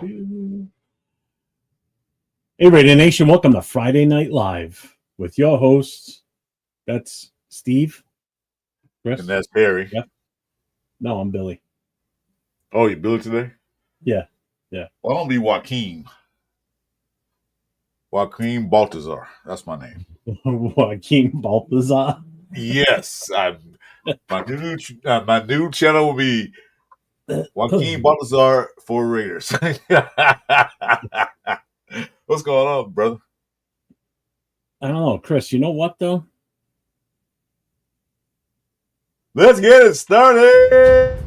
Hey, Radio Nation, welcome to Friday Night Live with your hosts. That's Steve. Chris? And that's Perry. Yep. No, I'm Billy. Oh, you Billy today? Yeah. Well, I'm going to be Joaquin. Joaquin Baltazar. That's my name. Joaquin Baltazar? Yes. My new channel will be Joaquin Baltazar for Raiders. What's going on, brother? I don't know, Chris. You know what, though? Let's get it started.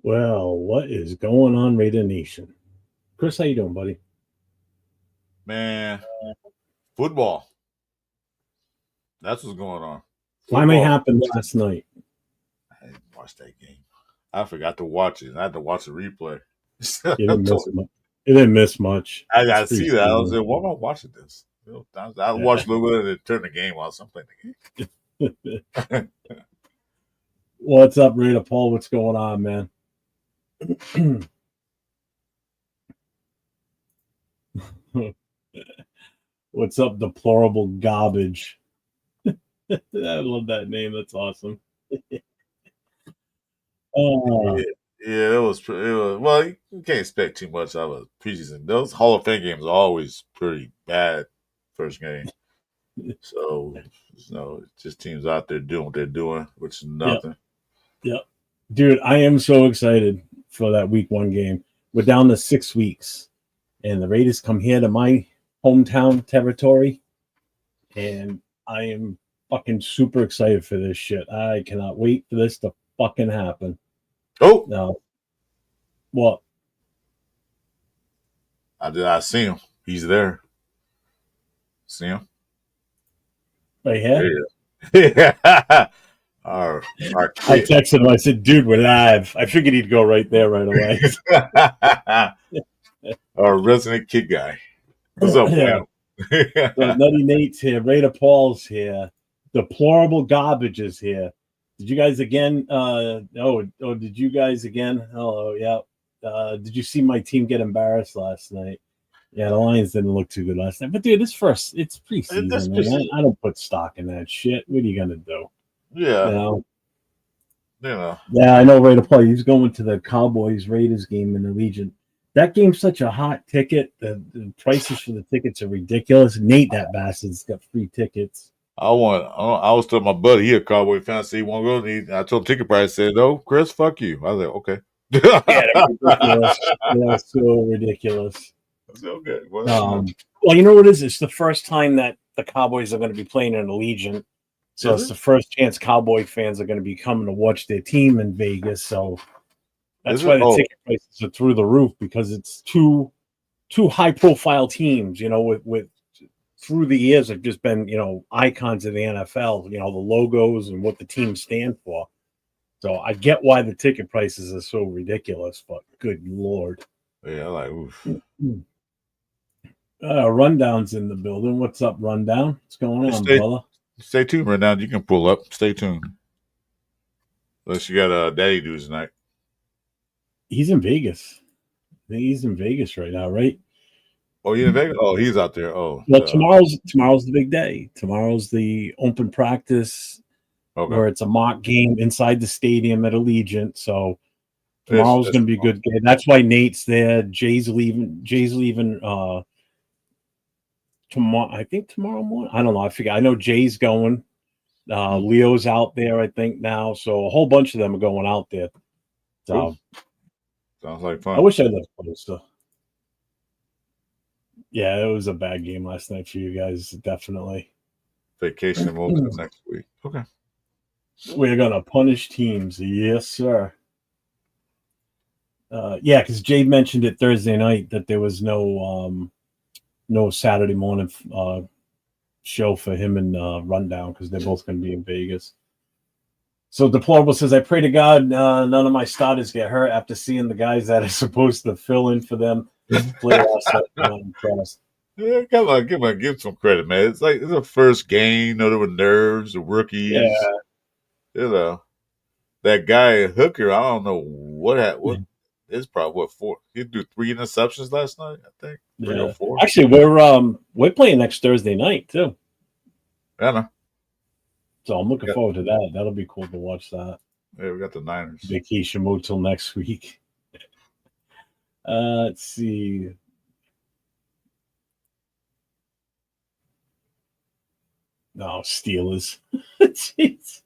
Well, what is going on, Raider Nation? Chris, how you doing, buddy? Man, football. That's what's going on. Finally happened last night. I didn't watch that game. I forgot to watch it. I had to watch the replay. It didn't miss much. I see that. I was like, why am I watching this? I watched a little bit and then turn the game off. So I'm playing the game. What's up, Raider Paul? What's going on, man? What's up, deplorable garbage? I love that name. That's awesome. Yeah, it was. Well, you can't expect too much out of a preseason. Those Hall of Fame games are always pretty bad first game. So, just teams out there doing what they're doing, which is nothing. Yep. Dude, I am so excited for that week 1 game. We're down to 6 weeks, and the Raiders come here to my hometown territory, and I am fucking super excited for this shit. I cannot wait for this to fucking happen. Oh no! What? I see him. He's there. See him right here. Yeah. Our I texted him. I said, "Dude, we're live." I figured he'd go right there right away. Our resident kid guy. What's up, man? Nutty Nate's here. Raider Paul's here. Deplorable Garbage is here. Did you guys again? Did you guys again? Oh, yeah. Did you see my team get embarrassed last night? Yeah, the Lions didn't look too good last night. But, dude, it's preseason, man. I don't put stock in that shit. What are you going to do? Yeah. Yeah, I know Raider Paul. He's going to the Cowboys-Raiders game in the Legion. That game's such a hot ticket. The prices for the tickets are ridiculous. Nate, that bastard's got free tickets. I was telling my buddy, he a Cowboy fan, so he won't go. I told him ticket price. Said, "No, Chris, fuck you." I was like, "Okay." Ridiculous. That's so ridiculous. That's okay. Well, you know what it is? It's the first time that the Cowboys are going to be playing in the Legion, so it's the first chance Cowboy fans are going to be coming to watch their team in Vegas. So that's why the ticket prices are through the roof, because it's two high-profile teams, with through the years have just been, icons of the NFL, the logos and what the teams stand for. So I get why the ticket prices are so ridiculous, but good Lord. Yeah, like, oof. Rundown's in the building. What's up, Rundown? What's going on, brother? Stay tuned, Rundown. You can pull up. Stay tuned. Unless you got daddy dudes tonight. He's in Vegas. I think he's in Vegas right now, right? Oh, he's in Vegas? Oh, he's out there. Oh. Well, tomorrow's the big day. Tomorrow's the open practice where it's a mock game inside the stadium at Allegiant. So tomorrow's going to be a good game. That's why Nate's there. Jay's leaving tomorrow. I think tomorrow morning. I don't know. I forget. I know Jay's going. Leo's out there, I think, now. So a whole bunch of them are going out there. So sounds like fun. I wish I lived closer. Yeah, it was a bad game last night for you guys, definitely. Vacation mode next week. Okay. We're gonna punish teams, yes, sir. Yeah, because Jade mentioned it Thursday night that there was no Saturday morning show for him and Rundown because they're both going to be in Vegas. So Deplorable says, I pray to God none of my starters get hurt after seeing the guys that are supposed to fill in for them play last night. I'm not impressed. Yeah, come on, give some credit, man. It's like it's a first game. There were nerves, the rookies. Yeah. That guy Hooker. I don't know what his problem. What for? He threw 3 interceptions last night. I think 3 or 4. Actually, we're playing next Thursday night too. I know. So I'm looking forward to that. That'll be cool to watch that. Yeah, we got the Niners. Vacation mode till next week. Let's see. No, Steelers. Jeez.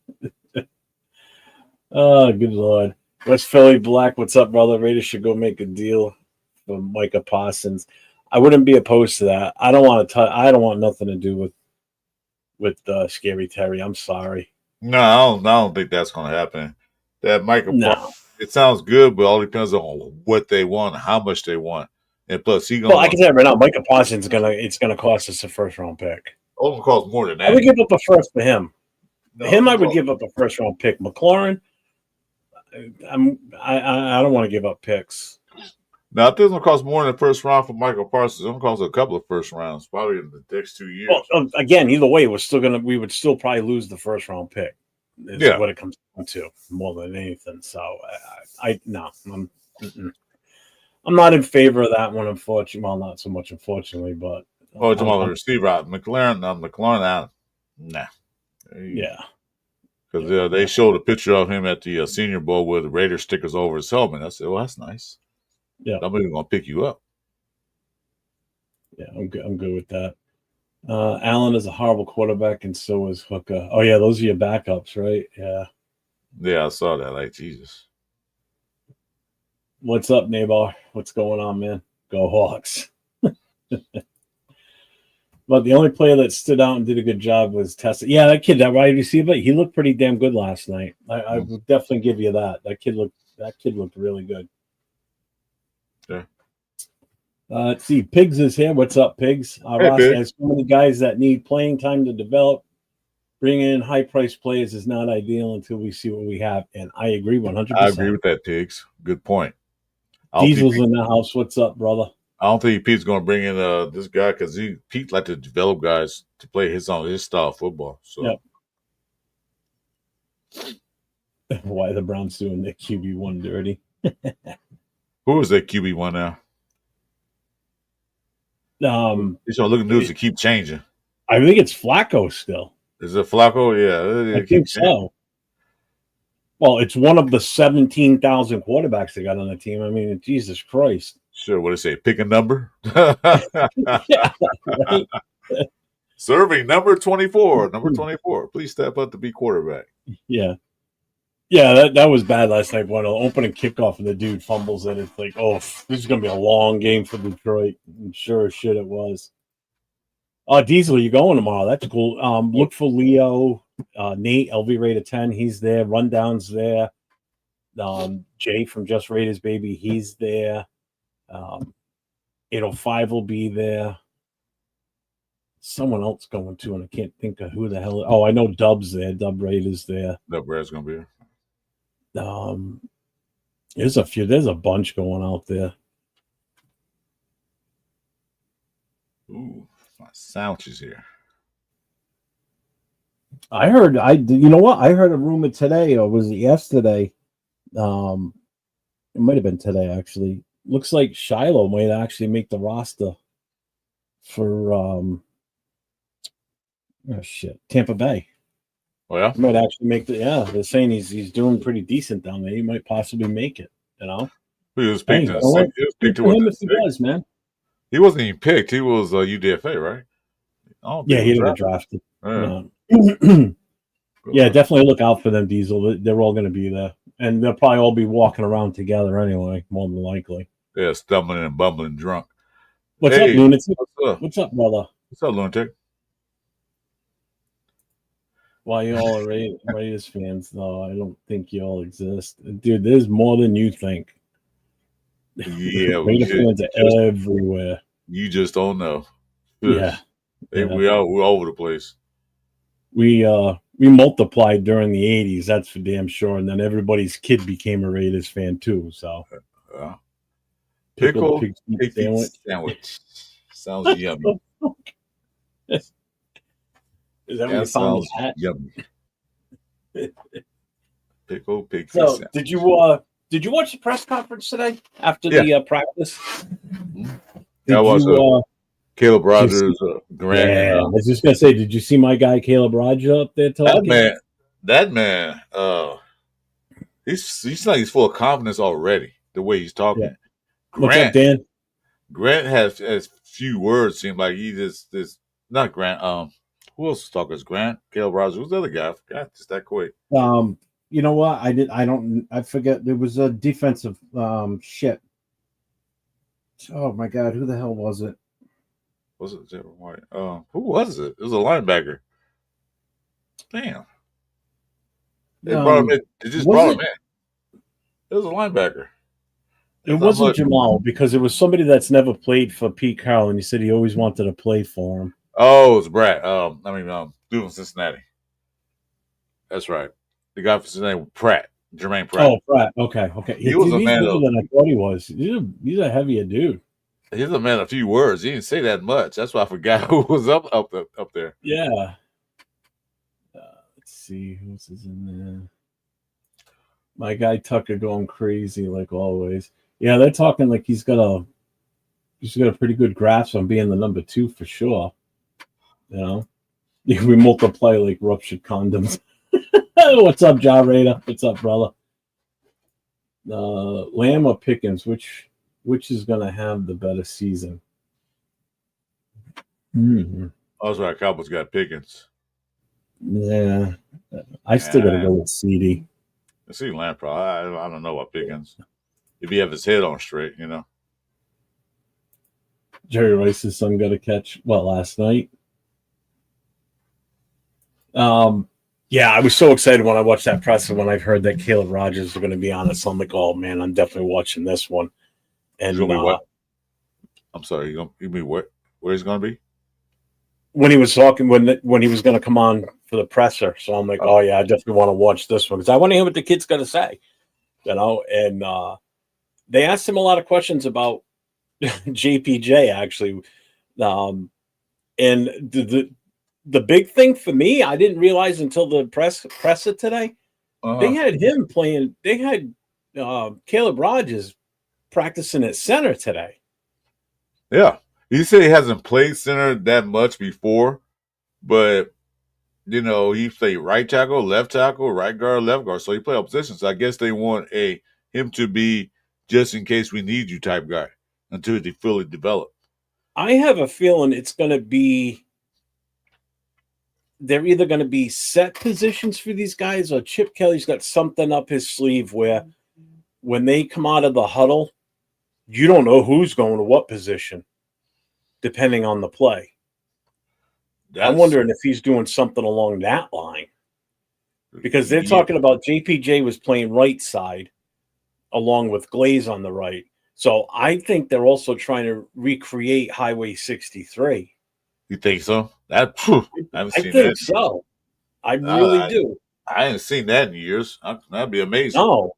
Oh, good Lord. West Philly Black, what's up, brother? Raiders should go make a deal for Micah Parsons. I wouldn't be opposed to that. I don't want nothing to do with Scary Terry. I'm sorry. No, I don't think that's going to happen. That Micah Parsons, it sounds good, but it all depends on what they want, how much they want, and plus he going. Well, I can tell you right now, Micah Parsons it's gonna cost us a first-round pick. Oh, it costs more than that. I would give up a first for him. I would give up a first-round pick. McLaurin, I don't want to give up picks. Now, if it's going to cost more than the first round for Michael Parsons, it's going to cost a couple of first rounds, probably in the next 2 years. Well, again, either way, we would still probably lose the first round pick. Is what it comes down to more than anything. So I'm not in favor of that one. Unfortunately, well, not so much unfortunately, but Jamal receiver out. McLaurin, nah. Yeah. Because they showed a picture of him at the Senior Bowl with the Raider stickers over his helmet. I said, well, that's nice. Yeah. Nobody's going to pick you up. Yeah, I'm good with that. Allen is a horrible quarterback, and so is Hooker. Oh, yeah, those are your backups, right? Yeah. Yeah, I saw that. Like, Jesus. What's up, Nabar? What's going on, man? Go Hawks. But the only player that stood out and did a good job was Tessa. Yeah, that kid, that wide receiver, he looked pretty damn good last night. I would definitely give you that. That kid looked really good. Yeah. Let's see. Pigs is here. What's up, Pigs? Ross has so many guys that need playing time to develop. Bringing in high-priced players is not ideal until we see what we have. And I agree 100%. I agree with that, Pigs. Good point. Diesel's in the house. What's up, brother? I don't think Pete's going to bring in this guy because Pete like to develop guys to play his style of football. So, why the Browns doing their QB1 dirty? Who is that QB1 now? He's going to look at news to keep changing. I think it's Flacco still. Is it Flacco? Yeah, I think so. Well, it's one of the 17,000 quarterbacks they got on the team. I mean, Jesus Christ. Sure, what do they say? Pick a number? Yeah, right? Serving number 24. Number 24. Please step up to be quarterback. Yeah. Yeah, that was bad last night. When an opening kickoff and the dude fumbles it, it's like, oh, this is going to be a long game for Detroit. And sure as shit it was. Diesel, you going tomorrow? That's cool. Look for Leo, Nate, LV rated 10. He's there. Rundown's there. Jay from Just Raiders Baby, he's there. 805 will be there. someone else going to, and I can't think of who the hell. Oh, I know Dub's there. Dub Raiders there. That Brad's gonna be here. There's a few. There's a bunch going out there. Ooh, my sandwich is here. I heard. You know what? I heard a rumor today, or was it yesterday? It might have been today, actually. Looks like Shiloh might actually make the roster for Tampa Bay. Oh yeah, he might actually make the. Yeah, they're saying he's doing pretty decent down there. He might possibly make it. You know, he was picked to him if he does, man. He wasn't even picked. He was UDFA, right? Yeah, he didn't get drafted. Yeah. Yeah, definitely look out for them, Diesel. They're all going to be there, and they'll probably all be walking around together anyway, more than likely. Yeah, stumbling and bumbling drunk. What's up, Lunatic? What's up, brother? What's up, Lunatic? Why you all are Raiders fans, though? I don't think you all exist. Dude, there's more than you think. Yeah, Raider fans are everywhere. You just don't know. Yeah. We're all over the place. We multiplied during the 80s, that's for damn sure. And then everybody's kid became a Raiders fan, too. So, pickle pig sandwich. Sounds yummy. Is that what you found? Yummy. Pickle pig so, sandwich. Did you watch the press conference today after the practice? I was. Caleb Rogers, Grant. Yeah, I was just gonna say, did you see my guy Caleb Rogers up there talking? That man, he's like he's full of confidence already. The way he's talking. Yeah. What's up, Dan? Grant has few words. Seem like he just not Grant. Who else was talking? Grant, Caleb Rogers. Who's the other guy? I forgot. Just that quick. You know what? I forget. There was a defensive shit. Oh my God, who the hell was it? Was it Jerry White? Who was it? It was a linebacker. Damn. They brought him in. They just brought him in. It was a linebacker. It wasn't Jamal, because it was somebody that's never played for Pete Carroll, and he said he always wanted to play for him. Oh, it was Brad. Dude from Cincinnati. That's right. The guy from Cincinnati, Pratt. Germaine Pratt. Oh, Pratt. Okay. He was a man than I thought he was. He's a heavier dude. He's a man of few words. He didn't say that much. That's why I forgot who was up there. Yeah. Let's see who's in there. My guy Tucker going crazy like always. Yeah, they're talking like he's got a pretty good grasp on being the number 2 for sure. You know, we multiply like ruptured condoms. What's up, Ja Raider? What's up, brother? Lamb or Pickens? Which is going to have the better season? Mm-hmm. That's right. Cowboys got Pickens. Yeah. I still got to go with CD. CD Lamb, probably. I don't know about Pickens. If he have his head on straight, you know. Jerry Rice's son got a catch, last night? Yeah, I was so excited when I watched that press and when I heard that Caleb Rogers was going to be on it. So I'm like, oh, man, I'm definitely watching this one. And what? I'm sorry. You mean what? Where he's going to be? When he was talking, when he was going to come on for the presser. So I'm like, oh yeah, I definitely want to watch this one because I want to hear what the kid's going to say. You know, and they asked him a lot of questions about JPJ actually, and the big thing for me, I didn't realize until the presser today. They had him playing. They had Caleb Rogers practicing at center today. Yeah. He said he hasn't played center that much before, but, you know, he played right tackle, left tackle, right guard, left guard. So he played all positions. So I guess they want him to be just in case we need you type guy until they fully develop. I have a feeling it's going to be they're either going to be set positions for these guys or Chip Kelly's got something up his sleeve where when they come out of the huddle, you don't know who's going to what position, depending on the play. I'm wondering if he's doing something along that line. Because they're talking about JPJ was playing right side along with Glaze on the right. So I think they're also trying to recreate Highway 63. You think so? That I haven't I seen think that. so. I really I, do. I ain't seen that in years. That'd be amazing. No.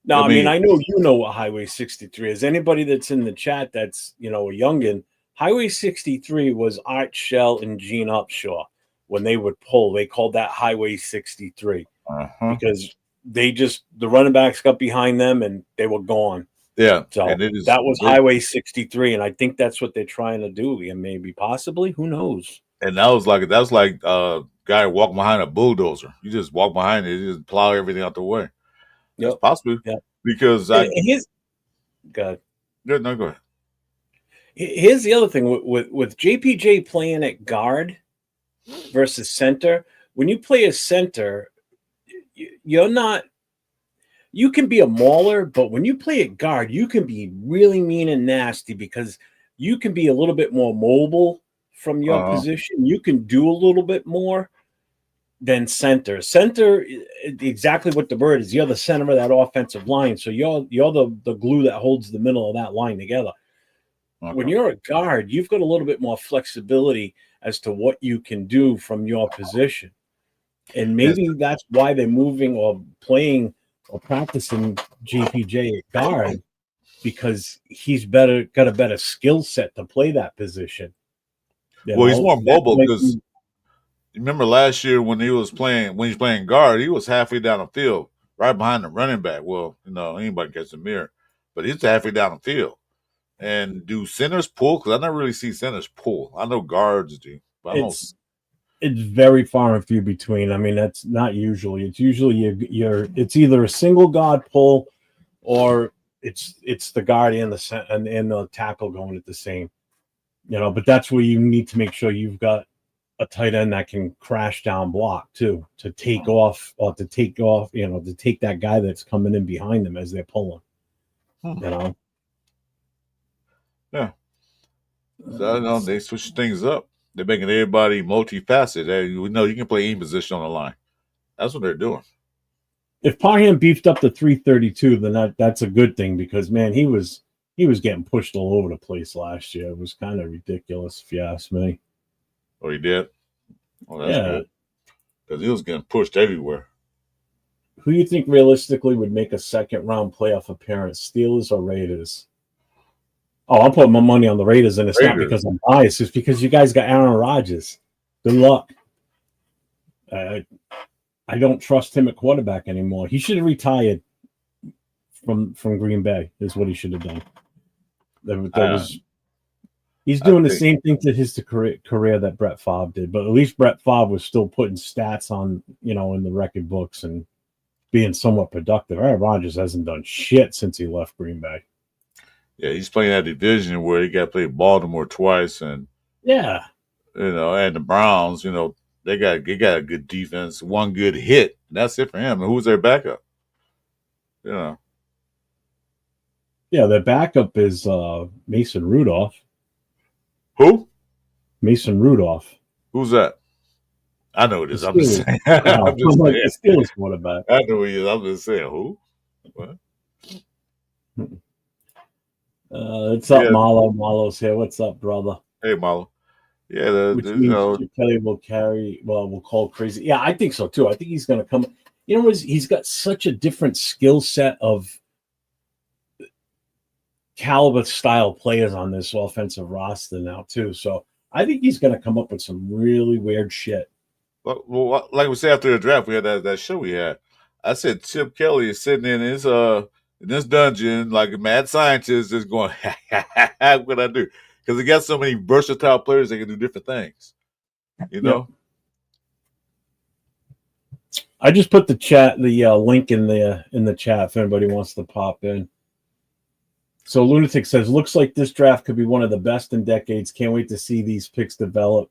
No, I I mean, mean, I know you know what Highway 63 is. Anybody that's in the chat that's, a youngin', Highway 63 was Art Shell and Gene Upshaw when they would pull. They called that Highway 63 because the running backs got behind them and they were gone. yeah, So and it is. that was Highway 63, and I think that's what they're trying to do. And maybe, possibly, who knows? And that was like guy walking behind a bulldozer. You just walk behind it, you just plow everything out the way. That's Yep. possibly because And here's, go ahead. Here's the other thing with JPJ playing at guard versus center. When you play as center, you're not. You can be a mauler, but when you play at guard, you can be really mean and nasty because you can be a little bit more mobile from your position. You can do a little bit more than center. Center, exactly what the word is. You're the center of that offensive line, so you're the glue that holds the middle of that line together. When you're a guard, you've got a little bit more flexibility as to what you can do from your position. And maybe that's why they're moving or playing or practicing JPJ at guard, because he's got a better skill set to play that position. He's more mobile because remember last year when he was playing guard, he was halfway down the field, right behind the running back. Well, anybody gets a mirror, but he's halfway down the field. And do centers pull? Because I never really see centers pull. I know guards do. But it's very far and few between. I mean, that's not usually. It's usually it's either a single guard pull, or it's the guard and the tackle going at the same. But that's where you need to make sure you've got a tight end that can crash down block too, to take off, to take that guy that's coming in behind them as they're pulling. Yeah. So they switch things up. They're making everybody multifaceted. We know you can play any position on the line. That's what they're doing. If Parham beefed up to 332, then that's a good thing, because man, he was getting pushed all over the place last year. It was kind of ridiculous, if you ask me. Oh, he did? Oh, that's good. Because he was getting pushed everywhere. Who do you think realistically would make a second-round playoff appearance, Steelers or Raiders? Oh, I'm putting my money on the Raiders, and it's not because I'm biased. It's because you guys got Aaron Rodgers. Good luck. I don't trust him at quarterback anymore. He should have retired from Green Bay, is what he should have done. He's doing the same thing to his career that Brett Favre did, but at least Brett Favre was still putting stats on, in the record books and being somewhat productive. Aaron Rodgers hasn't done shit since he left Green Bay. Yeah, he's playing that division where he got to play Baltimore twice, and and the Browns, they got a good defense, one good hit, and that's it for him. And who's their backup? Yeah, their backup is Mason Rudolph. Who? Mason Rudolph. Who's that? I know it is. I'm just saying. I'm just saying. The Steelers quarterback. I know he is. I'm just saying. Who? What? What's up, Marlo? Marlo's here. What's up, brother? Hey, Marlo. Yeah, Kelly will call crazy. Yeah, I think so too. I think he's going to come. He's got such a different skill set of caliber style players on this offensive roster now too. So I think he's going to come up with some really weird shit. Well, like we said after the draft, we had that show we had. I said Chip Kelly is sitting in this dungeon like a mad scientist, just going, what can I do? Because he got so many versatile players that can do different things. Yep. I just put the link in the chat if anybody wants to pop in. So Lunatic says, looks like this draft could be one of the best in decades. Can't wait to see these picks develop.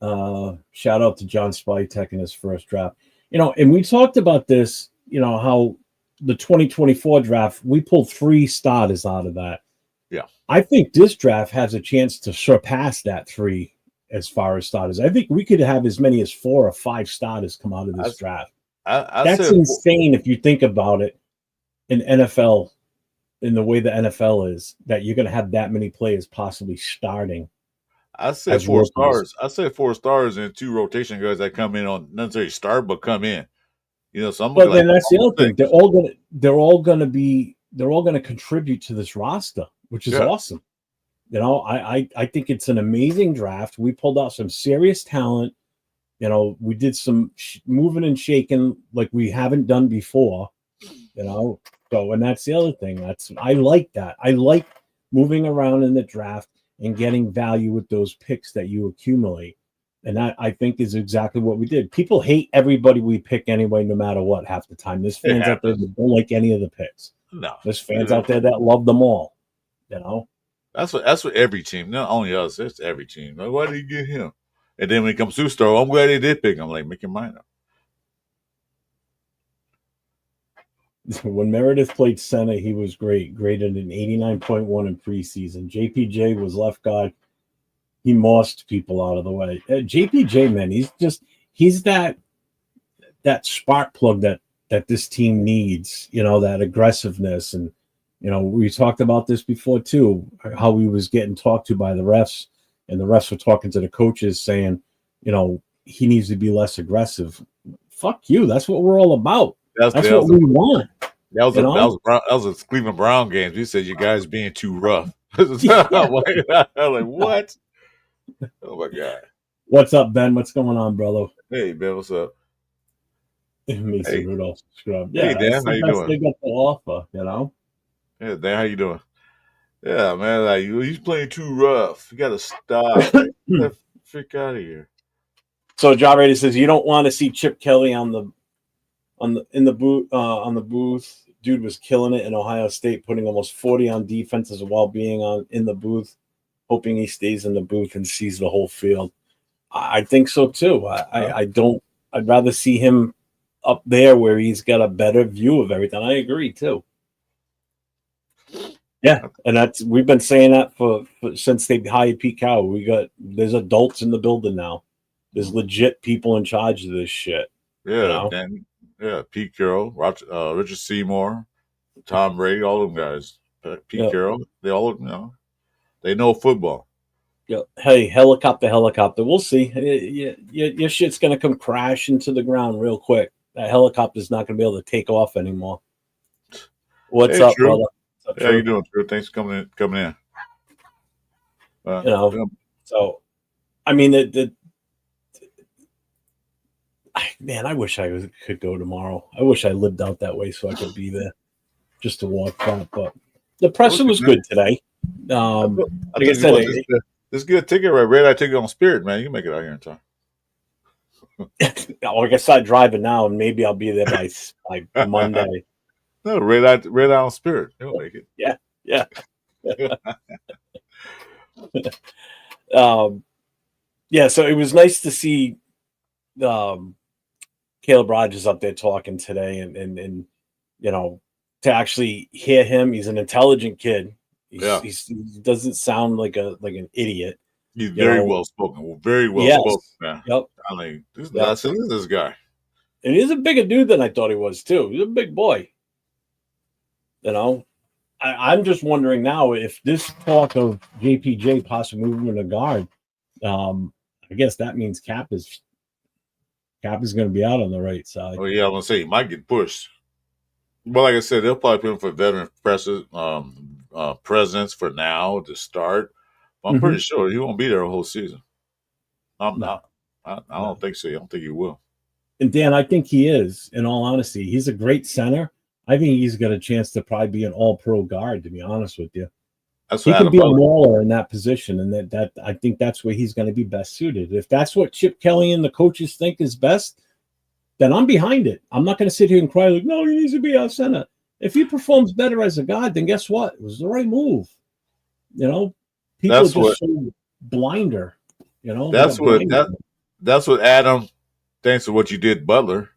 Shout out to John Spytek in his first draft. And we talked about this, how the 2024 draft, we pulled 3 starters out of that. Yeah. I think this draft has a chance to surpass that 3 as far as starters. I think we could have as many as 4 or 5 starters come out of this draft. That's insane if you think about it in NFL, in the way the NFL is, that you're going to have that many players possibly starting. I said as 4 rookies. stars. I said 4 stars and 2 rotation guys that come in on not necessarily start but come in. So I'm looking But like then that's the other 6. thing. They're all gonna contribute to this roster, which is Yeah, awesome. I think it's an amazing draft. We pulled out some serious talent. We did some moving and shaking like we haven't done before. So, and that's the other thing. I like that. I like moving around in the draft and getting value with those picks that you accumulate. And that, I think, is exactly what we did. People hate everybody we pick anyway, no matter what, half the time. There's it fans out there happens. that don't like any of the picks. No, There's fans out there that love them all. that's what every team, not only us, it's every team. Like, why did you get him? And then when it comes to Star, I'm glad they did pick him. Like, make your mind up. When Meredith played center, he was great. Graded an 89.1 in preseason. JPJ was left guard. He mossed people out of the way. JPJ, man, he's that spark plug that this team needs, that aggressiveness. And, we talked about this before too, how he was getting talked to by the refs, and the refs were talking to the coaches saying, he needs to be less aggressive. Fuck you. That's what we're all about. That's what we want. That was a Cleveland Brown game. You said you guys being too rough. Yeah. I'm like, what? Oh my God. What's up, Ben? What's going on, brother? Hey, Ben, what's up? Mason Rudolph scrub. Yeah, hey, Dan, how you doing? They got to offer, Yeah, Dan, how you doing? Yeah, man, like he's playing too rough. You got to stop. Get the freak out of here. So, Job Raider says you don't want to see Chip Kelly in the booth. Dude was killing it in Ohio State, putting almost 40 on defense as well being in the booth, hoping he stays in the booth and sees the whole field. I think so too. I'd rather see him up there where he's got a better view of everything. I agree too. Yeah, and we've been saying that for since they hired Pete Carroll. There's adults in the building now. There's legit people in charge of this shit. Yeah, Pete Carroll, Richard Seymour, Tom Brady, all them guys. Pete Carroll, they all they know football. Yeah. Hey, helicopter. We'll see. Your shit's gonna come crash into the ground real quick. That helicopter's not gonna be able to take off anymore. What's up, Drew? brother? What's up, how you doing, Drew? Thanks for coming in. So I mean, man, I wish I could go tomorrow. I wish I lived out that way so I could be there just to walk that. But the presser was good today. Like I said, this is good ticket, right? Red Eye ticket on Spirit, man. You can make it out here in time. Like I started driving now, and maybe I'll be there by Monday. No, red eye on Spirit. He'll make it. Yeah. Yeah. So it was nice to see Caleb Rogers up there talking today, and to actually hear him. He's an intelligent kid. He doesn't sound like an idiot. He's very well spoken. Very well spoken, man. Yep. I mean, this guy. And he's a bigger dude than I thought he was too. He's a big boy. I'm just wondering now if this talk of JPJ possibly moving to guard, I guess that means Cap is going to be out on the right side. Oh yeah, I'm gonna say he might get pushed. But like I said, they'll probably put him for veteran presence for now to start. But I'm pretty sure he won't be there the whole season. I don't think so. I don't think he will. And Dan, I think he is. In all honesty, he's a great center. I think he's got a chance to probably be an all-pro guard. To be honest with you, he could be a mauler in that position, and that I think that's where he's going to be best suited. If that's what Chip Kelly and the coaches think is best, then I'm behind it. I'm not going to sit here and cry like, no, he needs to be our center. If he performs better as a guard, then guess what? It was the right move. People are just so blinder. That's what Adam. Thanks for what you did, Butler.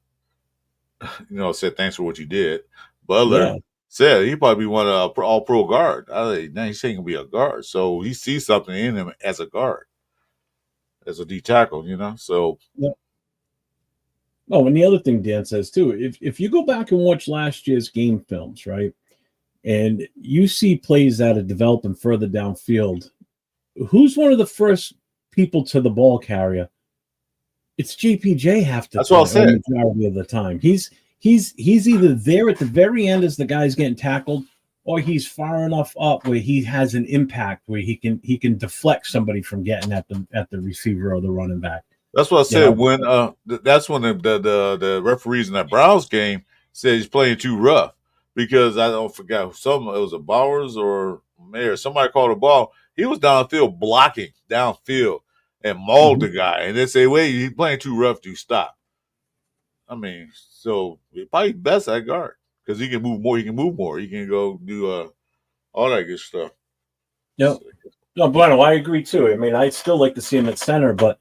Said thanks for what you did. Butler said he'd probably be one of all-pro guard. Now he's saying he'll be a guard, so he sees something in him as a guard, as a D tackle. So. Yeah. Oh, and the other thing Dan says too, if you go back and watch last year's game films, right, and you see plays that are developing further downfield, who's one of the first people to the ball carrier. It's JPJ half the That's time, what I said. or majority of the time. He's either there at the very end as the guy's getting tackled, or he's far enough up where he has an impact where he can deflect somebody from getting at the receiver or the running back. That's what I said when that's when the referees in that Browns game said he's playing too rough, because I don't forget it was a Bowers or Mayer, somebody called a ball. He was downfield blocking downfield and mauled the guy, and they say, "Wait, he's playing too rough. Do stop." I mean, so probably best at guard because he can move more. He can move more. He can go do all that good stuff. Yep. No, Bueno, I agree too. I mean, I'd still like to see him at center, but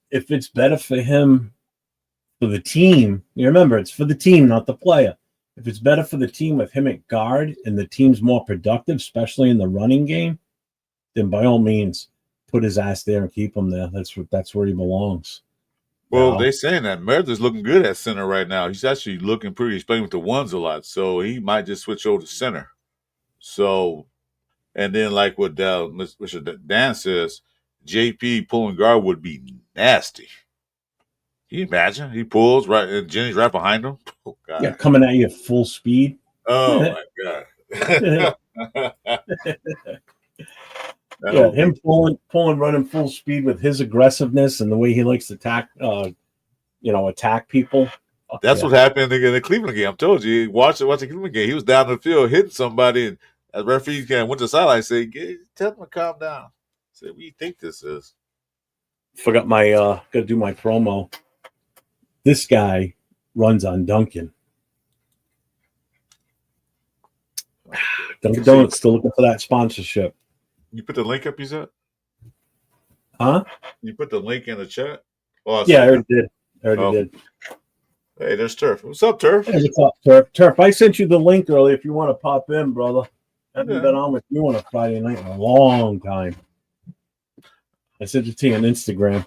if it's better for him, for the team, you remember, it's for the team, not the player. If it's better for the team with him at guard and the team's more productive, especially in the running game, then by all means, put his ass there and keep him there. That's where he belongs. Well, they're saying that Meredith is looking good at center right now. He's actually looking pretty. He's playing with the ones a lot, so he might just switch over to center. So, and then like what Mr. Dan says, JP pulling guard would be nasty. Can you imagine? He pulls right, and Jenny's right behind him. Oh God! Yeah, coming at you at full speed. Oh my God! Yeah, him pulling, running full speed with his aggressiveness and the way he likes to attack people. That's what happened in the Cleveland game. I told you, watch the Cleveland game. He was down the field hitting somebody, and as referee went to the sideline, say, "Tell him to calm down." Say, "What do you think this is?" Forgot my got to do my promo. This guy runs on Duncan. Dunkin' Donuts still looking for that sponsorship. You put the link up, you said? Huh? You put the link in the chat? Oh, yeah, I already did. Hey, there's Turf. What's up, Turf? Hey, what's up, Turf? Turf, I sent you the link earlier if you want to pop in, brother. I haven't been on with you on a Friday night in a long time. I sent it to you on Instagram.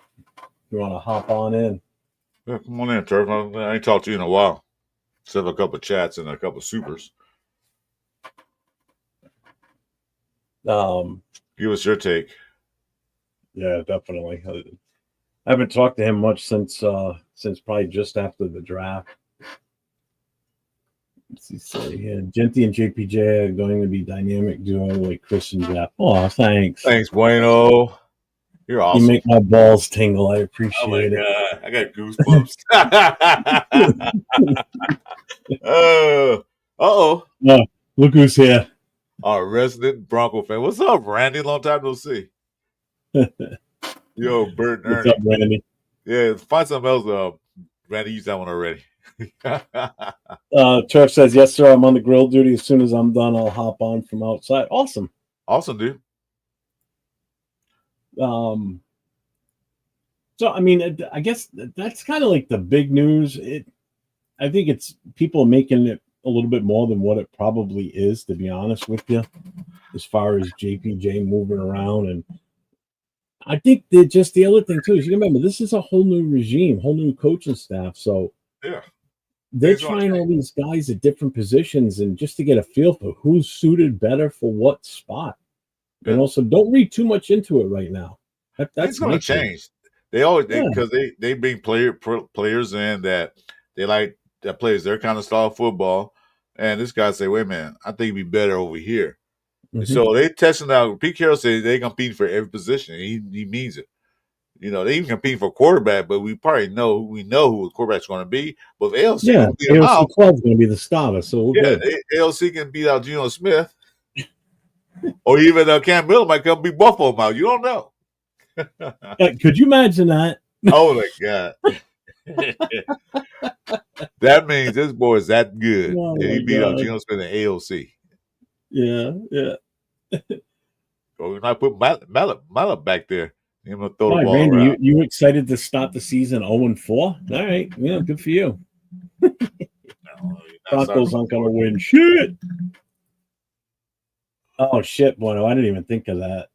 You want to hop on in? Yeah, come on in, Turf. I ain't talked to you in a while. Except a couple of chats and a couple of supers. Give us your take. Yeah, definitely. I haven't talked to him much since probably just after the draft. Let's see, Genty and JPJ are going to be dynamic duo like Chris and Jeff. Oh, thanks. Thanks, Bueno. You're awesome. You make my balls tingle. I appreciate it. God. I got goosebumps. Oh, look who's here. Our resident Bronco fan. What's up, Randy? Long time no see. Yo, Bert and Ernie. What's up, Randy? Yeah, find something else. Randy used that one already. Turf says, yes, sir. I'm on the grill duty. As soon as I'm done, I'll hop on from outside. Awesome. Awesome, dude. So, I mean, I guess that's kind of like the big news. I think it's people making it a little bit more than what it probably is, to be honest with you, as far as JPJ moving around. And I think that just the other thing, too, is you remember, this is a whole new regime, whole new coaching staff. So yeah, they're trying all these guys at different positions and just to get a feel for who's suited better for what spot. You know, so don't read too much into it right now. That's going to change. They always because they bring players in that they like that plays their kind of style of football, and this guy say, "Wait a minute, I think it'd be better over here." Mm-hmm. So they testing out. Pete Carroll said they compete for every position. He means it. You know, they even compete for quarterback, but we probably know who the quarterback's going to be. But if ALC can beat him out, 12 is going to be the starter. So ALC can beat out Geno Smith. Or even Cam Miller might come beat Buffalo out. You don't know. Could you imagine that? Oh, my God. That means this boy is that good. Oh, and he beat out Geno Smith and AOC. Yeah. So we might put Mallet back there. He's going to throw the ball Randy, around. you excited to start the season 0-4? All right. Yeah, good for you. Broncos aren't going to win shit. Oh, shit, Bueno. I didn't even think of that.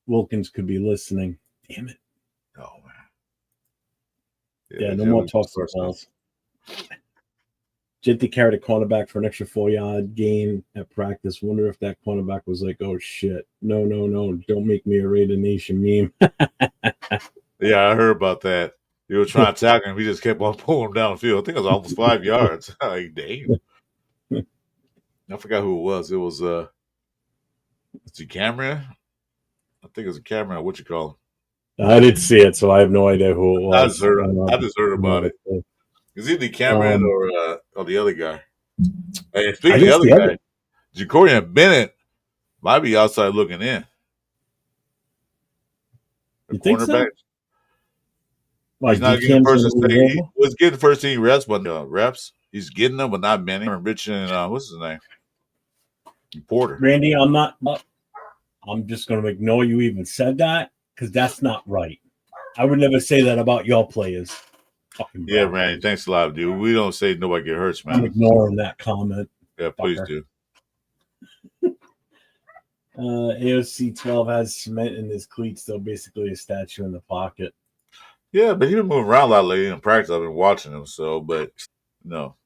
Wilkins could be listening. Damn it. Oh, man. Yeah, no more talk for ourselves. Genty carried a cornerback for an extra 4-yard gain at practice. Wonder if that cornerback was like, oh, shit. No. Don't make me a Raider Nation meme. Yeah, I heard about that. He was trying to tackle him. He just kept on pulling him down the field. I think it was almost 5 yards. Like, damn. I forgot who it was. It was Cameron. I think it was a Cameron. What you call him? I didn't see it, so I have no idea who it was. I just heard about it. It's either Cameron or the other guy. Hey, speaking of the other guy, Jacorian Bennett might be outside looking in. You think so? Like, he's not getting first team. He was getting first team reps, but reps. He's getting them, but not many. Rich and what's his name? Porter. Randy, I'm just going to ignore you even said that because that's not right. I would never say that about your players. Yeah, Randy. Thanks a lot, dude. We don't say nobody get hurt, man. I'm ignoring that comment. Yeah, please do. AOC 12 has cement in his cleats, though, basically a statue in the pocket. Yeah, but he's been moving around a lot lately in practice. I've been watching him, but no.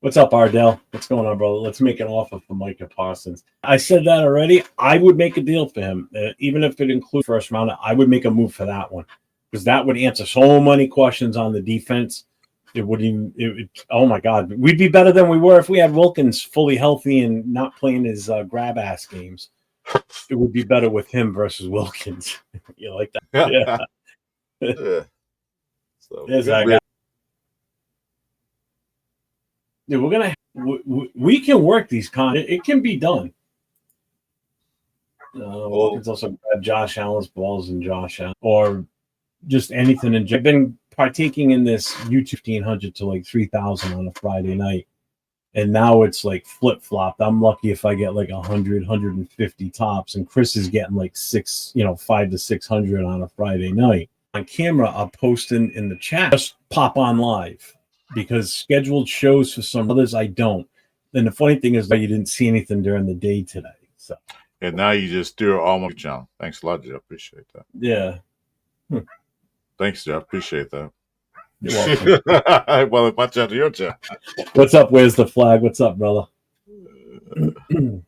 What's up, Ardell? What's going on, brother? Let's make an offer for Micah Parsons. I said that already. I would make a deal for him. Even if it includes first round, I would make a move for that one because that would answer so many questions on the defense. It wouldn't even, oh my God. We'd be better than we were if we had Wilkins fully healthy and not playing his grab ass games. It would be better with him versus Wilkins. You like that? Yeah. Yeah. So, yeah, we're gonna. We can work these it can be done. Wilkins also grab Josh Allen's balls and Josh Allen, or just anything. And I've been partaking in this YouTube 1500 to like 3,000 on a Friday night, and now it's like flip flopped. I'm lucky if I get like 100, 150 tops, and Chris is getting like 500 to 600 on a Friday night. On camera, I'll post in the chat. Just pop on live because scheduled shows for some others I don't. And the funny thing is that you didn't see anything during the day today. So and now you just steer all my channel. Thanks a lot, Jeff. Appreciate that. Yeah. Thanks, Jeff. Appreciate that. You're welcome. Well, it's my channel, your channel. What's up? Where's the flag? What's up, brother? And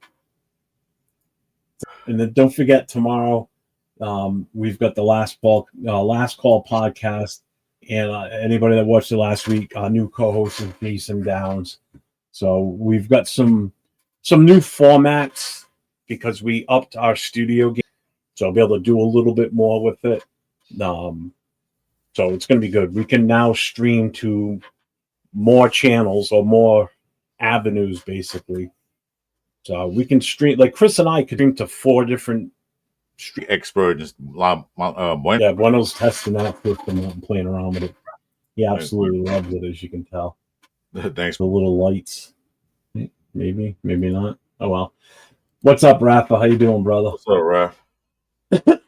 then don't forget tomorrow. We've got the last call podcast, and anybody that watched it last week, our new co-host is Jason Downs. So we've got some new formats because we upped our studio game, so I'll be able to do a little bit more with it. So it's going to be good. We can now stream to more channels or more avenues, basically. So we can stream, like Chris and I could stream to 4 different experts. Yeah, Bueno's testing that system and playing around with it. He absolutely loves it, as you can tell. Thanks. The little lights. Maybe not. Oh well. What's up, Rafa? How you doing, brother? What's up, Raf?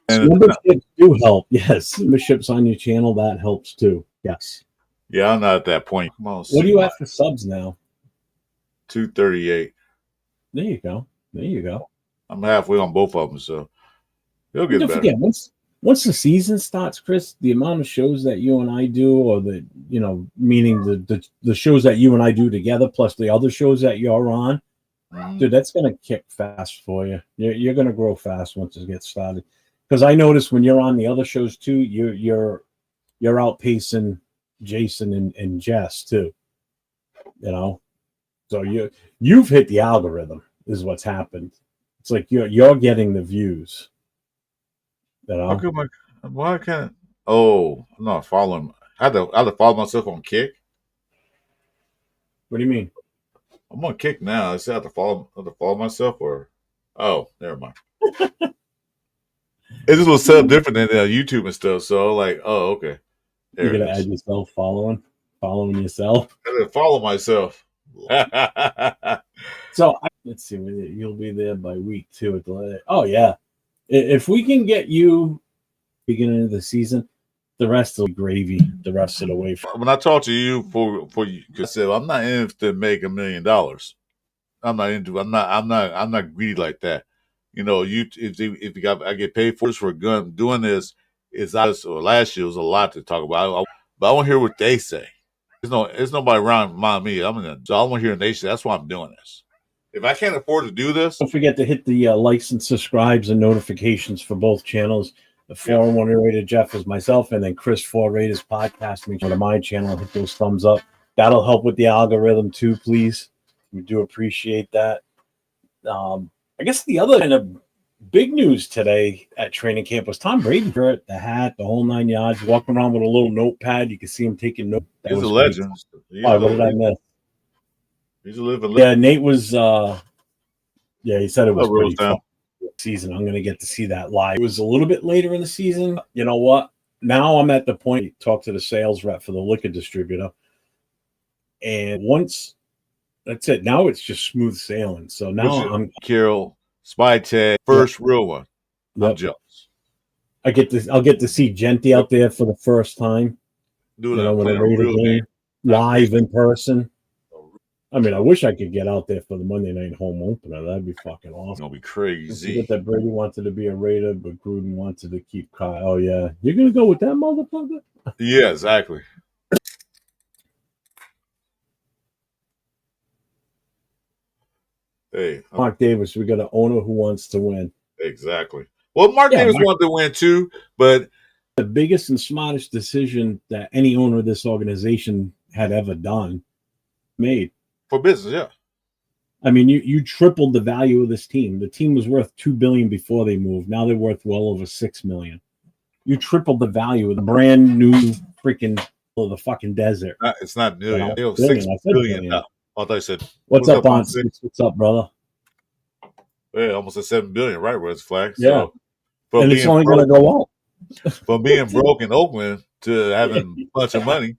Memberships do help. Yes, memberships on your channel, that helps too. Yes. Yeah, I'm not at that point. Come on, what do you have for subs now? 238. There you go. I'm halfway on both of them, so it'll get better. Forget, once the season starts, Chris, the amount of shows that you and I do, or meaning the shows that you and I do together, plus the other shows that you're on, dude, that's gonna kick fast for you. You're gonna grow fast once it gets started. Because I notice when you're on the other shows too, you're outpacing Jason and Jess too. So you've hit the algorithm is what's happened. It's like you're getting the views. Why can't? Oh, I'm not following. I had to follow myself on Kick. What do you mean? I'm on Kick now. I said I have to follow myself, or never mind. It just was set up different than YouTube and stuff. So like, okay. You're gonna add yourself following yourself. I gotta follow myself. So let's see. You'll be there by week 2. Oh yeah. If we can get you beginning of the season, the rest will be gravy. The rest of the way. When I talked to you for you, because I'm not in to make $1 million. I'm not greedy like that. If I get paid for doing this, last year was a lot to talk about. But I want to hear what they say. There's nobody around me. So I want to hear what they say. That's why I'm doing this. If I can't afford to do this, don't forget to hit the likes and subscribes and notifications for both channels. The 4-1 rated Jeff is myself, and then Chris 4 Raiders podcast. Make sure to my channel, hit those thumbs up. That'll help with the algorithm too, please. We do appreciate that. I guess the other kind of big news today at training camp was Tom Brady, the hat, the whole 9 yards, walking around with a little notepad. You can see him taking notes. He's a legend. What did I miss? He's a living. Yeah, Nate was. He said it was pretty fun season. I'm going to get to see that live. It was a little bit later in the season. You know what? Now I'm at the point. Talk to the sales rep for the liquor distributor, and once that's it. Now it's just smooth sailing. So now I'm Carroll Spy Tag, first real one. I'm jealous. I'll get to see Genty out there for the first time. Doing a real game live in person. I mean, I wish I could get out there for the Monday night home opener. That'd be fucking awesome. It's gonna be crazy. Forget that Brady wanted to be a Raider, but Gruden wanted to keep Kyle. Oh yeah, you're gonna go with that motherfucker? Yeah, exactly. Hey, Mark Davis, we got an owner who wants to win. Exactly. Well, Mark Davis wanted to win too, but the biggest and smartest decision that any owner of this organization had ever made for business. Yeah. I mean, you tripled the value of this team. The team was worth $2 billion before they moved. Now they're worth well over $6 million. You tripled the value of the brand new freaking the fucking desert. It's not million. It was $6 billion. I thought I said, what's up, on six? What's up, brother? Yeah, almost at $7 billion, right? Where it's flag. Yeah. So, and it's only going to go up. From being broke in Oakland to having a bunch of money,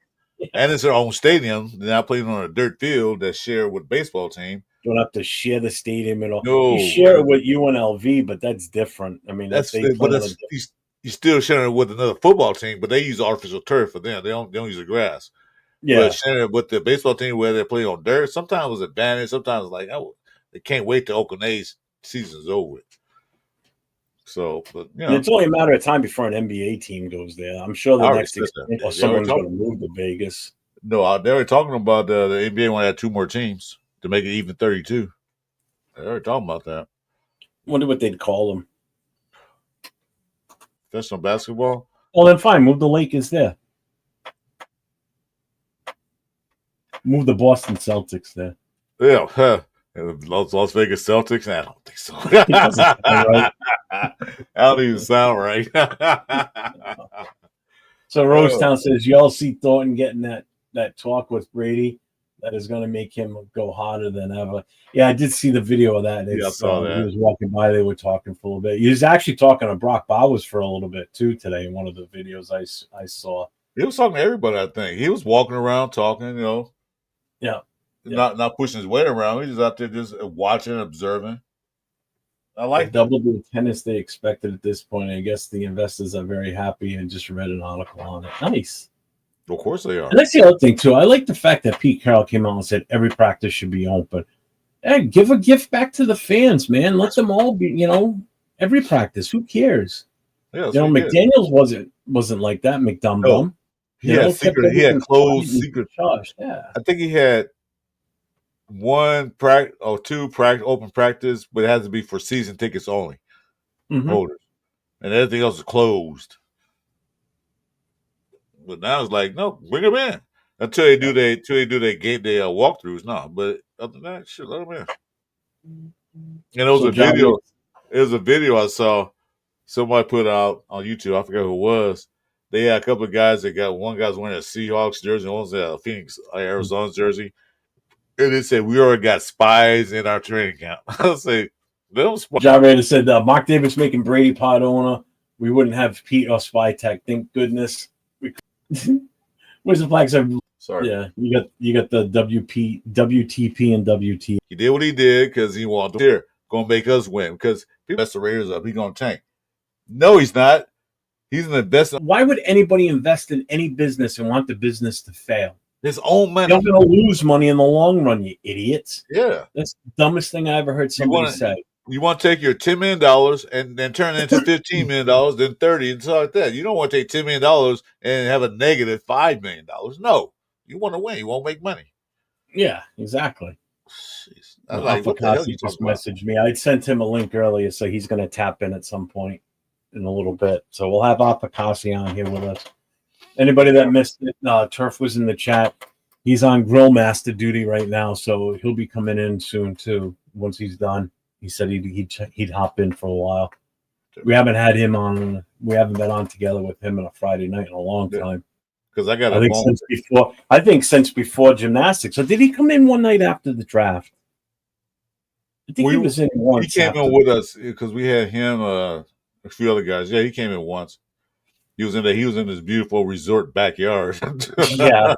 and it's their own stadium. They're now playing on a dirt field that's shared with a baseball team. Don't have to share the stadium at all. No, you share it with UNLV, but that's different. I mean, you still sharing it with another football team, but they use artificial turf for them. They don't use the grass. Yeah, but sharing it with the baseball team where they play on dirt, sometimes it was advantage. Sometimes it's like, oh, they can't wait till Oakland A's season's over. So, but it's only a matter of time before an NBA team goes there. I'm sure the next or someone's going to move to Vegas. No, they were talking about the NBA want to add 2 more teams to make it even 32. They were talking about that. Wonder what they'd call them. Professional basketball. Well, then fine. Move the Lakers there. Move the Boston Celtics there. Yeah, Las Vegas Celtics. I don't think so. That don't even sound right. So Rosetown says, y'all see Thornton getting that talk with Brady that is going to make him go harder than ever. Yeah, I did see the video of that. I saw that. He was walking by. They were talking for a little bit. He was actually talking to Brock Bowers for a little bit too today in one of the videos I saw. He was talking to everybody, I think. He was walking around talking, Yeah. Not pushing his weight around. He's just out there just watching, observing. I like double the attendance they expected at this point. I guess the investors are very happy and just read an article on it. Nice. Of course they are. And that's the other thing too. I like the fact that Pete Carroll came out and said every practice should be open. Hey, give a gift back to the fans, man. Let them all be, every practice. Who cares? Yeah, McDaniels wasn't like that. McDumdum. No. He had closed secret. Yeah. I think he had 1 practice or 2 open practice, but it has to be for season tickets only holders, and everything else is closed. But now it's like, no, bring them in until they do their game day walkthroughs. No, but other than that, shit, let them in. And it was a video. It was a video I saw somebody put out on YouTube. I forget who it was. They had a couple of guys that one guy's wearing a Seahawks jersey, one's a Phoenix, Arizona's jersey. And they said, we already got spies in our training camp. I say, those spies. John Rader said, Mark Davis making Brady pod owner. We wouldn't have Pete or Spy Tech. Thank goodness. Where's the flag? Sorry. Yeah, you got the WTP and WT. He did what he did because he wanted to here. Going to make us win because people mess the Raiders up. He's going to tank. No, he's not. He's an investor. Why would anybody invest in any business and want the business to fail? His own money. You're going to lose money in the long run, you idiots. Yeah. That's the dumbest thing I ever heard somebody say. You want to take your $10 million and then turn it into $15 million, then 30 and stuff like that. You don't want to take $10 million and have a negative $5 million. No. You want to win. You won't make money. Yeah, exactly. Jeez. I like, what the hell you just messaged me. I sent him a link earlier, so he's going to tap in at some point. in a little bit. So we'll have Apicassi on here with us. Anybody that missed it, Turf was in the chat. He's on grill master duty right now, so he'll be coming in soon too. Once he's done, he said he'd hop in for a while. We haven't had him on. We haven't been on together with him on a Friday night in a long time. Because I got I think since before gymnastics. So did he come in one night after the draft? I think he was in once. He came in with us because we had him, a few other guys. Yeah, he came in once. He was in this beautiful resort backyard. yeah.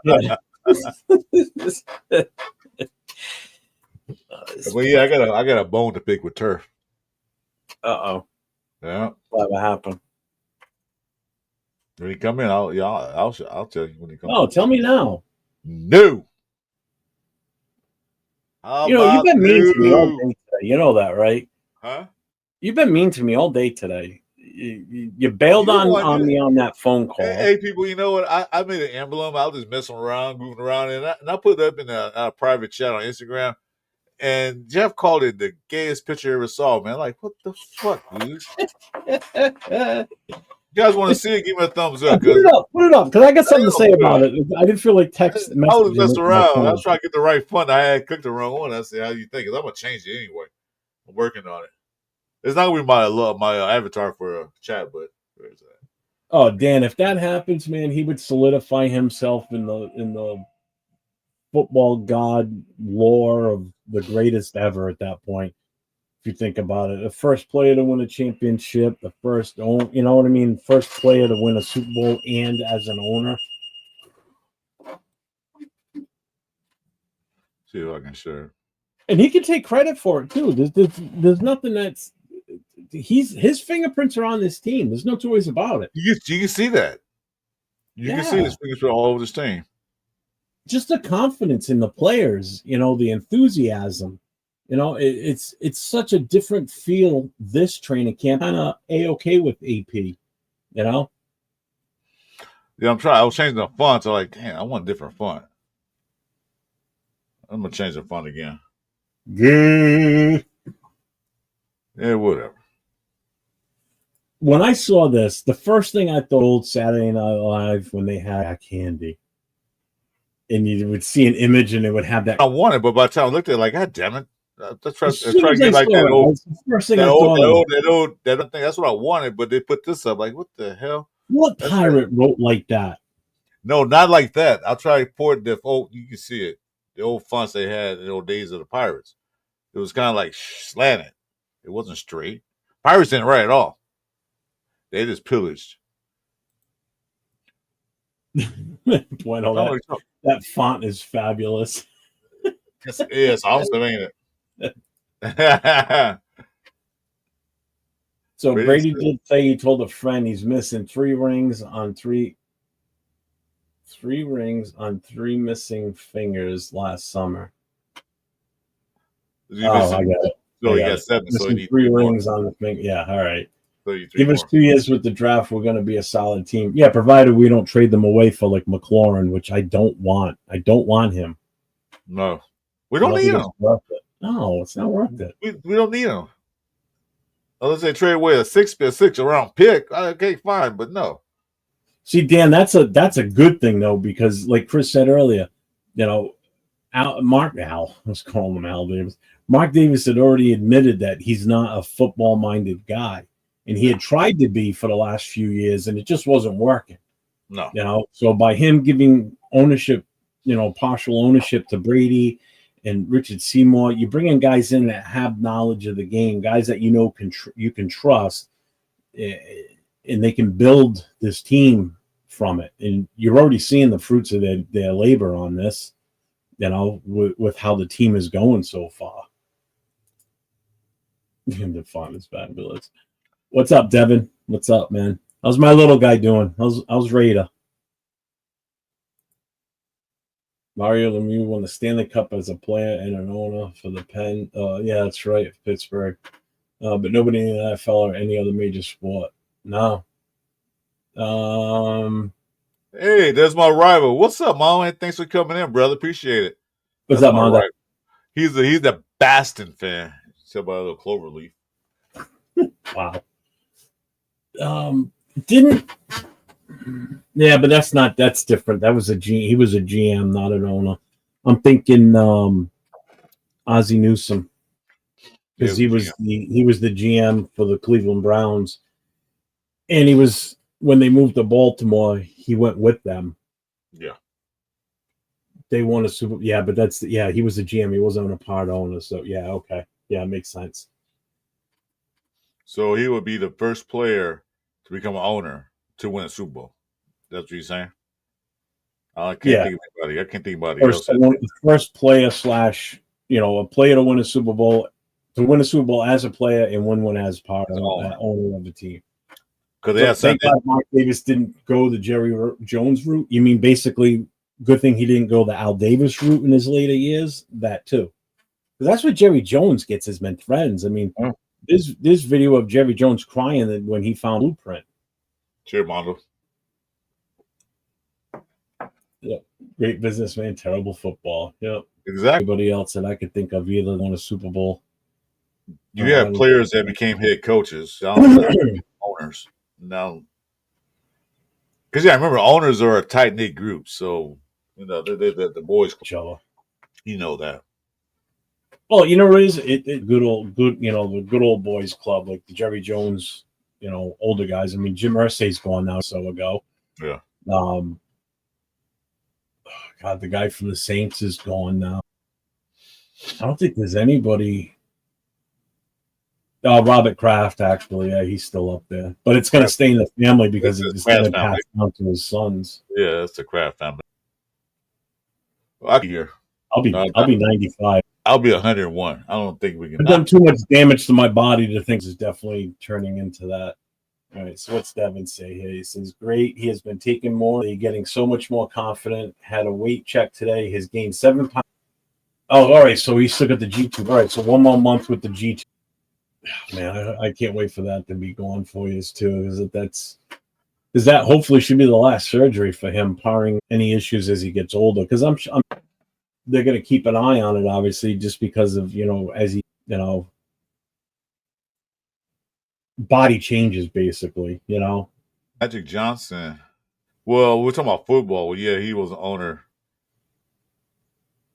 Well, yeah, I got a bone to pick with Turf. Uh-oh. Yeah. What happened? When he come in, I'll tell you when he comes. Oh, tell me now. No. You've been mean to me all day today. You know that, right? Huh? You've been mean to me all day today. You bailed on me on that phone call. Hey, people, you know what? I made an emblem. I was just messing around, moving around, and I put it up in a private chat on Instagram. And Jeff called it the gayest picture I ever saw, man. Like, what the fuck, dude? You guys want to see it? Give me a thumbs up. Put it up, because I got something to say about it. I didn't feel like text. I was messing around. I was trying to get the right font. I had cooked the wrong one. I said, "How you think?" Because I'm gonna change it anyway. I'm working on it. It's not gonna be my avatar for a chat, but where's that? Oh, Dan, if that happens, man, he would solidify himself in the football god lore of the greatest ever at that point. If you think about it, the first player to win a championship, the first, you know what I mean? First player to win a Super Bowl and as an owner. See if I can share. And he can take credit for it too. There's nothing that's his fingerprints are on this team. There's no two ways about it. You can see that. You can see his fingerprints all over this team. Just the confidence in the players, the enthusiasm. It's such a different feel this training camp. Kind of A-okay with AP, Yeah, I'm trying. I was changing the font. So like, damn, I want a different font. I'm gonna change the font again. Yeah, whatever. When I saw this, the first thing I thought old Saturday Night Live when they had candy. And you would see an image and it would have that. I want it, but by the time I looked at it, like, God damn it. Let's try to get like that old, that thing. That's what I wanted, but they put this up. Like, what the hell? What pirate wrote like that? No, not like that. I'll try to port the old. You can see it. The old fonts they had in the old days of the pirates. It was kind of like slanted. It wasn't straight. Pirates didn't write at all. They just pillaged. Bueno, that font is fabulous. It's awesome, ain't it? So Brady did say he told a friend he's missing three rings on three missing fingers last summer. I got it. So he got 7. So he needs 3 rings on the finger. Yeah, all right. So give us 2 years with the draft. We're going to be a solid team. Yeah, provided we don't trade them away for like McLaurin, which I don't want. I don't want him. No, we don't need him. No, it's not worth it. We don't need him. Unless they trade away a 6 round pick. Okay, fine, but no. See, Dan, that's a good thing though, because like Chris said earlier, let's call him Al Davis. Mark Davis had already admitted that he's not a football-minded guy, and he had tried to be for the last few years, and it just wasn't working. No, so by him giving ownership, partial ownership to Brady and Richard Seymour, you bring in guys in that have knowledge of the game, guys that you can trust, and they can build this team from it. And you're already seeing the fruits of their labor on this, with how the team is going so far. The font is fabulous. What's up, Devin? What's up, man? How's my little guy doing? How's Raider? Mario Lemieux won the Stanley Cup as a player and an owner for the Pen. Yeah, that's right, Pittsburgh. But nobody in the NFL or any other major sport. No. Hey, there's my rival. What's up, Mom? Thanks for coming in, brother. Appreciate it. What's up, Mom? He's a Baston fan. Except by a little clover leaf. Wow. Didn't. Yeah, but that's different. That was he was a GM, not an owner. I'm thinking Ozzie Newsome, because he was the GM for the Cleveland Browns, and he was, when they moved to Baltimore, he went with them. Yeah. They won a Super. Yeah, but he was the GM. He wasn't a part owner. So yeah, okay, yeah, it makes sense. So he would be the first player to become an owner to win a Super Bowl. That's what you're saying? I can't think of anybody. I can't think of anybody else. The first player / a player to win a Super Bowl, as a player and win one as part of owner of the team. Because thank God Mark Davis didn't go the Jerry Jones route. You mean basically, good thing he didn't go the Al Davis route in his later years? That too. Because that's what Jerry Jones gets his men friends. I mean, this video of Jerry Jones crying when he found Blueprint. Cheer, Mondo. Yep. Great businessman, terrible football. Yep. Exactly. Anybody else that I could think of either won a Super Bowl. You have players that became head coaches, owners. Now, because remember, owners are a tight knit group, so they're the boys. You know that. Well, what it is? The good old boys club, like the Jerry Jones, older guys. I mean, Jim Irsay's gone now, so ago. Yeah. God, the guy from the Saints is gone now. I don't think there's anybody. Robert Kraft, actually, yeah, he's still up there, but it's going to stay in the family because it's going to pass down to his sons. Yeah, that's the Kraft family. I'll be here. I'll be 95. I'll be 101. I don't think we can. I've done too much damage to my body to think it's definitely turning into that. All right, so what's Devin say here? He says, great. He has been taking more. He's getting so much more confident. Had a weight check today. Has gained 7 pounds. Oh, all right. So he's still got the G2. All right, so 1 more month with the G2. Man, I can't wait for that to be gone for you too. Because that hopefully should be the last surgery for him, barring any issues as he gets older. Because I'm they're going to keep an eye on it, obviously, just because of as he body changes, basically. Magic Johnson. Well, we're talking about football. Well, yeah, he was an owner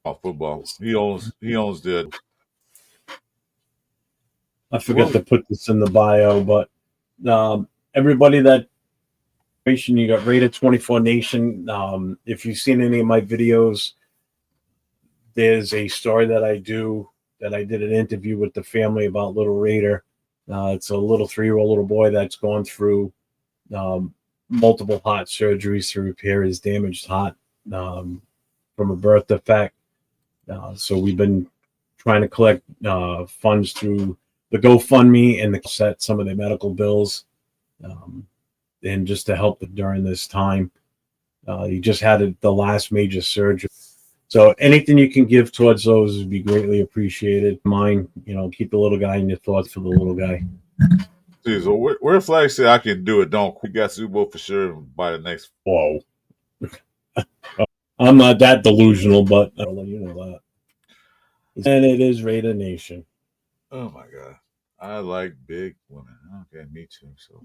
of football. He owns the. I forgot to put this in the bio, but everybody that you got rated 24 Nation. If you've seen any of my videos, there's a story that I did an interview with the family about little Raider. It's a little 3-year-old little boy that's gone through multiple heart surgeries to repair his damaged heart from a birth defect. So we've been trying to collect funds through the GoFundMe and to set some of the medical bills, and just to help during this time. He just had the last major surgery. So anything you can give towards those would be greatly appreciated. Mine, keep the little guy in your thoughts for the little guy. Dude, so where Flag said I can do it, don't we got Super Bowl for sure by the next. Whoa. I'm not that delusional, but I'll let you know that. And it is Raider Nation. Oh my God. I like big women. Okay, me too. So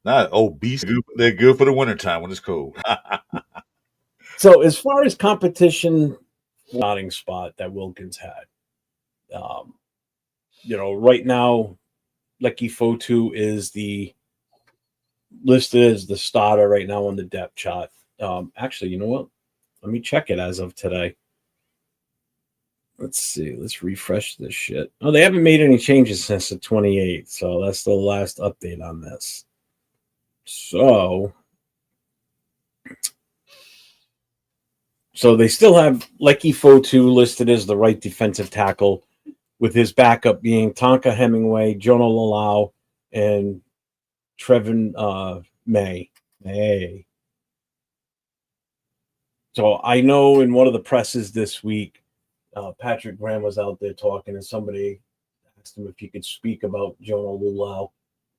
not obese. They're good for the wintertime when it's cold. So as far as competition starting spot that Wilkins had, right now, Lecky Fotu is listed as the starter right now on the depth chart. Actually, you know what? Let me check it as of today. Let's see. Let's refresh this shit. Oh, they haven't made any changes since the 28th, so that's the last update on this. So they still have Lecky Fotu listed as the right defensive tackle, with his backup being Tonka Hemingway, Jonah Lalau, and Trevin May. Hey. So I know in one of the presses this week, Patrick Graham was out there talking, and somebody asked him if he could speak about Jonah Lalau.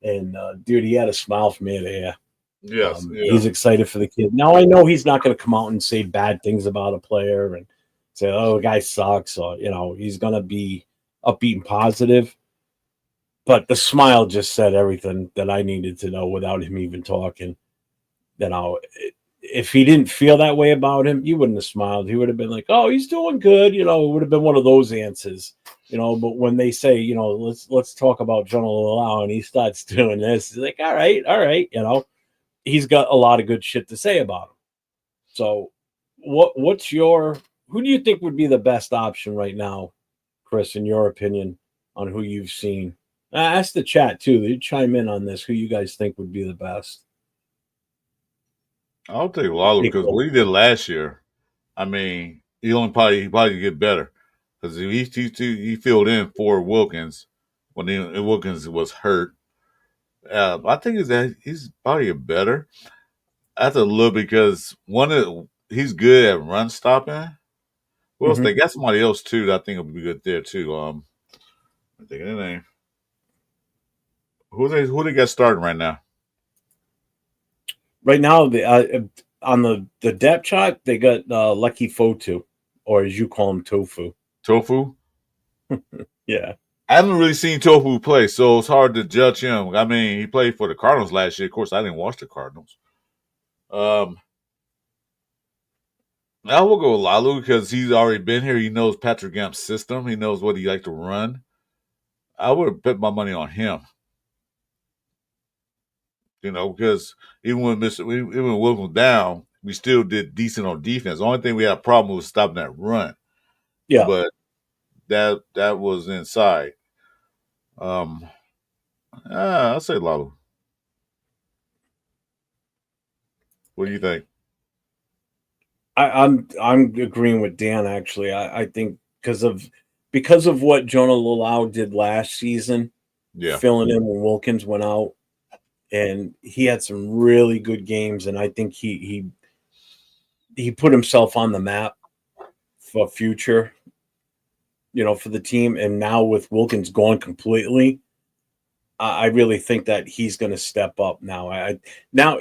And, dude, he had a smile from ear to ear. Yes, He's excited for the kid. Now, I know he's not going to come out and say bad things about a player and say, oh, the guy sucks, or, he's going to be upbeat and positive. But the smile just said everything that I needed to know without him even talking. You know, if he didn't feel that way about him, you wouldn't have smiled. He would have been like, "Oh, he's doing good." You know, it would have been one of those answers. You know, but when they say, you know, let's talk about Jamal Adams, and he starts doing this, he's like, all right. You know, he's got a lot of good shit to say about him. So, what's your who do you think would be the best option right now, Chris, in your opinion, on who you've seen? Ask the chat too. They chime in on this. Who you guys think would be the best? I'll take Lalo Hey, because Cole. what he did last year, I mean, he probably get better because he filled in for Wilkins when Wilkins was hurt. I think he's probably a better. That's a little because he's good at run stopping. Who else? Mhm. They got somebody else too that I think would be good there too. I think of their name. Who they got starting right now? Right now, on the depth chart, they got Lucky Fotu, or as you call him, Tofu. Tofu. Yeah. I haven't really seen Tofu play, so it's hard to judge him. I mean, he played for the Cardinals last year. Of course, I didn't watch the Cardinals. I will go with Lalu because he's already been here. He knows Patrick Gamp's system. He knows what he like to run. I would have bet my money on him. You know, because even when Wilson was down, we still did decent on defense. The only thing we had a problem was stopping that run. Yeah. But that was inside. I'll say Lalu. What do you think? I'm agreeing with Dan actually. I think because of what Jonah Lalau did last season, Yeah. filling in when Wilkins went out, and he had some really good games, and I think he put himself on the map for future, you know, for the team. And now with Wilkins gone completely, I really think that he's going to step up now. Now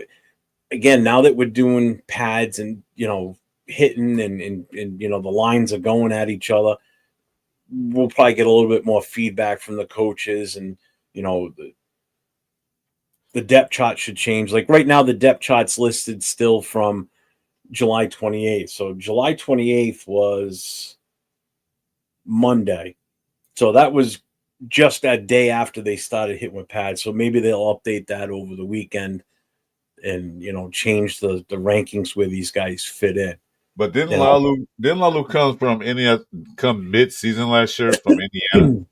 that we're doing pads and, you know, hitting and you know the lines are going at each other, we'll probably get a little bit more feedback from the coaches, and you know the depth chart should change. Like right now, the depth chart's listed still from July 28th. So July 28th was Monday. So that was just that day after they started hitting with pads. So maybe they'll update that over the weekend and, you know, change the rankings where these guys fit in. But didn't You know? Lalu come mid season last year from Indiana?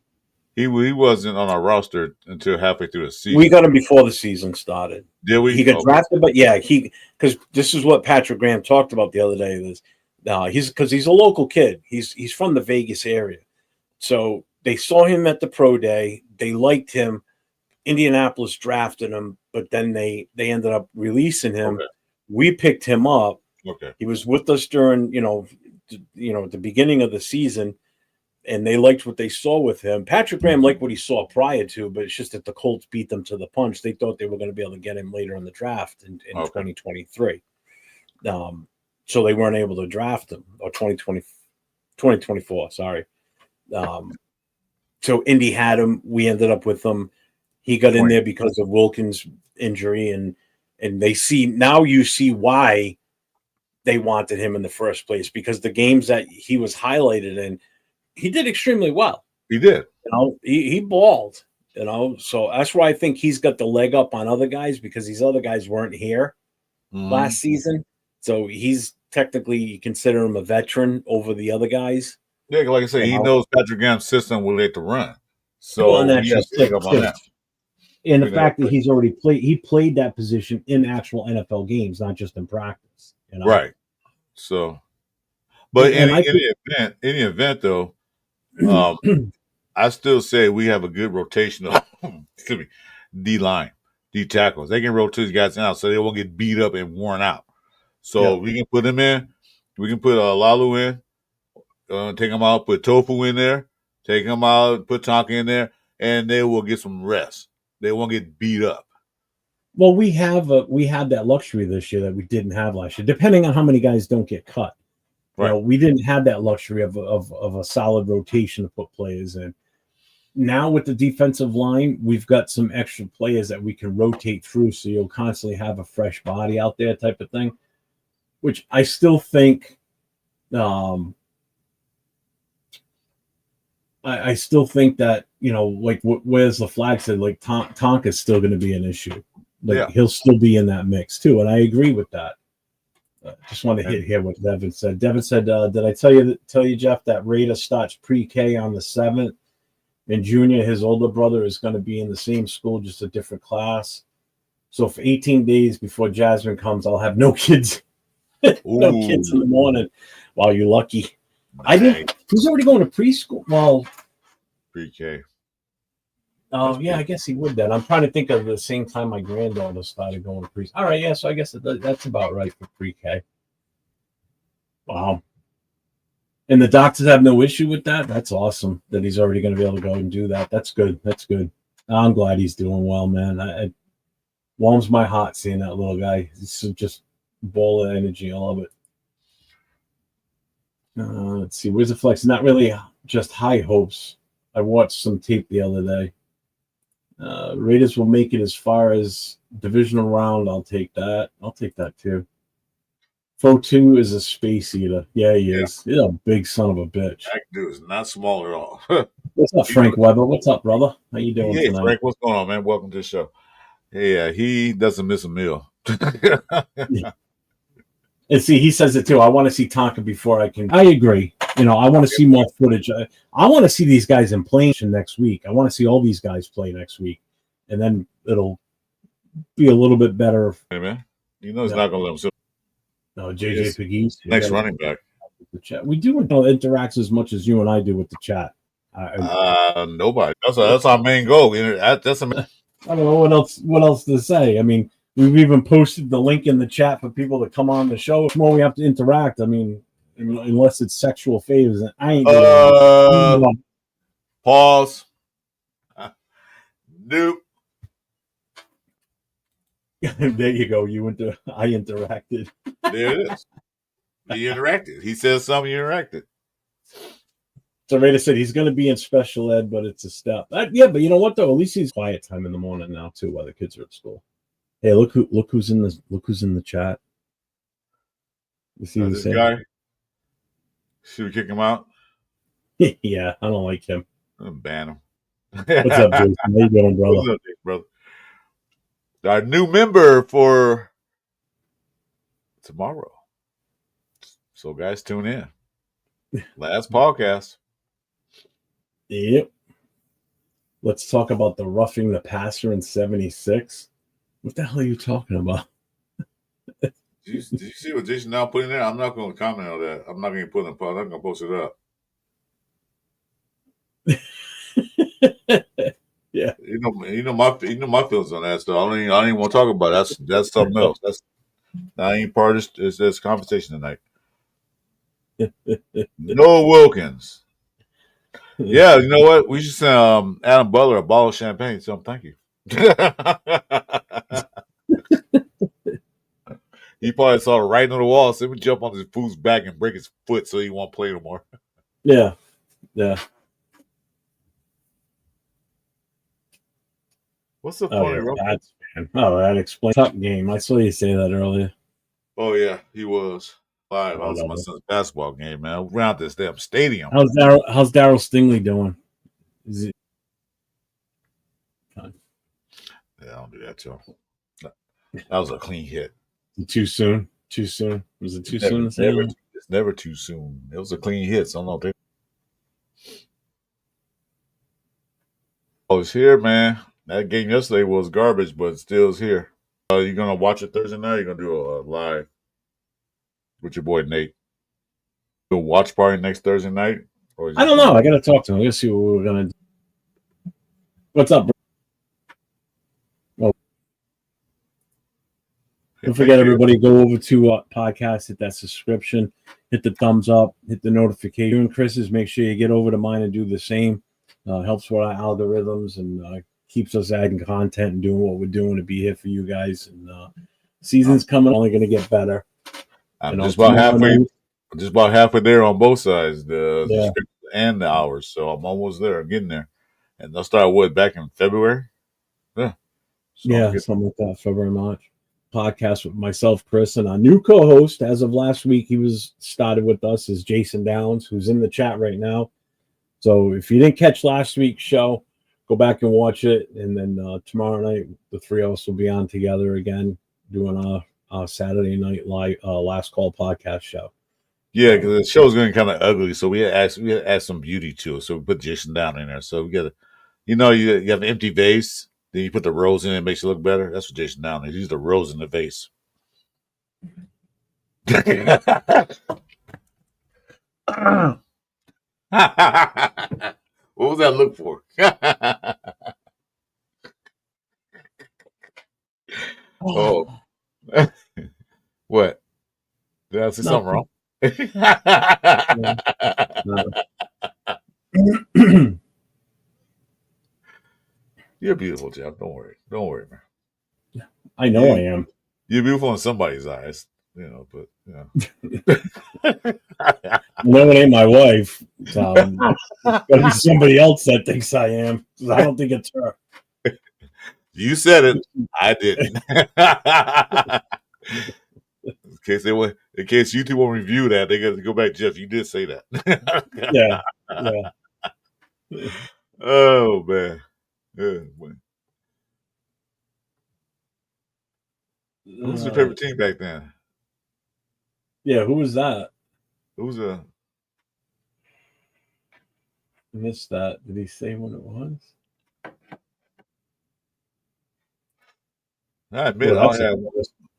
He wasn't on our roster until halfway through the season. We got him before the season started. Did we? He got drafted, but yeah, because this is what Patrick Graham talked about the other day. He's a local kid. He's from the Vegas area, so they saw him at the pro day. They liked him. Indianapolis drafted him, but then they ended up releasing him. Okay. We picked him up. Okay. He was with us during at the beginning of the season, and they liked what they saw with him. Patrick Graham liked what he saw prior to, but it's just that the Colts beat them to the punch. They thought they were going to be able to get him later in the draft in 2023. So they weren't able to draft him, or 2024, sorry. So Indy had him. We ended up with him. He got in there because of Wilkins' injury, and you see why they wanted him in the first place, because the games that he was highlighted in, he did extremely well. He did. You know, he balled, you know, so that's why I think he's got the leg up on other guys, because these other guys weren't here last season. So he's technically, you consider him a veteran over the other guys. Yeah, like I said, he knows Patrick Graham's system will let to run. So well, and that's he has to pick up on that. And the fact that he's already played that position in actual NFL games, not just in practice. You know? Right. So, but in any event, though, I still say we have a good rotation of D line, D tackles. They can rotate these guys out so they won't get beat up and worn out. So we can put them in. We can put Lalu in. Take them out. Put Tofu in there. Take them out. Put Tonka in there, and they will get some rest. They won't get beat up. Well, we have that luxury this year that we didn't have last year, depending on how many guys don't get cut. Right. You know, we didn't have that luxury of a solid rotation to put players in. now with the defensive line, we've got some extra players that we can rotate through, so you'll constantly have a fresh body out there, type of thing. Which I still think, I still think that, like where's the flag said, like Tonk is still going to be an issue. Like he'll still be in that mix too, and I agree with that. Just want to hear what Devin said. Devin said, "Did I tell you, Jeff, that Raider starts pre-K on the 7th, and Junior, his older brother, is going to be in the same school, just a different class. So for 18 days before Jasmine comes, I'll have no kids, no kids in the morning. Wow, you're lucky. I didn't. He's already going to preschool. Well, pre-K. Oh, yeah, I guess he would then. I'm trying to think of the same time my granddaughter started going to pre. All right, yeah, so I guess that's about right for pre-K. Wow. And the doctors have no issue with that? That's awesome that he's already going to be able to go and do that. That's good. That's good. I'm glad he's doing well, man. It warms my heart seeing that little guy. He's just a ball of energy. I love it. Let's see. Where's the flex? Not really just high hopes. I watched some tape the other day. Raiders will make it as far as divisional round. I'll take that. I'll take that too. Fo2 is a space eater. Yeah, he is. He's a big son of a bitch. That dude is not small at all. What's up, Frank Weber? What's up, brother? How you doing tonight? Frank, what's going on, man? Welcome to the show. Yeah, he doesn't miss a meal. And see, he says it too. I want to see Tonka before I can. I agree. I want to see more footage. I want to see these guys in play next week. I want to see all these guys play next week, and then it'll be a little bit better. Hey, man, he's not going to let him. No, JJ Pegues, next running back. The chat. We do interact as much as you and I do with the chat. Nobody. That's our main goal. That's I don't know what else to say. I mean, we've even posted the link in the chat for people to come on the show. The more we have to interact, I mean, unless it's sexual favors, and I ain't doing pause. Nope. There you go. I interacted. There it is. He interacted. He says something. You interacted. So Raider said he's going to be in special ed, but it's a step. Yeah, but you know what though? At least he's quiet time in the morning now too, while the kids are at school. Hey, look who's in the chat. You see this guy? Should we kick him out? Yeah, I don't like him. I'll ban him. What's up, Jason? How you doing, brother? What's up, brother? Our new member for tomorrow. So, guys, tune in. Last podcast. Yep. Let's talk about the roughing the passer in 76. What the hell are you talking about? Did you see what Jason now put in there? I'm not going to comment on that. I'm not going to put it in. I'm not going to post it up. Yeah, you know my feelings on that stuff. I don't even want to talk about it. That's something else. That ain't part of this conversation tonight. No Wilkins. Yeah, you know what? We should send Adam Butler a bottle of champagne. So thank you. He probably saw it right on the wall. So he would jump on his fool's back and break his foot so he won't play no more. Yeah. What's the funny? That explains top game. I saw you say that earlier. Oh yeah, he was live. I was at my son's basketball game, man. Around this damn stadium. How's Daryl Stingley doing? Yeah, I don't do that to him. That was a clean hit. Too soon? Was it too soon? It's never too soon. It was a clean hit. So I don't know. Oh, it's here, man. That game yesterday was garbage, but it still is here. You gonna watch it Thursday night? You're gonna do a live with your boy Nate. Do a watch party next Thursday night? I don't know. I gotta talk to him. Let's see what we're gonna do. What's up, bro? Well, don't forget, everybody, go over to podcast, hit that subscription, hit the thumbs up, hit the notification. And Chris's, make sure you get over to mine and do the same. Helps with our algorithms and keeps us adding content and doing what we're doing to be here for you guys. And season's coming, only going to get better. I'm just about halfway there on both sides, the subscription and the hours. So I'm almost there. I'm getting there. and they'll start back in February. Yeah, Something like that. February, March. Podcast with myself, Chris, and our new co-host as of last week. He was started with us is Jason Downs, who's in the chat right now. So if you didn't catch last week's show, go back and watch it. And then tomorrow night, the three of us will be on together again, doing our Saturday night live last call podcast show. Yeah, because the show's getting kind of ugly, so we had to add some beauty to it. So we put Jason down in there. So we got to, you have an empty vase. Then you put the rose in it, it makes it look better. That's what Jason Down is. He's the rose in the vase. What was that look for? Oh. What? Did I say something wrong? You're beautiful, Jeff. Don't worry. Don't worry, man. I know I am. You're beautiful in somebody's eyes, but No, it ain't my wife. It's gotta be somebody else that thinks I am. I don't think it's her. You said it. I didn't. In case YouTube won't review that, they got to go back. Jeff, you did say that. Yeah. Oh man. Who was your favorite team back then? Yeah, who was that? Who was I missed that. Did he say what it was? I admit, I have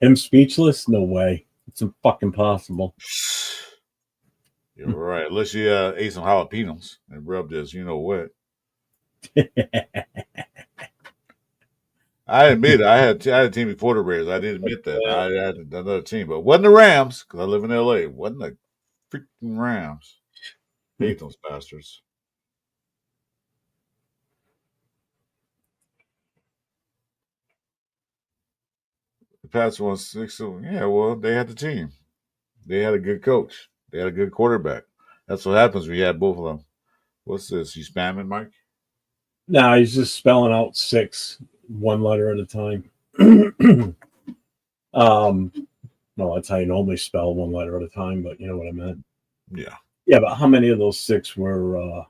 him speechless. No way. It's impossible. You're right. Unless you ate some jalapenos and rubbed this, you know what? I admit I had a team before the Raiders. I did admit that. I had another team, but it wasn't the Rams because I live in LA. It wasn't the freaking Rams. Hate those bastards. The Pats won 6. Yeah, well, they had the team. They had a good coach. They had a good quarterback. That's what happens when you have both of them. What's this? You spamming, Mike? No, he's just spelling out 6, one letter at a time. Well, that's how you normally spell one letter at a time, but you know what I meant. Yeah. Yeah, but how many of those 6 were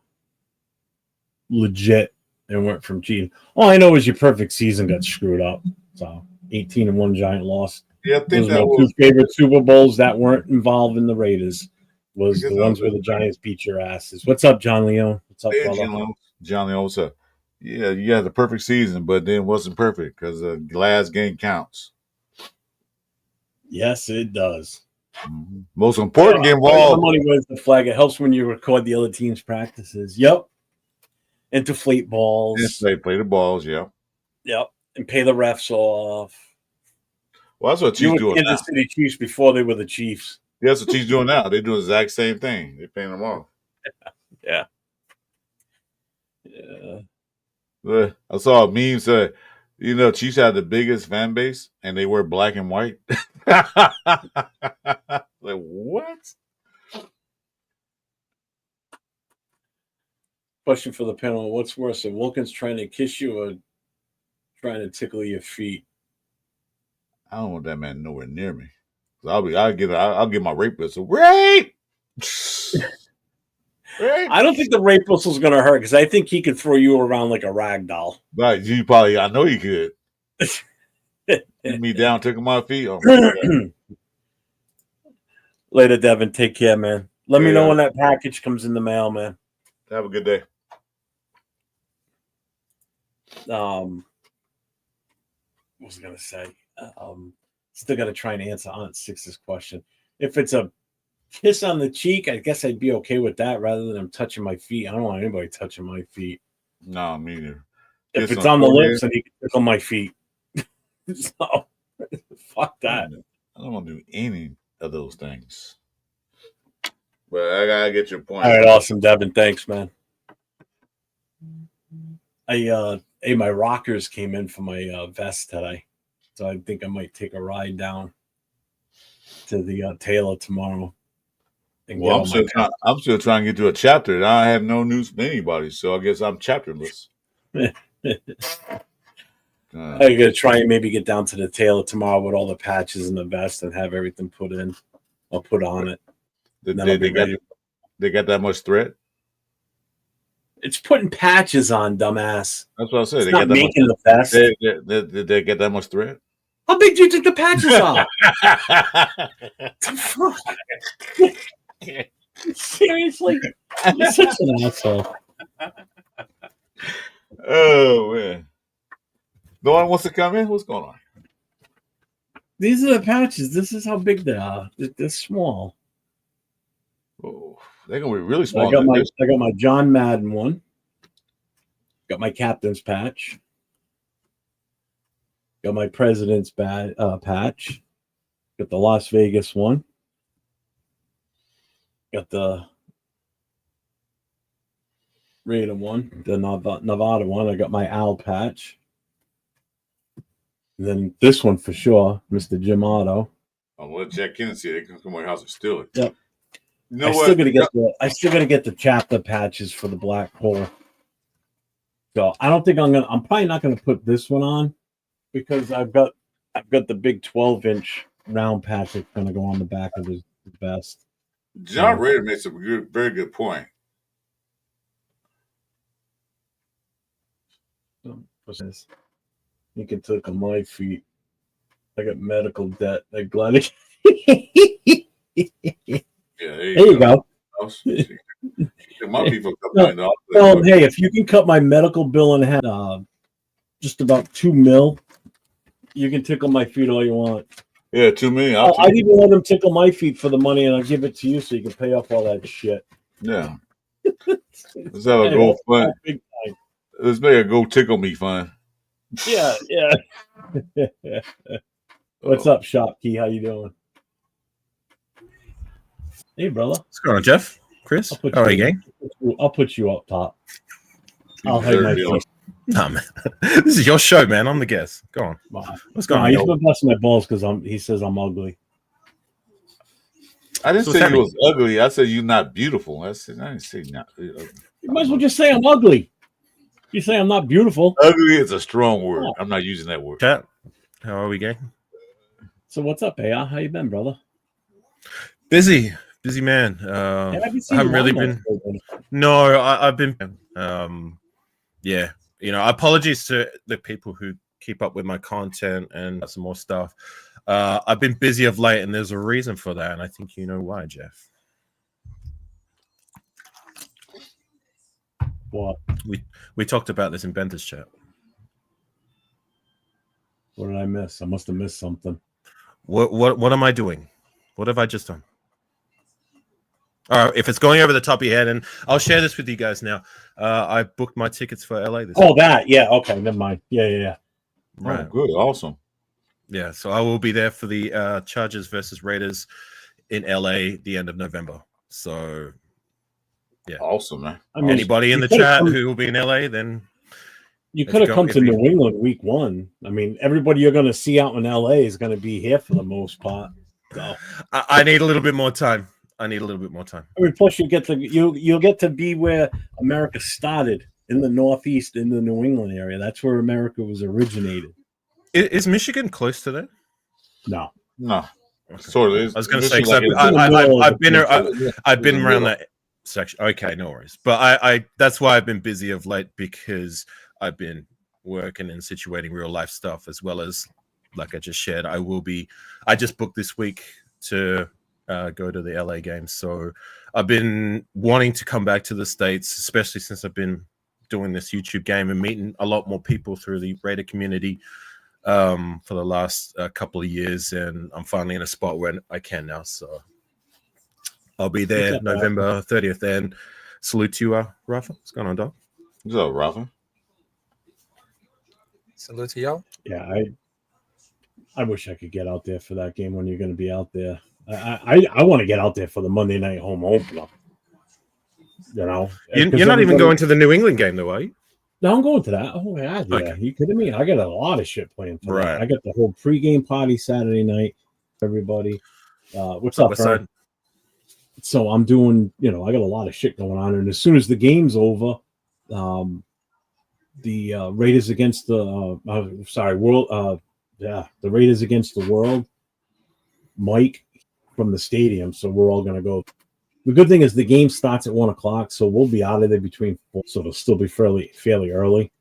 legit and weren't from cheating? All I know is your perfect season got screwed up. So 18-1 giant loss. Yeah, I think those were my 2 favorite Super Bowls that weren't involved in the Raiders. Was the ones where the Giants beat your asses. What's up, John Leone? What's up, brother? John Leone, what's up? Yeah, you had the perfect season, but then it wasn't perfect because the last game counts. Yes, it does. Mm-hmm. Most important game of all. The money wins the flag. It helps when you record the other team's practices. Yep. And deflate balls. Yes, they play the balls, yeah. Yep. And pay the refs off. Well, that's what Chiefs doing now. Kansas City Chiefs before they were the Chiefs. Yeah, that's what Chiefs doing now. They're doing the exact same thing. They're paying them off. Yeah. I saw a meme said, Chiefs have the biggest fan base and they wear black and white. Like, what? Question for the panel: what's worse, Wilkins trying to kiss you or trying to tickle your feet? I don't want that man nowhere near me. I'll get my rape whistle. Rape! I don't think the rape whistle's going to hurt because I think he could throw you around like a rag doll. Right, I know he could. Get me down, tickle my feet. Oh, later, Devin. Take care, man. Let me know when that package comes in the mail, man. Have a good day. What was I going to say? Still got to try and answer Aunt Six's question. If it's a kiss on the cheek, I guess I'd be okay with that rather than I'm touching my feet. I don't want anybody touching my feet. No, me neither. If it's on the lips, then he can tickle my feet. So, fuck that. I don't want to do any of those things. But I gotta get your point. All right, awesome, Devin. Thanks, man. My rockers came in for my vest today. So I think I might take a ride down to the tailor tomorrow. Well, I'm still trying to get to a chapter. I have no news from anybody, so I guess I'm chapterless. I gotta try and maybe get down to the tailor tomorrow with all the patches and the vest and have everything put in. I'll put on it. They got that much thread? It's putting patches on, dumbass. That's what I said. It's They not got that making much, the vest. Did they get that much thread? How big do you think the patches are? Seriously? You're such an asshole. Oh, man. No one wants to come in? What's going on? These are the patches. This is how big they are. They're small. Oh, they're going to be really small. I got my John Madden one. Got my captain's patch. Got my president's patch. Got the Las Vegas one. Got the Raider one. The Nevada one. I got my Owl patch. And then this one for sure, Mr. Gimato. I'm gonna let Jack Kennedy see it. They can come to my house and steal it. Yep. You know I still gotta get the chapter patches for the black hole. So I don't think I'm probably not gonna put this one on because I've got the big 12-inch round patch that's gonna go on the back of his vest. John Raider makes a very good point. What's this? You can take on my feet. I got medical debt. I'm glad it. Yeah, there you go. My people come in. Well, hey, if you can cut my medical bill in half, just about $2 million, you can tickle my feet all you want. Yeah, $2 million. I'd even let them tickle my feet for the money, and I'll give it to you so you can pay off all that shit. Yeah. Let's have a go fun. Let's make a go tickle me fun. Yeah. What's up, Shopkey? How you doing? Hey, brother. What's going on, Jeff? Chris? How are you, gang? I'll put you up top. I'll hide my feet. Nah, man. This is your show, man. I'm the guest. Go on. What's going on? He's been busting my balls because he says I'm ugly. I didn't say you was ugly. I said you're not beautiful. I didn't say not. You might as well just say I'm ugly. You say I'm not beautiful. Ugly is a strong word. I'm not using that word. Chat. How are we, gang? So what's up, AR? How you been, brother? Busy man. I haven't really been. No, I've been. Yeah. Apologies to the people who keep up with my content and some more stuff. I've been busy of late, and there's a reason for that, and I think you know why, Jeff. What? We talked about this in Bender's chat. What did I miss? I must have missed something. What am I doing? What have I just done? All right, if it's going over the top of your head, and I'll share this with you guys now. I booked my tickets for LA this week. That, yeah, okay, never mind. Yeah. Right. Oh, good, awesome. Yeah, so I will be there for the Chargers versus Raiders in LA the end of November. So, yeah, awesome, man. I mean, anybody in the chat who will be in LA, then you could have come to New England week 1. I mean, everybody you're going to see out in LA is going to be here for the most part. So I need a little bit more time. I mean, plus you'll get to be where America started, in the Northeast, in the New England area. That's where America was originated. Is Michigan close to that? No. Okay. Sort of. I was going to say because I've been around that section. Okay, no worries. But I that's why I've been busy of late, because I've been working and situating real life stuff, as well as, like I just shared, I just booked this week to go to the LA game. So I've been wanting to come back to the States, especially since I've been doing this YouTube game and meeting a lot more people through the Raider community for the last couple of years. And I'm finally in a spot where I can now. So I'll be there November 30th. And salute to you, Rafa. What's going on, dog? What's up, Rafa? Salute to y'all. Yeah, I wish I could get out there for that game when you're going to be out there. I want to get out there for the Monday night home opener. You're not even going to the New England game, though, are you? No, I'm going to that. Oh, yeah. Okay. Are you kidding me? I got a lot of shit planned for that. I got the whole pregame party Saturday night. Everybody. What's up, Fred? So I'm doing, I got a lot of shit going on. And as soon as the game's over, Raiders against the world. The Raiders against the world. Mike from the stadium, so we're all gonna go. The good thing is the game starts at 1:00, so we'll be out of there between 4, so it'll still be fairly early.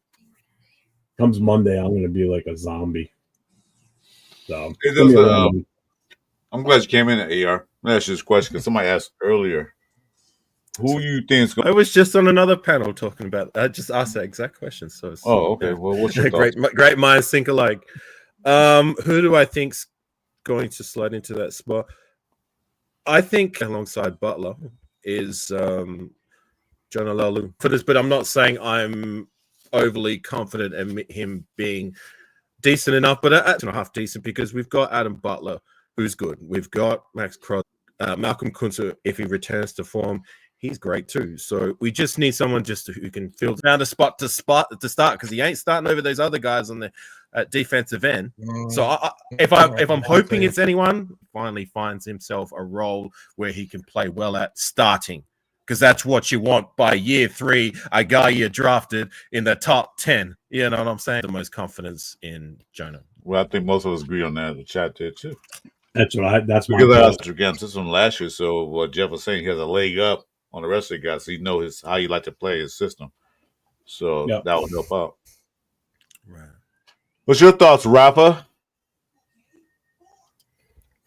Comes Monday, I'm gonna be like a zombie. So I'm glad you came in at AR. Let me ask you this question because somebody asked earlier. Who you think is going? I was just on another panel talking about. I just asked that exact question. So okay. Well, what's your great minds think alike. Who do I think's going to slide into that spot? I think alongside Butler is Jonah Lalu for this, but I'm not saying I'm overly confident in him being decent enough, but at and a half decent because we've got Adam Butler, who's good. We've got Max Crosby, Malcolm Kunter, if he returns to form. He's great too. So we just need someone who can fill down a spot to start because he ain't starting over those other guys on the defensive end. So if I'm hoping it's anyone finally finds himself a role where he can play well at starting, because that's what you want by year 3. A guy you drafted in the top 10. You know what I'm saying? The most confidence in Jonah. Well, I think most of us agree on that in the chat there too. That's right. That's my because against this one last year. So what Jeff was saying, he has a leg up on the rest of the guys. So he knows how he like to play his system. So that would help out. Right. What's your thoughts, Rafa?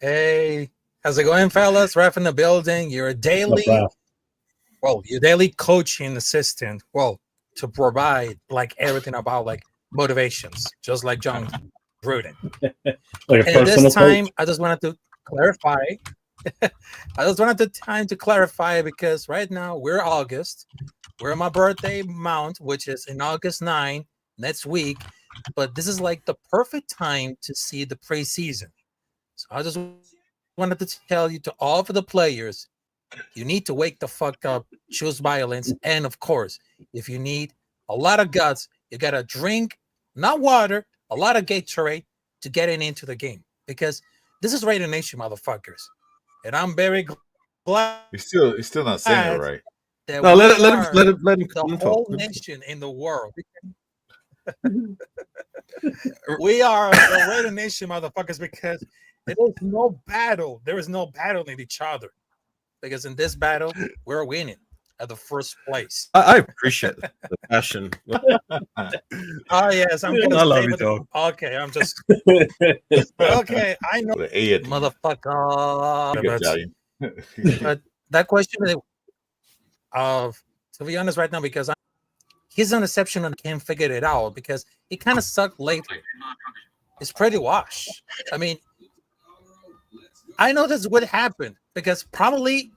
Hey, how's it going, fellas? Rafa in the building. You're a daily coaching assistant. Well, to provide like everything about like motivations, just like John Gruden. And this time, coach? I just wanted to clarify. Because right now we're August. We're on my birthday month, which is in August 9 next week. But this is like the perfect time to see the preseason. So I just wanted to tell you to all of the players, you need to wake the fuck up, choose violence, and of course, if you need a lot of guts, you gotta drink, not water, a lot of Gatorade to get into the game. Because this is Raider Nation, motherfuckers. And I'm very glad. He's still not saying it right. No, let him the whole nation in the world. We are the Raider Nation, motherfuckers, because there is no battle. There is no battle in each other. Because in this battle, we're winning at the first place. I appreciate the passion. Oh yes, I'm gonna I love you, dog. Okay, I'm just okay. I know, motherfucker. But that question, to be honest, right now, because he's an exception and can't figure it out because he kind of sucked lately. It's pretty washed. I mean, I know this would happen because probably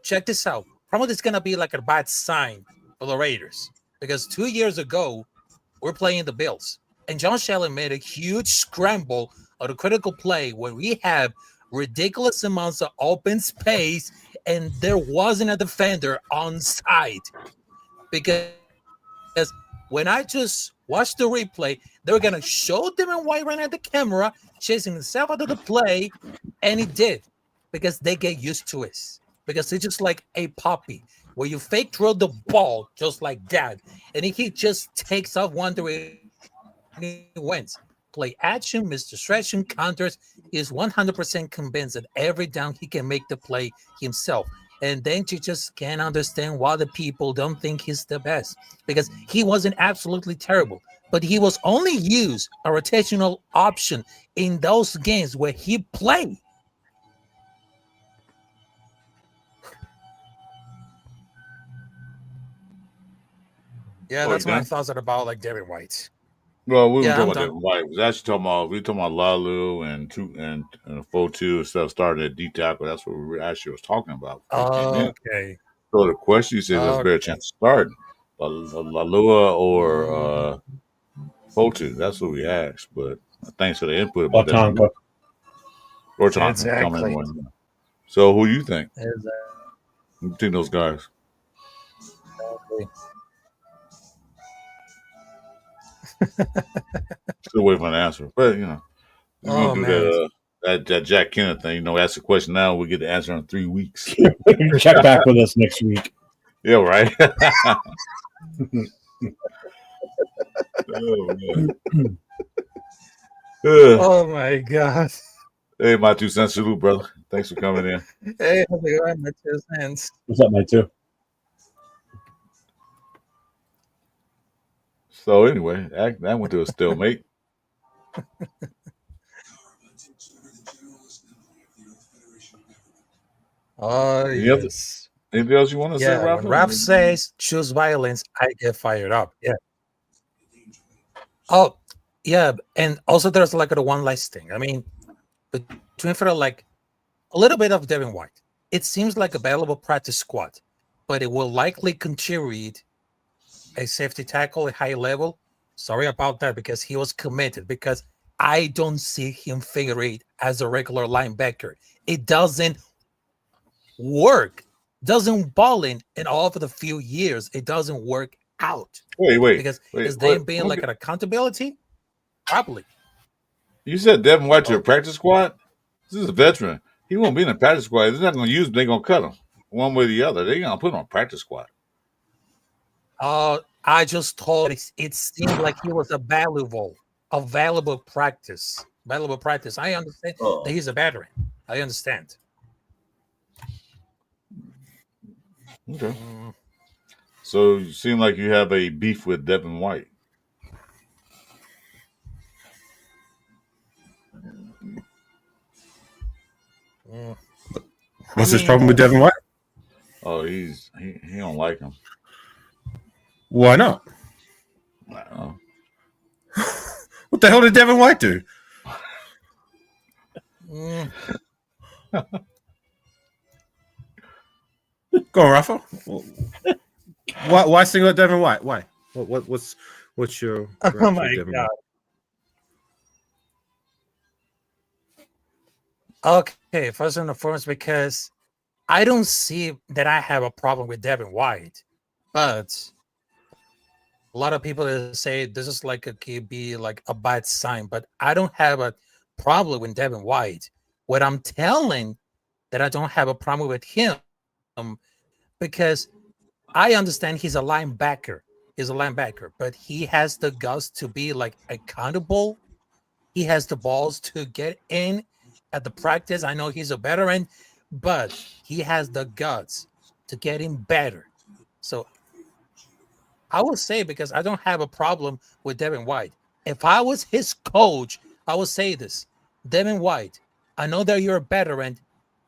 check this out. Probably it's gonna be like a bad sign for the Raiders because 2 years ago we're playing the Bills and John Shelley made a huge scramble on a critical play where we have ridiculous amounts of open space and there wasn't a defender on side because when I just watched the replay, they were gonna show them in white right at the camera chasing himself out of the play, and he did because they get used to it. Because it's just like a puppy where you fake throw the ball just like that, and he just takes off one way and he wins. Play action, misdirection, counters. Is 100% convinced that every down he can make the play himself. And then you just can't understand why the people don't think he's the best because he wasn't absolutely terrible, but he was only used a rotational option in those games where he played. Yeah, that's my thoughts about like David White. Well, we were talking about David White. We were talking about Lalu and 4-2 and stuff starting at D tackle. That's what we actually was talking about. Okay. So the question is, there's a better chance of starting Lalua or 4-2. That's what we asked. But thanks for the input about that. Or Tonka. Exactly. So who do you think? Exactly. Between those guys. Exactly. Still waiting for an answer, but you know, we're gonna do that Jack Kenneth thing. You know, ask the question now, we get the answer in 3 weeks. Check back with us next week. Yeah, right. man. Oh my God. Hey, my 2 cents salute, brother. Thanks for coming in. Hey, how's it going? My 2 cents. What's up, mate? Too. So anyway, that went to a stalemate. Oh, yes. Anything else you want to say, Ralph? When Ralph says choose violence, I get fired up. Yeah. Oh, yeah. And also there's like the one last thing. I mean, between for like a little bit of Devin White, it seems like a valuable practice squad, but it will likely contribute a safety tackle at high level. Sorry about that because he was committed, because I don't see him figure it as a regular linebacker. It doesn't work. Doesn't ball in all for the few years. It doesn't work out. Wait. Because is there being like an accountability? Probably. You said Devin White to a practice squad? This is a veteran. He won't be in a practice squad. They're not going to use him. They're going to cut him one way or the other. They're going to put him on a practice squad. I just thought it seemed like he was available practice. Valuable practice. I understand that he's a veteran. I understand. Okay. So you seem like you have a beef with Devin White. What's his problem with Devin White? Oh, he don't like him. Why not? I don't know. What the hell did Devin White do? Go on, Rafa. Why single out Devin White? Why? What's your? Oh my God. Okay, first and foremost, because I don't see that I have a problem with Devin White, but a lot of people say this is like could be like a bad sign, but I don't have a problem with Devin White. What I'm telling that I don't have a problem with him, because I understand he's a linebacker. He's a linebacker, but he has the guts to be like accountable. He has the balls to get in at the practice. I know he's a veteran, but he has the guts to get him better. So I would say, because I don't have a problem with Devin White. If I was his coach, I would say this: Devin White, I know that you're a veteran,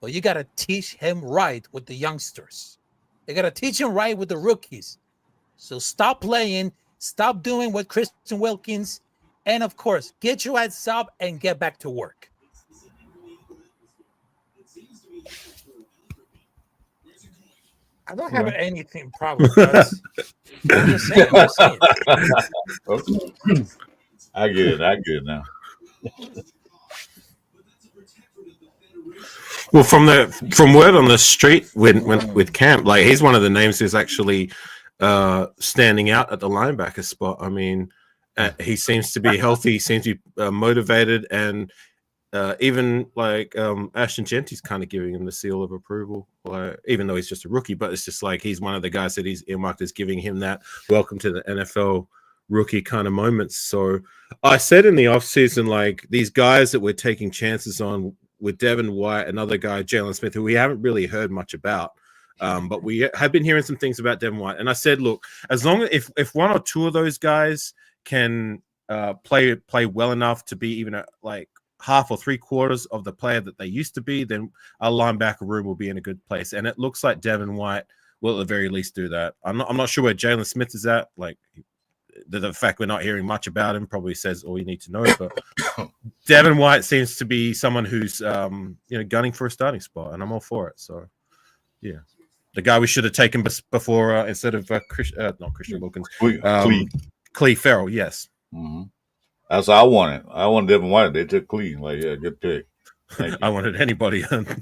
but you got to teach him right with the youngsters. You got to teach him right with the rookies. So stop playing, stop doing what Christian Wilkins, and of course, get your ass up and get back to work. I don't have anything problem with that. I'm just saying. Okay. I get it now. Well, from word on the street with Camp, like he's one of the names who's actually standing out at the linebacker spot. I mean, he seems to be healthy. He seems to be motivated, and even like Ashton Genty's kind of giving him the seal of approval, even though he's just a rookie. But it's just like he's one of the guys that he's earmarked as giving him that welcome to the NFL rookie kind of moments. So I said in the offseason, like these guys that we're taking chances on with Devin White, another guy, Jalen Smith, who we haven't really heard much about. But we have been hearing some things about Devin White. And I said, look, as long as if one or two of those guys can play well enough to be even like half or 3/4 of the player that they used to be, then our linebacker room will be in a good place. And it looks like Devin White will at the very least do that. I'm not sure where Jalen Smith is at. Like the fact we're not hearing much about him probably says all you need to know. But Devin White seems to be someone who's gunning for a starting spot, and I'm all for it. So yeah, the guy we should have taken before instead of not Christian Wilkins, Clee Farrell. Yes. Mm-hmm. That's what I wanted. I wanted Devin White. They took Clee. Like, yeah, good pick. I wanted anybody. That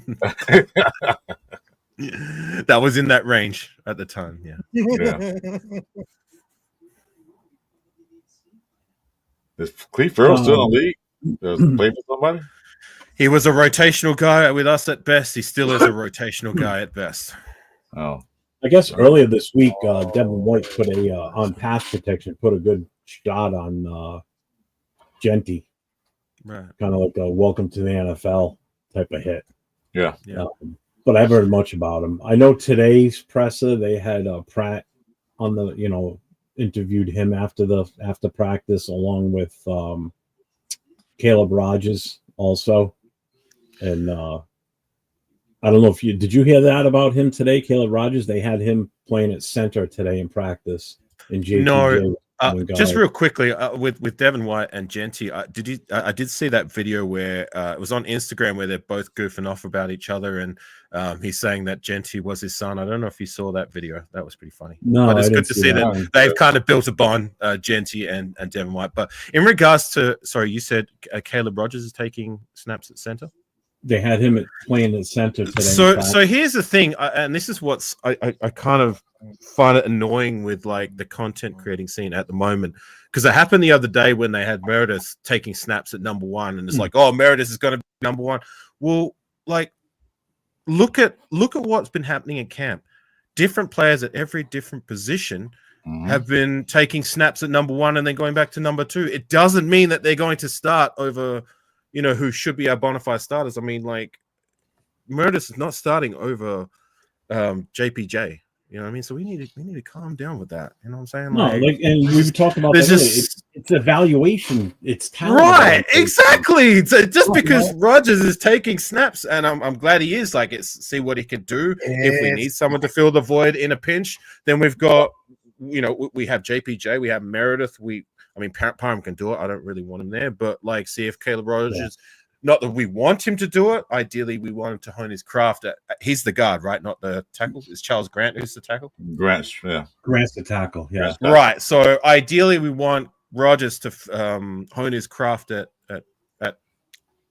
was in that range at the time. Yeah. Is Clee Farrell still in the league? Does he play for somebody? He was a rotational guy with us at best. He still is a rotational guy at best. Oh, I guess earlier this week, Devin White put on pass protection, put a good shot on Genty. Right. Kind of like a welcome to the NFL type of hit. Yeah. But I haven't heard much about him. I know today's presser, they had Pratt on the, interviewed him after practice along with Caleb Rogers also. And I don't know if did you hear that about him today, Caleb Rogers? They had him playing at center today in practice. And No, just real quickly with Devin White and Genty, I did see that video where it was on Instagram where they're both goofing off about each other, and he's saying that Genty was his son. I don't know if you saw that video. That was pretty funny. No, but it's good to see that they've kind of built a bond, Genty and Devin White. But in regards to, sorry, you said Caleb Rogers is taking snaps at center. They had him playing at center today. So here's the thing, and this is what's I kind of find it annoying with like the content creating scene at the moment, because it happened the other day when they had Meredith taking snaps at number one, and it's like, oh, Meredith is going to be number one. Well, like look at what's been happening in camp. Different players at every different position have been taking snaps at number one and then going back to number two. It doesn't mean that they're going to start over, who should be our bona fide starters. I mean, like Meredith is not starting over JPJ. You know what I mean? So we need to calm down with that. You know what I'm saying? No, and we've talked about that. It's evaluation. It's talent. Right, exactly. So just because Rogers is taking snaps, and I'm glad he is. Like, see what he can do. If we need someone to fill the void in a pinch, then we've got, we have JPJ, we have Meredith. Parham can do it. I don't really want him there, but like, see if Caleb Rogers. Not that we want him to do it. Ideally, we want him to hone his craft. He's the guard, right? Not the tackle. It's Charles Grant who's the tackle. Grant's the tackle. Yeah. Right. So ideally, we want Rogers to hone his craft at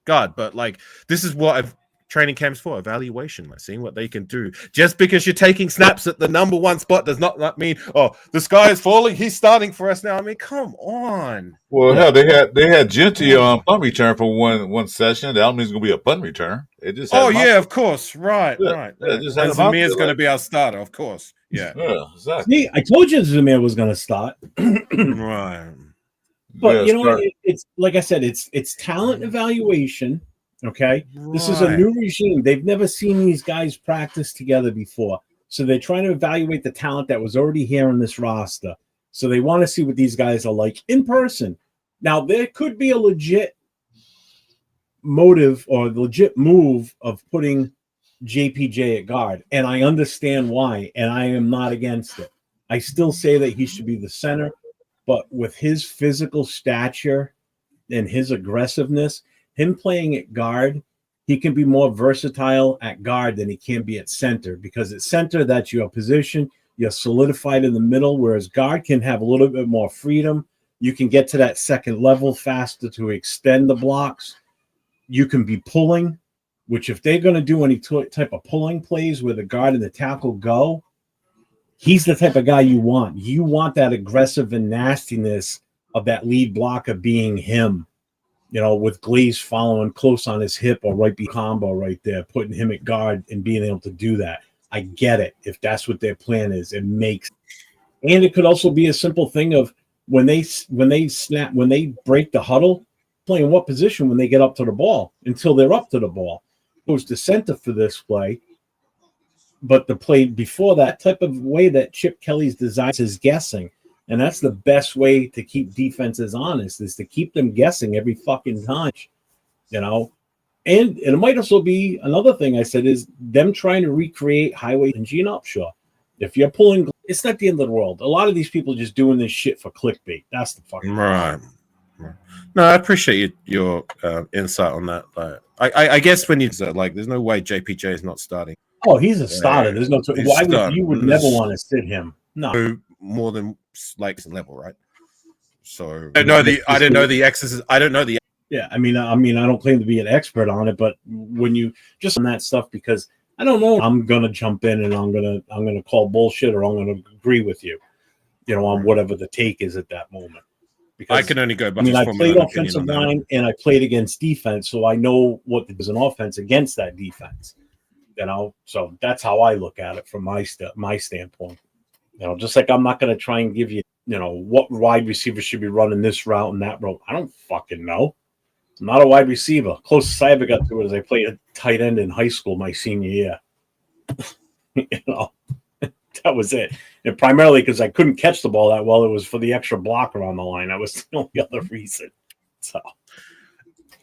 guard. But like, this is what training camps for: evaluation, like seeing what they can do. Just because you're taking snaps at the number one spot does not mean, oh, the sky is falling, he's starting for us now. I mean, come on. Well, hell, they had Genty on punt return for one session. That means it's gonna be a punt return. It just of course, right. Zamir's going to be our starter, of course. Yeah, exactly. See, I told you Zamir was going to start. Right. But it's like I said, it's talent evaluation. Okay, this is a new regime. They've never seen these guys practice together before, so they're trying to evaluate the talent that was already here on this roster. So they want to see what these guys are like in person. Now, there could be a legit motive or legit move of putting JPJ at guard, and I understand why, and I am not against it. I still say that he should be the center, but with his physical stature and his aggressiveness, him playing at guard, he can be more versatile at guard than he can be at center, because at center, that's your position. You're solidified in the middle, whereas guard can have a little bit more freedom. You can get to that second level faster to extend the blocks. You can be pulling, which if they're going to do any type of pulling plays where the guard and the tackle go, he's the type of guy you want. You want that aggressive and nastiness of that lead blocker being him. With Glaze following close on his hip or right behind combo right there, putting him at guard and being able to do that. I get it. If that's what their plan is, it makes. And it could also be a simple thing of when they break the huddle, playing what position when they get up to the ball until they're up to the ball. Goes to center for this play. But the play before that type of way that Chip Kelly's designs is guessing. And that's the best way to keep defenses honest, is to keep them guessing every fucking time, And it might also be another thing I said is them trying to recreate Highway and Gene Upshaw. If you're pulling, it's not the end of the world. A lot of these people are just doing this shit for clickbait. That's the fucking right. No, I appreciate your insight on that. I guess when you said, like, there's no way JPJ is not starting. Oh, he's a starter. There's no. You would never want to sit him. No. More than like level, right? So I don't know the X's. I don't know the. Yeah, I mean, I don't claim to be an expert on it, but when you just on that stuff, because I don't know, I'm gonna jump in and I'm gonna call bullshit, or I'm gonna agree with you, on whatever the take is at that moment. Because I can only go. I played offensive line and I played against defense, so I know what is an offense against that defense. So that's how I look at it from my standpoint. Just like I'm not going to try and give you what wide receiver should be running this route and that route. I don't fucking know. I'm not a wide receiver. Closest I ever got to it is I played a tight end in high school my senior year. That was it. And primarily because I couldn't catch the ball that well. It was for the extra blocker on the line. That was the only other reason. So,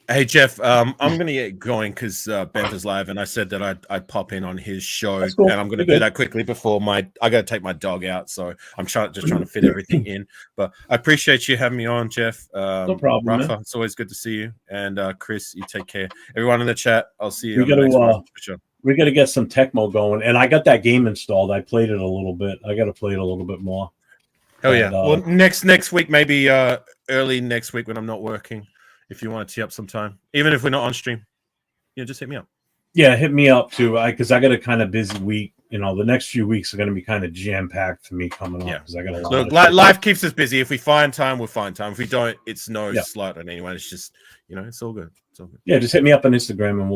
hey Jeff, I'm going to get going because Beth is live, and I said that I'd pop in on his show, cool. and I'm going to do that quickly before I got to take my dog out, so I'm trying to fit everything in. But I appreciate you having me on, Jeff. No problem, Rafa, man. it's always good to see you, and Chris, you take care. Everyone in the chat, I'll see you. We got to get some Tecmo going, and I got that game installed. I played it a little bit. I got to play it a little bit more. Oh yeah. Well, next week, maybe early next week when I'm not working. If you want to tee up sometime, even if we're not on stream, just hit me up. Yeah, hit me up too, because I got a kind of busy week. The next few weeks are going to be kind of jam packed for me coming up. Because I got a lot. Look, life keeps us busy. If we find time, we'll find time. If we don't, it's no slight on anyone. It's just it's all good. It's all good. Yeah, just hit me up on Instagram and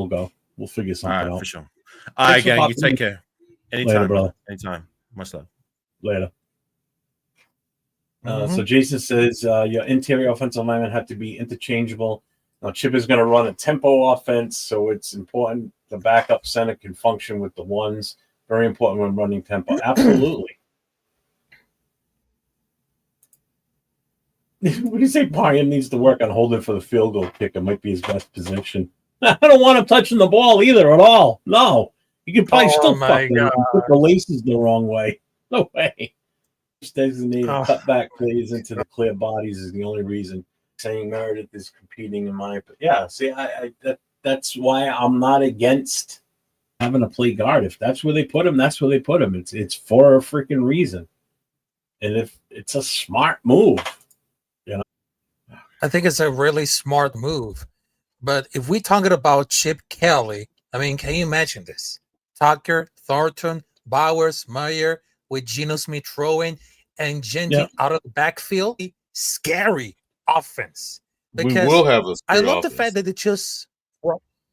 we'll figure something out for sure. All right, gang, you take care. Anytime, later, brother. Anytime. Much love. Later. So Jason says your interior offensive linemen have to be interchangeable. Now Chip is going to run a tempo offense, so it's important the backup center can function with the ones. Very important when running tempo. Absolutely. What do you say? Parian needs to work on holding for the field goal kick. It might be his best position. I don't want him touching the ball either at all. No, you can probably still fuck put the laces the wrong way. No way. Designated cutback plays into the clear bodies is the only reason. Saying Meredith is competing in my, but yeah. See, that's why I'm not against having to play guard. If that's where they put him, that's where they put him. It's for a freaking reason, and if it's a smart move, I think it's a really smart move. But if we're talking about Chip Kelly, I mean, can you imagine this? Tucker, Thornton, Bowers, Meyer with Geno Smith throwing and Jenkins out of the backfield. Scary offense. Because we will have this. I love the fact that they just.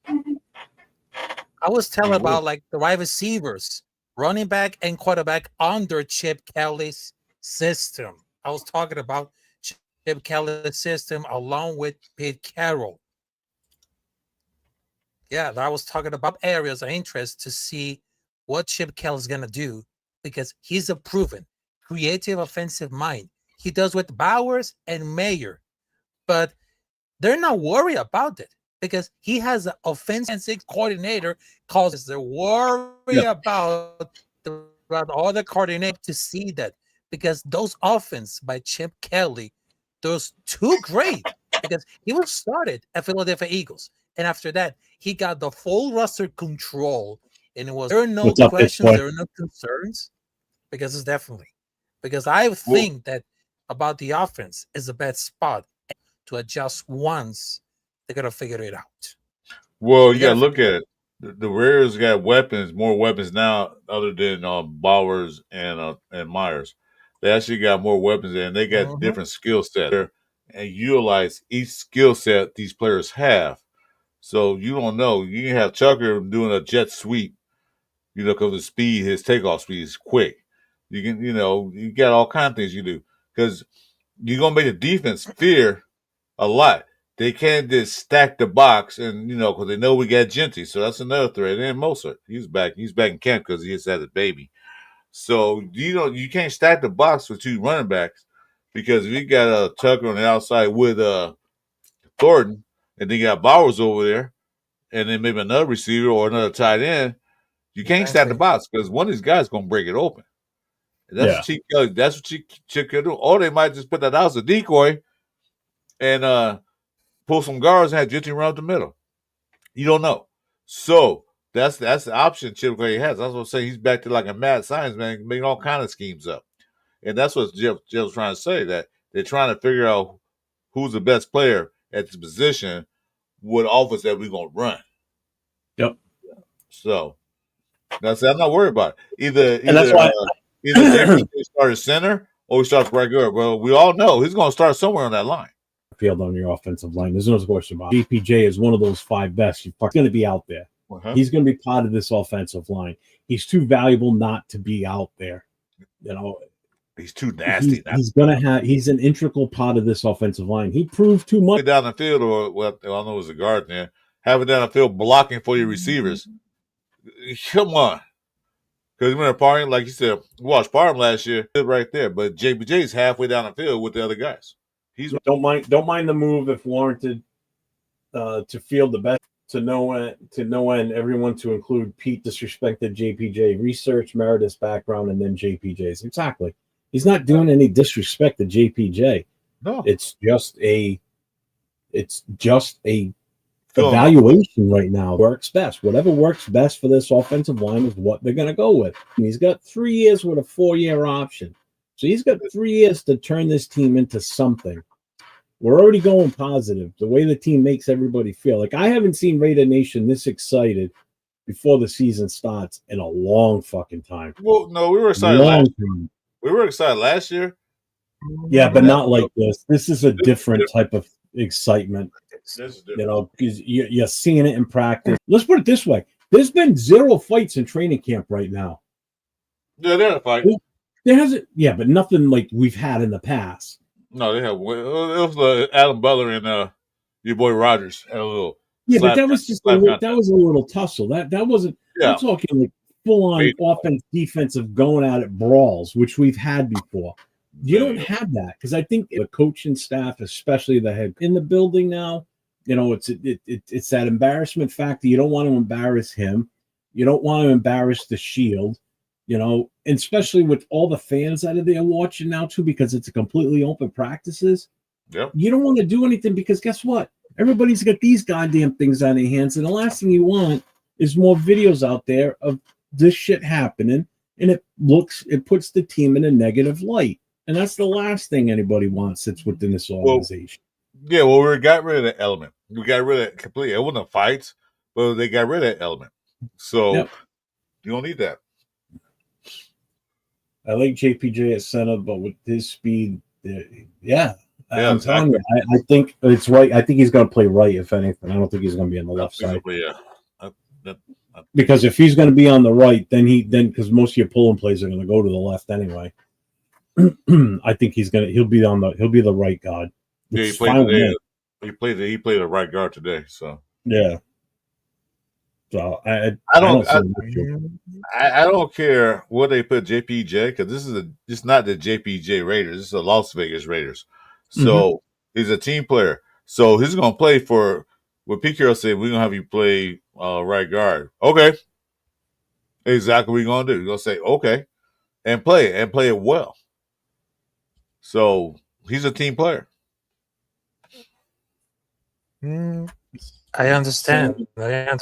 I was telling about like the wide receivers, running back and quarterback under Chip Kelly's system. I was talking about Chip Kelly's system along with Pete Carroll. Yeah, I was talking about areas of interest to see what Chip Kelly is going to do because he's a proven creative offensive mind. He does with Bowers and Mayer, but they're not worried about it because he has an offensive coordinator causes they're worried about all the coordinators to see that because those offense by Chip Kelly, those two great because he was started at Philadelphia Eagles. And after that, he got the full roster control. And there are no questions, there are no concerns. Because it's definitely. Because I think that about the offense is a bad spot to adjust once they're going to figure it out. Well, you got to look at it. The Raiders got weapons, more weapons now other than Bowers and Myers. They actually got more weapons there, and they got different skill sets and utilize each skill set these players have. So you don't know. You can have Tucker doing a jet sweep, because the speed, his takeoff speed is quick. You can, you got all kinds of things you do because you're going to make the defense fear a lot. They can't just stack the box and, because they know we got Genty. So that's another threat. And Mozart, he's back in camp because he just had a baby. So, you can't stack the box with two running backs because if you got Tucker on the outside with Thornton, and then you got Bowers over there, and then maybe another receiver or another tight end, you can't stack the box because one of these guys is going to break it open. And that's what Chip Kelly do. Or they might just put that out as a decoy and pull some guards and have Genty run up the middle. You don't know. So that's the option Chip Kelly has. That's what I'm saying. He's back to like a mad science man, making all kind of schemes up. And that's what Jill's trying to say, that they're trying to figure out who's the best player at the position, what offense that we're going to run. Yep. So that's I'm not worried about it. Either he starts center or he starts right guard. Well, we all know he's going to start somewhere on that line. Field on your offensive line. There's no question about it. DPJ is one of those five best. He's going to be out there. He's going to be part of this offensive line. He's too valuable not to be out there. He's too nasty. He's an integral part of this offensive line. He proved too much down the field, or what I don't know was a guard there. Having down the field blocking for your receivers. Come on. Because when Parham, like you said, we watched Parham last year, right there. But JPJ's halfway down the field with the other guys. Don't mind the move if warranted to field the best. To no end, everyone to include Pete disrespected JPJ research, Meredith's background, and then JPJ's. Exactly. He's not doing any disrespect to JPJ. No. It's just a evaluation right now. Works best. Whatever works best for this offensive line is what they're going to go with. And he's got 3 years with a 4-year option. So he's got 3 years to turn this team into something. We're already going positive. The way the team makes everybody feel. Like, I haven't seen Raider Nation this excited before the season starts in a long fucking time. Well, no, we were excited We were excited last year. Yeah, but not like this. This is a different type of excitement. You know, because you're seeing it in practice. Let's put it this way. There's been 0 fights in training camp right now. Yeah, they're a fight. There hasn't. Yeah, but nothing like we've had in the past. No, they have. It was Adam Butler and your boy Rogers had a little. Yeah, but that was just that was a little tussle. That wasn't. Yeah. I'm talking like full on offense, defensive, going at it brawls, which we've had before. You don't have that because I think the coaching staff, especially the head in the building now, you know, it's that embarrassment factor. You don't want to embarrass him. You don't want to embarrass the Shield. You know, and especially with all the fans that are there watching now too, because it's a completely open practices. Yep. You don't want to do anything because guess what? Everybody's got these goddamn things on their hands, and the last thing you want is more videos out there of this shit happening, and it puts the team in a negative light, and that's the last thing anybody wants that's within this organization. Well, we got rid of that element. We got rid of it completely. It wasn't fights, but they got rid of that element. So you don't need that. I like JPJ at center, but with his speed, I'm telling you, I think it's right. I think he's going to play right, if anything. I don't think he's going to be on the left side. Because if he's going to be on the right, then because most of your pulling plays are going to go to the left anyway. I think he'll be the right guard. Yeah, he played today. He played a right guard today. So yeah. So I don't care what they put JPJ, because it's not the JPJ Raiders. This is the Las Vegas Raiders. So he's a team player. So he's going to play for what Pete Carroll said. We're going to have you play right guard. Okay. Exactly what we're going to do. We're going to say, okay, and play it well. So he's a team player. I understand. But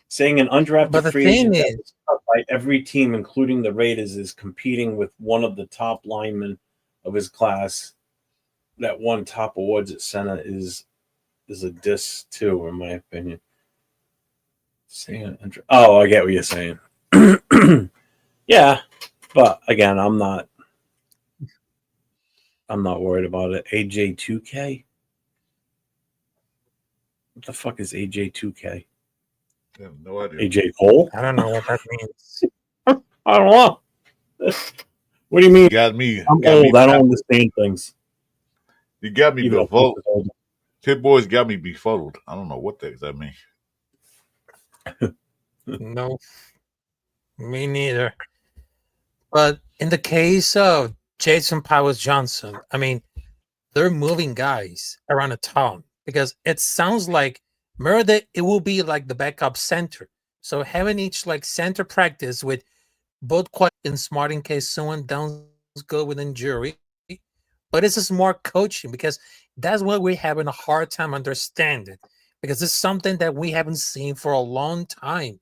saying an undrafted free agent is by every team, including the Raiders, is competing with one of the top linemen of his class that won top awards at center is a diss too, in my opinion. I get what you're saying. Yeah, but again, I'm not worried about it. AJ2K. What the fuck is AJ2K? I have no idea. AJ Cole? I don't know what that means. I don't know. What do you mean? You got me. I'm old. I don't understand things. You got me befuddled. Pit Boys got me befuddled. I don't know what the heck that means. No, me neither. But in the case of Jason Powers Johnson, I mean, they're moving guys around the town because it sounds like Meredith, it will be like the backup center. So having each like center practice with both quiet and smart in case someone down go with injury. But this is more coaching because that's what we're having a hard time understanding, because it's something that we haven't seen for a long time.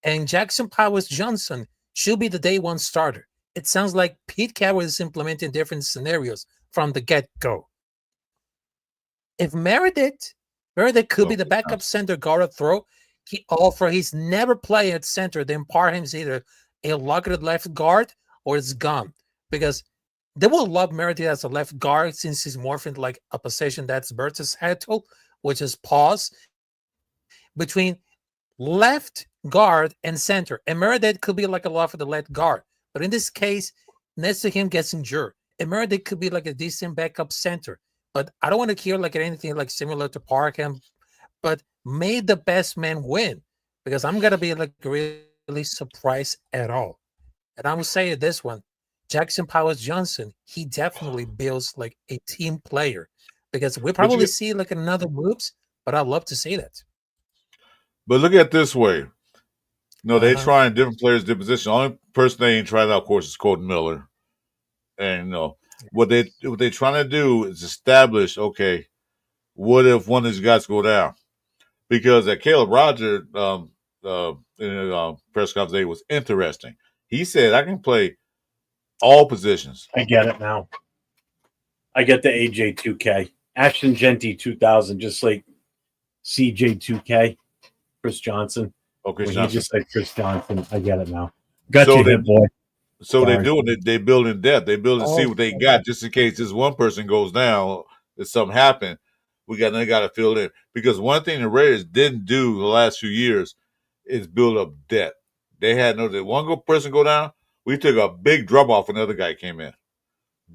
And Jackson Powers Johnson should be the day one starter. It sounds like Pete Carroll is implementing different scenarios from the get-go. If Meredith could be the backup center guard throw, he's never playing at center, then Parham's either a locked left guard or it's gone. Because they will love Meredith as a left guard since he's morphing like a position that's Bert's head to, which is pause between left guard and center. And Meredith could be like a lot for the left guard. But in this case, next to him gets injured. And Meredith could be like a decent backup center. But I don't want to hear like anything like similar to Parkham. But may the best man win, because I'm gonna be like really surprised at all. And I will say this one, Jackson Powers Johnson, he definitely builds like a team player, because we probably see like another moves, but I'd love to see that. But look at it this way. No, they're trying different players, different positions. The only person they ain't tried out, of course, is Kolton Miller. And what they're trying to do is establish, okay, what if one of these guys go down? Because at Caleb Rogers in the press conference today was interesting. He said, I can play all positions. I get it now. I get the AJ 2K. Ashton Genty 2000, just like CJ 2K, Chris Johnson. Okay, He just said Chris Johnson. I get it now. Got you, hit boy. So they're doing it. They're building depth. They're building to see what they got, just in case this one person goes down, if something happened. They got to fill in. Because one thing the Raiders didn't do the last few years is build up depth. They had one person go down. We took a big drop off when the other guy came in.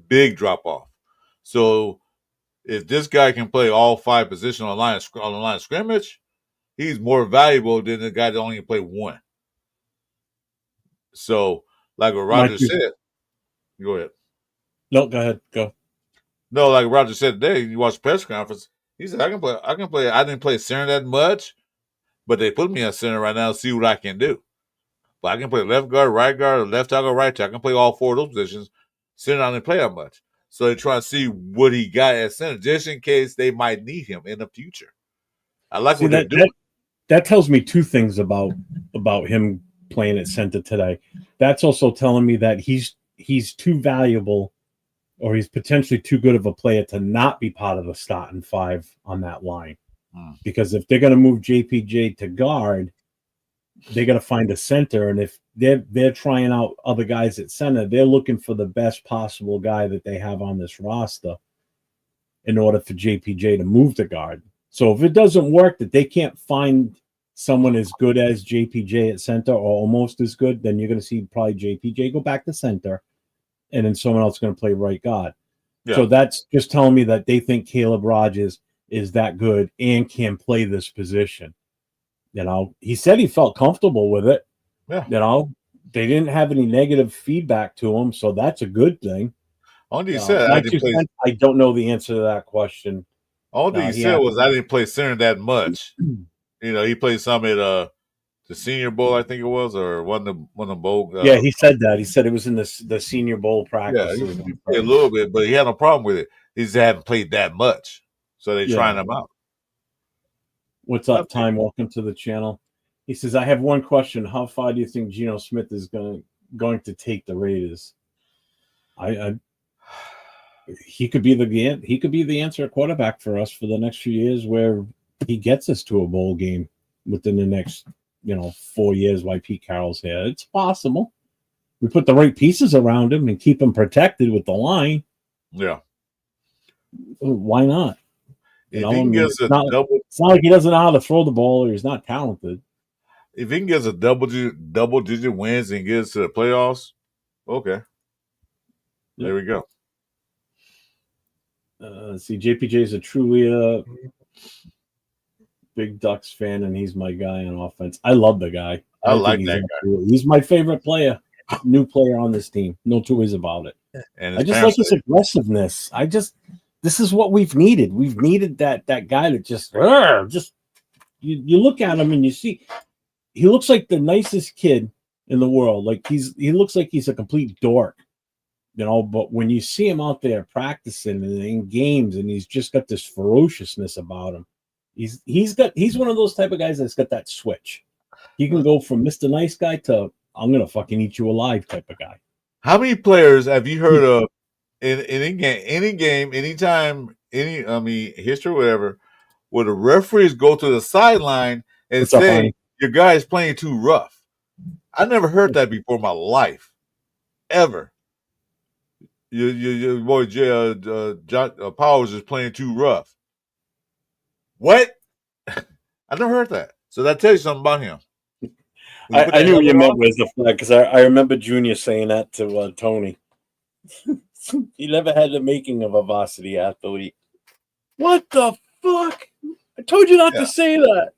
Big drop off. So if this guy can play all 5 positions on the line of scrimmage, he's more valuable than the guy that only can play one. So, like what Roger said, go ahead. No, go ahead. Go. No, like Roger said today, you watch the press conference. He said, I can play. I didn't play center that much, but they put me on center right now to see what I can do. But I can play left guard, left tackle, right tackle. I can play all 4 of those positions. Center, I didn't play that much. So they try to see what he got at center, just in case they might need him in the future. I like what they're doing. That tells me 2 things about him playing at center today. That's also telling me that he's too valuable, or he's potentially too good of a player to not be part of the starting 5 on that line. Because if they're going to move JPJ to guard, they got to find a center, and if they're trying out other guys at center, they're looking for the best possible guy that they have on this roster in order for JPJ to move to guard. So if it doesn't work, that they can't find someone as good as JPJ at center, or almost as good, then you're going to see probably JPJ go back to center, and then someone else is going to play right guard. Yeah. So that's just telling me that they think Caleb Rogers is that good and can play this position. He said he felt comfortable with it. Yeah. They didn't have any negative feedback to him, so that's a good thing. Only he said, I don't know the answer to that question. All he said was, I didn't play center that much. He played some at the Senior Bowl, I think it was, or one of the bowl. Yeah, he said that. He said it was in the Senior Bowl practice. Yeah, he played a little bit, but he had no problem with it. He just hadn't played that much, so they're trying him out. What's up, Time? Welcome to the channel. He says, I have one question. How far do you think Geno Smith is going to take the Raiders? He could be the answer at quarterback for us for the next few years, where he gets us to a bowl game within the next 4 years while Pete Carroll's here. It's possible. We put the right pieces around him and keep him protected with the line. Yeah. Why not? If he can get it's not like he doesn't know how to throw the ball, or he's not talented. If he can get a double digit wins and gets to the playoffs, okay. There we go. See, JPJ is a truly big Ducks fan, and he's my guy on offense. I love the guy. I like that guy. He's my favorite player, new player on this team. No two ways about it. And I just like his aggressiveness. This is what we've needed. We've needed that guy that just you look at him and you see he looks like the nicest kid in the world. Like he looks like he's a complete dork, but when you see him out there practicing and in games, and he's just got this ferociousness about him. He's one of those type of guys that's got that switch. He can go from Mr. Nice Guy to I'm gonna fucking eat you alive type of guy. How many players have you heard of in any game, anytime, history, whatever, where the referees go to the sideline and say your guy is playing too rough? I never heard that before in my life, ever. Your boy John Powers is playing too rough. What? I never heard that. So that tells you something about him. I knew what you meant with the flag because I remember Junior saying that to Tony. He never had the making of a varsity athlete. What the fuck? I told you not to say that.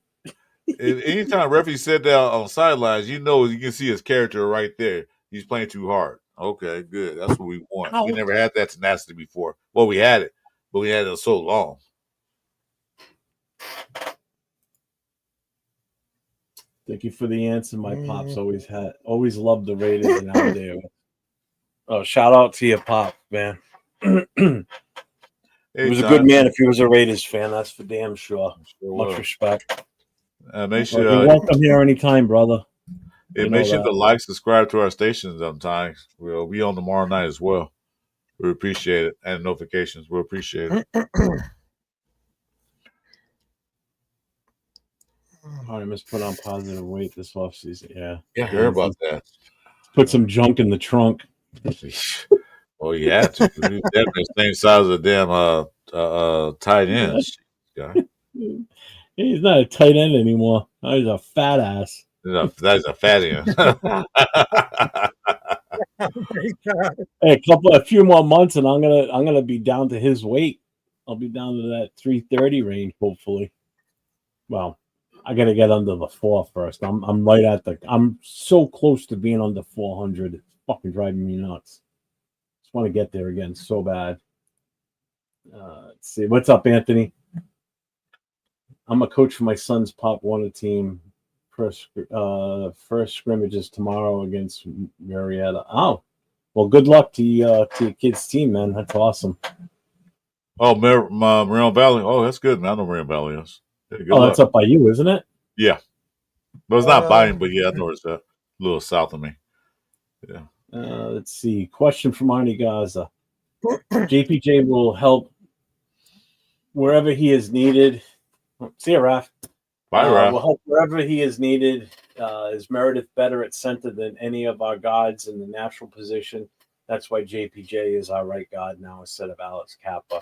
Anytime referee said that on sidelines, you can see his character right there. He's playing too hard. Okay, good. That's what we want. Ow. We never had that tenacity before. Well, we had it, but we had it so long. Thank you for the answer. My pops always loved the Raiders and how they were. Oh, shout out to your pop, man. He was a good man if he was a Raiders fan. That's for damn sure. Much respect. Make sure you're welcome here anytime, brother. Make sure to like, subscribe to our station sometimes. We'll be on tomorrow night as well. We appreciate it. And notifications. We appreciate it. I must put on positive weight this offseason. Yeah. Yeah, I heard about that. Put some junk in the trunk. Oh, you had to. He's definitely the same size as a damn tight end. He's not a tight end anymore. Oh, he's a fat ass. That's a fat end. Hey, a few more months, and I'm gonna be down to his weight. I'll be down to that 330 range, hopefully. Well, I gotta get under the 4 first. I'm right at I'm so close to being under 400. It's fucking driving me nuts. Just want to get there again so bad. Let's see. What's up, Anthony? I'm a coach for my son's Pop Warner team. First scrimmages tomorrow against Marietta. Oh, well, good luck to your kids' team, man. That's awesome. Oh, Moreno Valley. Oh, that's good, man. I know Moreno Valley is. Yeah, that's up by you, isn't it? Yeah. But it's not by him, but yeah, I know it's a little south of me. Yeah. Let's see. Question from Arnie Gaza. JPJ will help wherever he is needed. See you, Raph. Bye, Raph. Will help wherever he is needed. Is Meredith better at center than any of our guards in the natural position? That's why JPJ is our right guard now instead of Alex Kappa.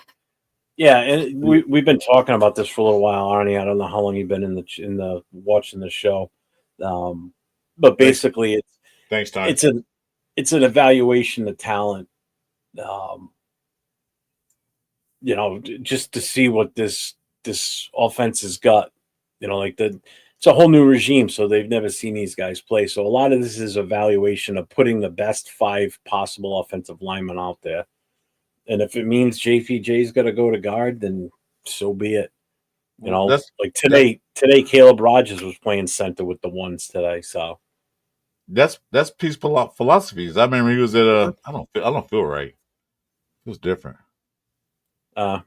Yeah, and we've been talking about this for a little while, Arnie. I don't know how long you've been in the watching the show, but basically, thanks, Tom. It's an evaluation of talent. Just to see what this offense has got. It's a whole new regime, so they've never seen these guys play. So a lot of this is evaluation of putting the best 5 possible offensive linemen out there. And if it means JPJ's got to go to guard, then so be it. Today, Caleb Rogers was playing center with the ones today. So that's Pete's philosophies. I remember he was at I don't feel right. It was different. Yeah,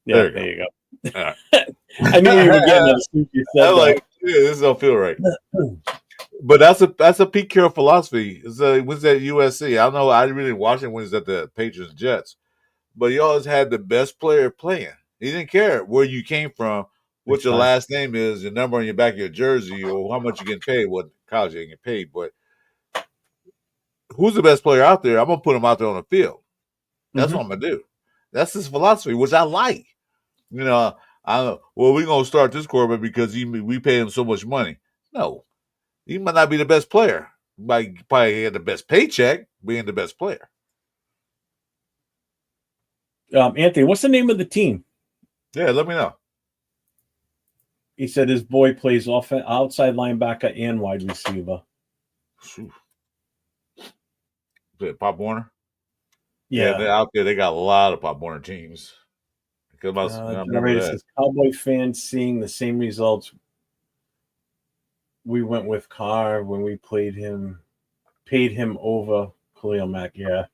there you go. Right. I knew you were getting it. You said this don't feel right. But that's a Pete Carroll philosophy. Was at USC. I don't know. I really watched him when he was at the Patriots Jets, but he always had the best player playing. He didn't care where you came from, what your last name is, your number on your back of your jersey, or how much you getting paid. What college you getting paid, but who's the best player out there? I'm gonna put him out there on the field. That's what I'm gonna do. That's his philosophy, which I like. We're gonna start this quarterback because we pay him so much money. No, he might not be the best player. He might probably get the best paycheck being the best player. Anthony, what's the name of the team? Yeah, let me know. He said his boy plays outside linebacker and wide receiver. Pop Warner? Yeah, they're out there. They got a lot of Pop Warner teams. Says, Cowboy fans seeing the same results we went with Carr when we paid him over Khalil Mack. Yeah.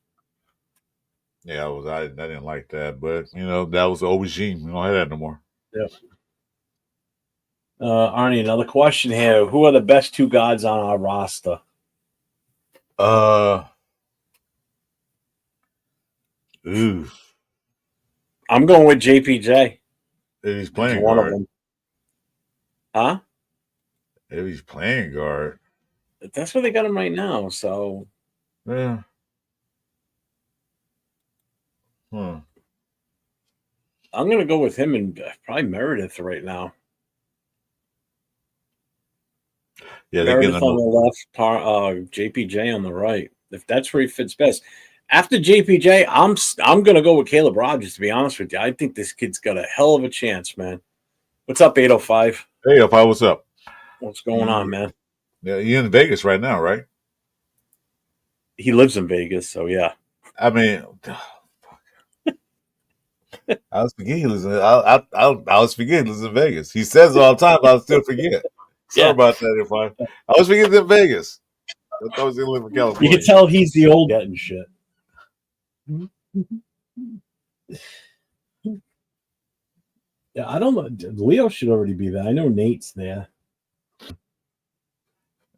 Yeah, I didn't like that, but that was the old regime. We don't have that no more. Yep. Arnie, another question here. Who are the best 2 guards on our roster? I'm going with JPJ. If he's playing one guard. Of them. Huh? If he's playing guard. That's where they got him right now, so. Yeah. I'm going to go with him and probably Meredith right now. Yeah, they're Meredith getting on the left, JPJ on the right. If that's where he fits best. After JPJ, I'm gonna go with Caleb Rogers. To be honest with you, I think this kid's got a hell of a chance, man. What's up, 805? Hey, if I what's up? What's going on, man? Yeah, you're in Vegas right now, right? He lives in Vegas, so yeah. I mean, I was forgetting he lives in. I was forgetting he lives in Vegas. He says it all the time, but I still forget. Sorry about that. If I was forgetting in Vegas, I thought I was gonna live in California. You can tell he's the old getting shit. Yeah, I don't know. Leo should already be there. I know Nate's there.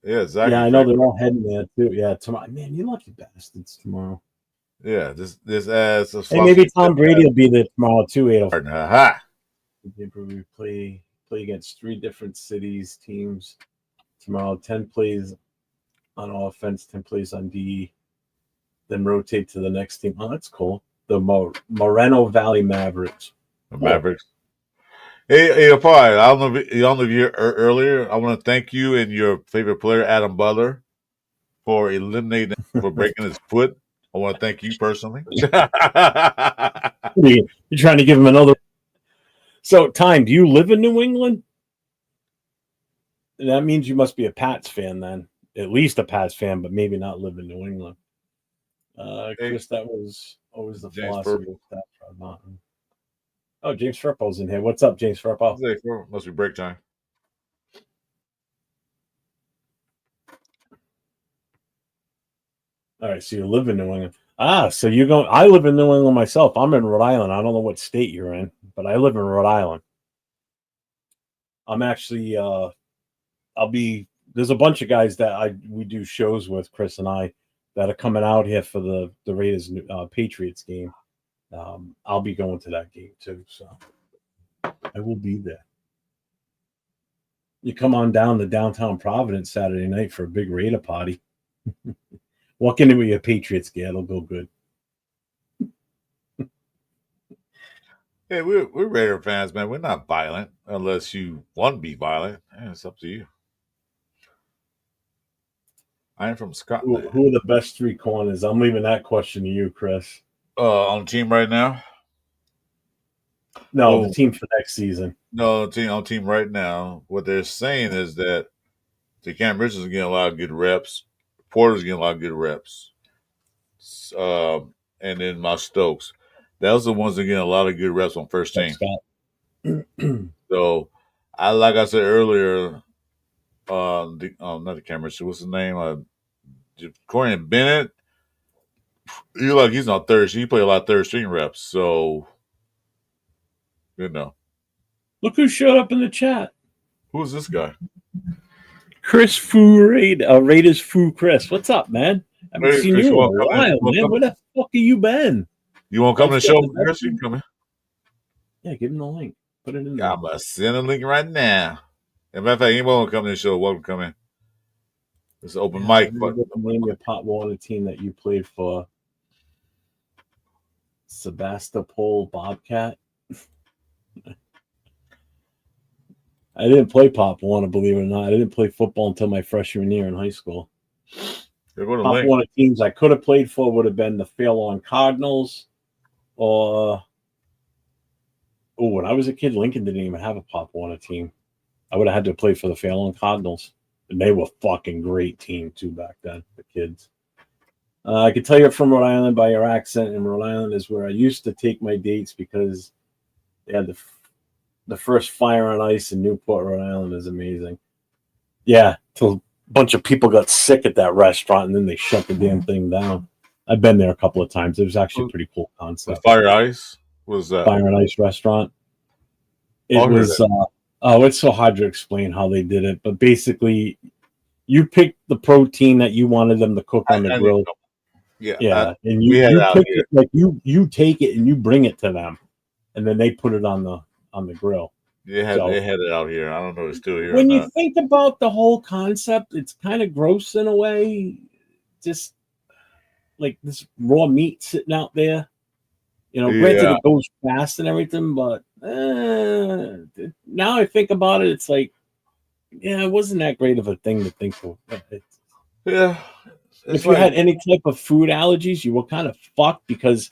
Yeah, exactly. Yeah, I know they're all heading there too. Yeah, tomorrow. Man, you lucky bastards tomorrow. Yeah, this ass. Hey, maybe Tom Brady will be there tomorrow too. 805. Aha. We play against 3 different cities teams tomorrow. 10 plays on offense, 10 plays on D. Then rotate to the next team. Oh, that's cool. The Moreno Valley Mavericks. The Mavericks. Hey, Pi, I don't know if you heard earlier. I want to thank you and your favorite player, Adam Butler, for eliminating for breaking his foot. I want to thank you personally. You're trying to give him another. So, Time, do you live in New England? That means you must be a Pats fan then. At least a Pats fan, but maybe not live in New England. Chris, that was always the philosophy of that Mountain. Oh, James Firpo's in here. What's up, James Firpo? Must be break time. All right, so you live in New England. So you're going. I live in New England myself. I'm in Rhode Island. I don't know what state you're in, but I live in Rhode Island. I'm actually. There's a bunch of guys that we do shows with, Chris and I, that are coming out here for the Raiders Patriots game. I'll be going to that game too, so I will be there. You come on down to downtown Providence Saturday night for a big Raider party. Walk into your Patriots gear, it'll go good. Hey, we're Raider fans, man. We're not violent unless you want to be violent. It's up to you. I am from Scotland. Who are the best 3 corners? I'm leaving that question to you, Chris. On team right now? No, the team for next season. No, on team right now. What they're saying is that Cam Richards is getting a lot of good reps. Porter's getting a lot of good reps. And then my Stokes. Those are the ones that are getting a lot of good reps on first team. So, like I said earlier, not the Cam Richards, what's his name? Corian Bennett. He's on third string. He played a lot of third string reps. So, Look who showed up in the chat. Who's this guy? Chris Fu Raiders Fu Chris. What's up, man? I haven't seen you in a while, man. Where the fuck have you been? You want to come to the show, Chris? You can come in. Yeah, give him the link. Put it in there. I'm going to send a link right now. As a matter of fact, anyone want to come to the show, welcome to come in. It's an open mic. Name your Pop Warner team that you played for. Sebastopol Bobcat. I didn't play Pop Warner, believe it or not. I didn't play football until my freshman year in high school. Pop Warner teams I could have played for would have been the Fairlawn Cardinals, or when I was a kid, Lincoln didn't even have a Pop Warner team. I would have had to play for the Fairlawn Cardinals, and they were fucking great team too back then. The kids. I could tell you're from Rhode Island by your accent, and Rhode Island is where I used to take my dates because they had the first Fire on Ice in Newport, Rhode Island is amazing. Yeah, till a bunch of people got sick at that restaurant, and then they shut the damn thing down. I've been there a couple of times. It was actually a pretty cool concept. Fire Ice? What was that? Fire and Ice restaurant. It's so hard to explain how they did it, but basically, you picked the protein that you wanted them to cook on the grill. Yeah, and you pick it, like you take it and you bring it to them, and then they put it on the grill. They had it out here. I don't know if it's still here. When you think about the whole concept, it's kind of gross in a way. Just like this raw meat sitting out there. Granted it goes fast and everything, but now I think about it, it's like Yeah, it wasn't that great of a thing to think of. Yeah. If you had any type of food allergies, you were kind of fucked because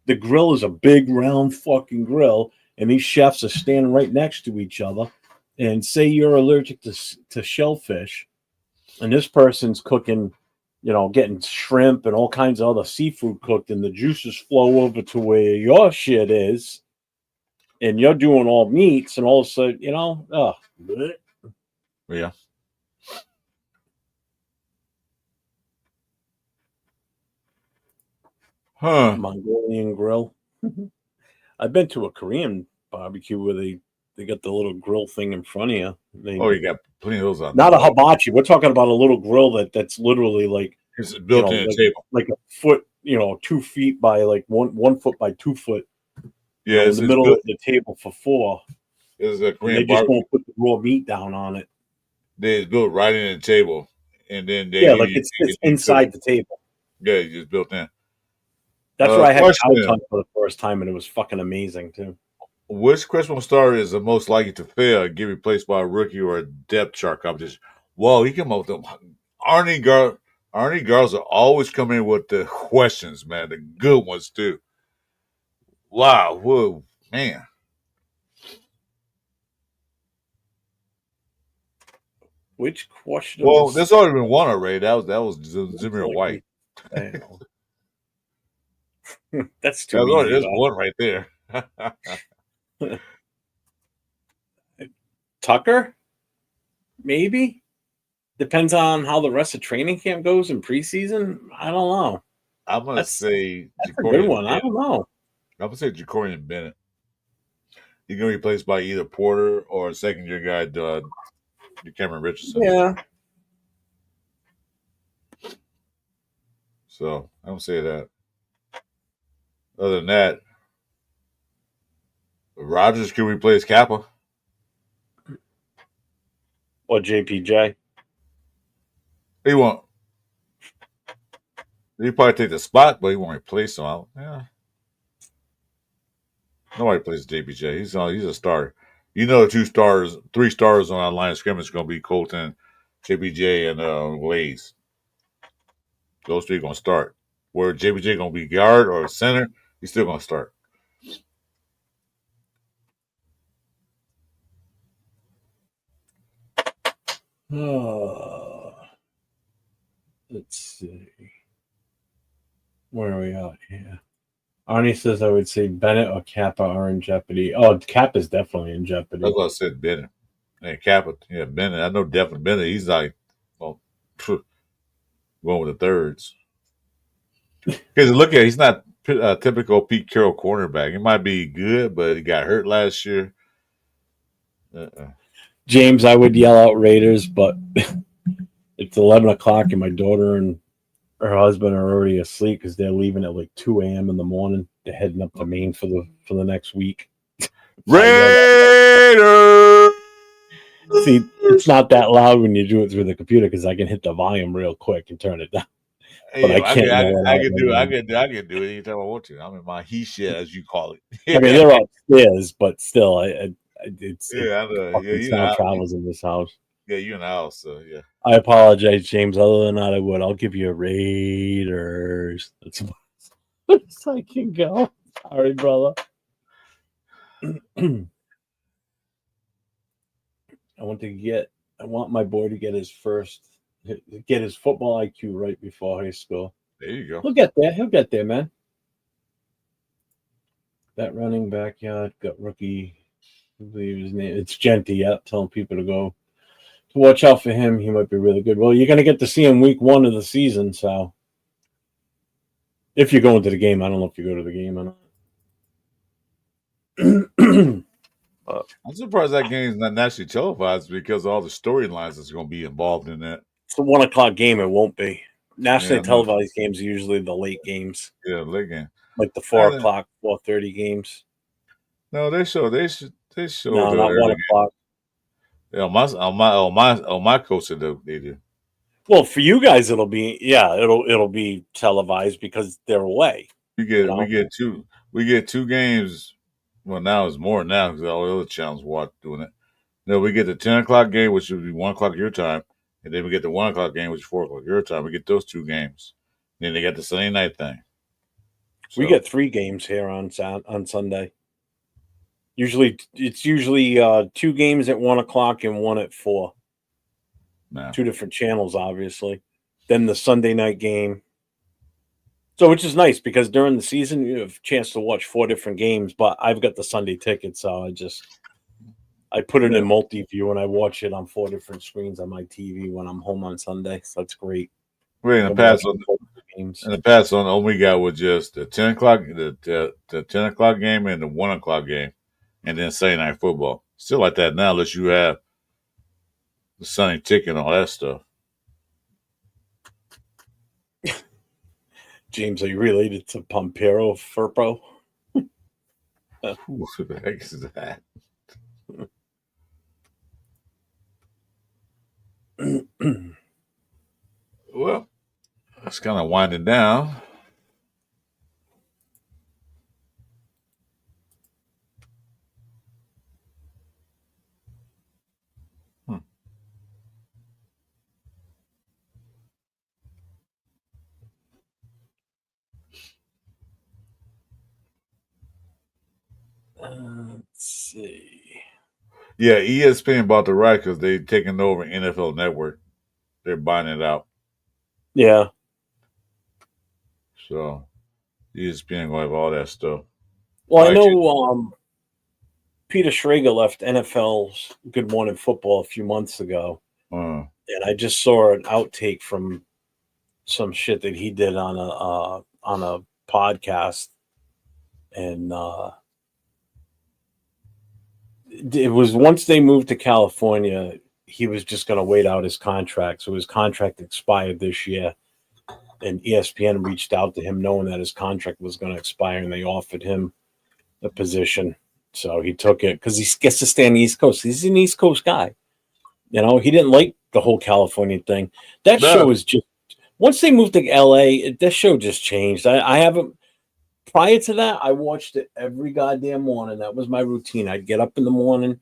the grill is a big round fucking grill, and these chefs are standing right next to each other. And say you're allergic to shellfish, and this person's cooking, getting shrimp and all kinds of other seafood cooked, and the juices flow over to where your shit is, and you're doing all meats, and all of a sudden, Yeah. Huh. Mongolian grill. I've been to a Korean barbecue where they got the little grill thing in front of you. You got plenty of those on. Not a hibachi. We're talking about a little grill that's literally like it's built in a table, like a foot, 2 feet by like 1 foot by 2 foot. Yeah, in the middle of the table for 4. It's a Korean they just won't put the raw meat down on it. They built right in the table, and then it's inside the table. Yeah, it's just built in. That's where I had cow tongue for the first time, and it was fucking amazing too. Which Christmas starter is the most likely to fail and get replaced by a rookie or a depth chart competition? Well, he came up with them. Arnie girls are always coming in with the questions, man, the good ones too. Wow, whoa, man. Which question? Well, there's already been one already. That was Zimmer White. That's too easy. There's one right there. Tucker? Maybe? Depends on how the rest of training camp goes in preseason. I don't know. I'm going to say that's a good one. I don't know. I'm going to say Jacorian Bennett. He's going to be replaced by either Porter or a second-year guy, Cameron Richardson. Yeah. So, I'm going to say that. Other than that, Rodgers could replace Kappa. Or JPJ. He won't. He'll probably take the spot, but he won't replace him. Yeah. Nobody plays JPJ. He's a starter. The 3 stars on our line of scrimmage is going to be Kolton, JPJ, and Glaze. Those 3 are going to start. Where JPJ going to be guard or center, he's still going to start. Let's see. Where are we at here? Arnie says I would say Bennett or Kappa are in jeopardy. Oh, Kappa's definitely in jeopardy. That's what I said, Bennett. And Kappa, yeah, Bennett. I know definitely Bennett. He's like, going with the thirds. Because look at, he's not a typical Pete Carroll cornerback. He might be good, but he got hurt last year. James, I would yell out Raiders, but it's 11 o'clock and my daughter and her husband are already asleep because they're leaving at like 2 a.m. in the morning. They're heading up to Maine for the next week. Raiders! See, it's not that loud when you do it through the computer because I can hit the volume real quick and turn it down. But I can't. I can do it anytime I want to. I'm in my he shit, as you call it. I mean, they're upstairs, but still, it's sound travels in this house. Yeah, you in the house, so yeah. I apologize, James. Other than that, I would. I'll give you a Raiders. That's as far as I can go. Sorry, brother. I want my boy to get his football IQ right before high school. There you go. He'll get there. He'll get there, man. That running back, got rookie. I believe his name. It's Genty. Yeah, telling people to watch out for him. He might be really good. Well, you're going to get to see him week 1 of the season. So, if you're going to the game, I don't know if you go to the game or not. I'm surprised that game is not nationally televised because of all the storylines that's going to be involved in that. It's a 1 o'clock game. It won't be. Nationally televised games are usually the late games. Yeah, late game. Like the 4 o'clock, 4:30 games. No, they show. No, not 1 o'clock. Yeah, on my coach they do. Well, for you guys, it'll be televised because they're away. We get 2 games. Well, now it's more now because all the other channels doing it. No, we get the 10 o'clock game, which would be 1 o'clock your time, and then we get the 1 o'clock game, which is 4 o'clock your time. We get those 2 games. Then they got the Sunday night thing. So, we get 3 games here on Sunday. It's usually 2 games at 1 o'clock and 1 at 4. no. 2 different channels, obviously. Then the Sunday night game. So, which is nice because during the season you have a chance to watch 4 different games. But I've got the Sunday ticket, so I put it in multi-view and I watch it on 4 different screens on my TV when I'm home on Sunday. So that's great. We're in the past on all we got was just the 10 o'clock, the 10 o'clock game and the 1 o'clock game, and then Sunday night football. Still like that now, unless you have the Sunday ticket and all that stuff. James, are you related to Pompero Firpo? What the heck is that? Well, that's kind of winding down. Let's see. Yeah, ESPN bought the right because they're taking over NFL Network. They're buying it out. Yeah. So ESPN going to have all that stuff. Well, I know Peter Schrager left NFL's Good Morning Football a few months ago. And I just saw an outtake from some shit that he did on a podcast. And it was once they moved to California, he was just going to wait out his contract. So his contract expired this year. And ESPN reached out to him knowing that his contract was going to expire, and they offered him the position. So he took it because he gets to stay on the East Coast. He's an East Coast guy. You know, he didn't like the whole California thing. That show is just, once they moved to LA, that show just changed. I haven't, prior to that, I watched it every goddamn morning. That was my routine. I'd get up in the morning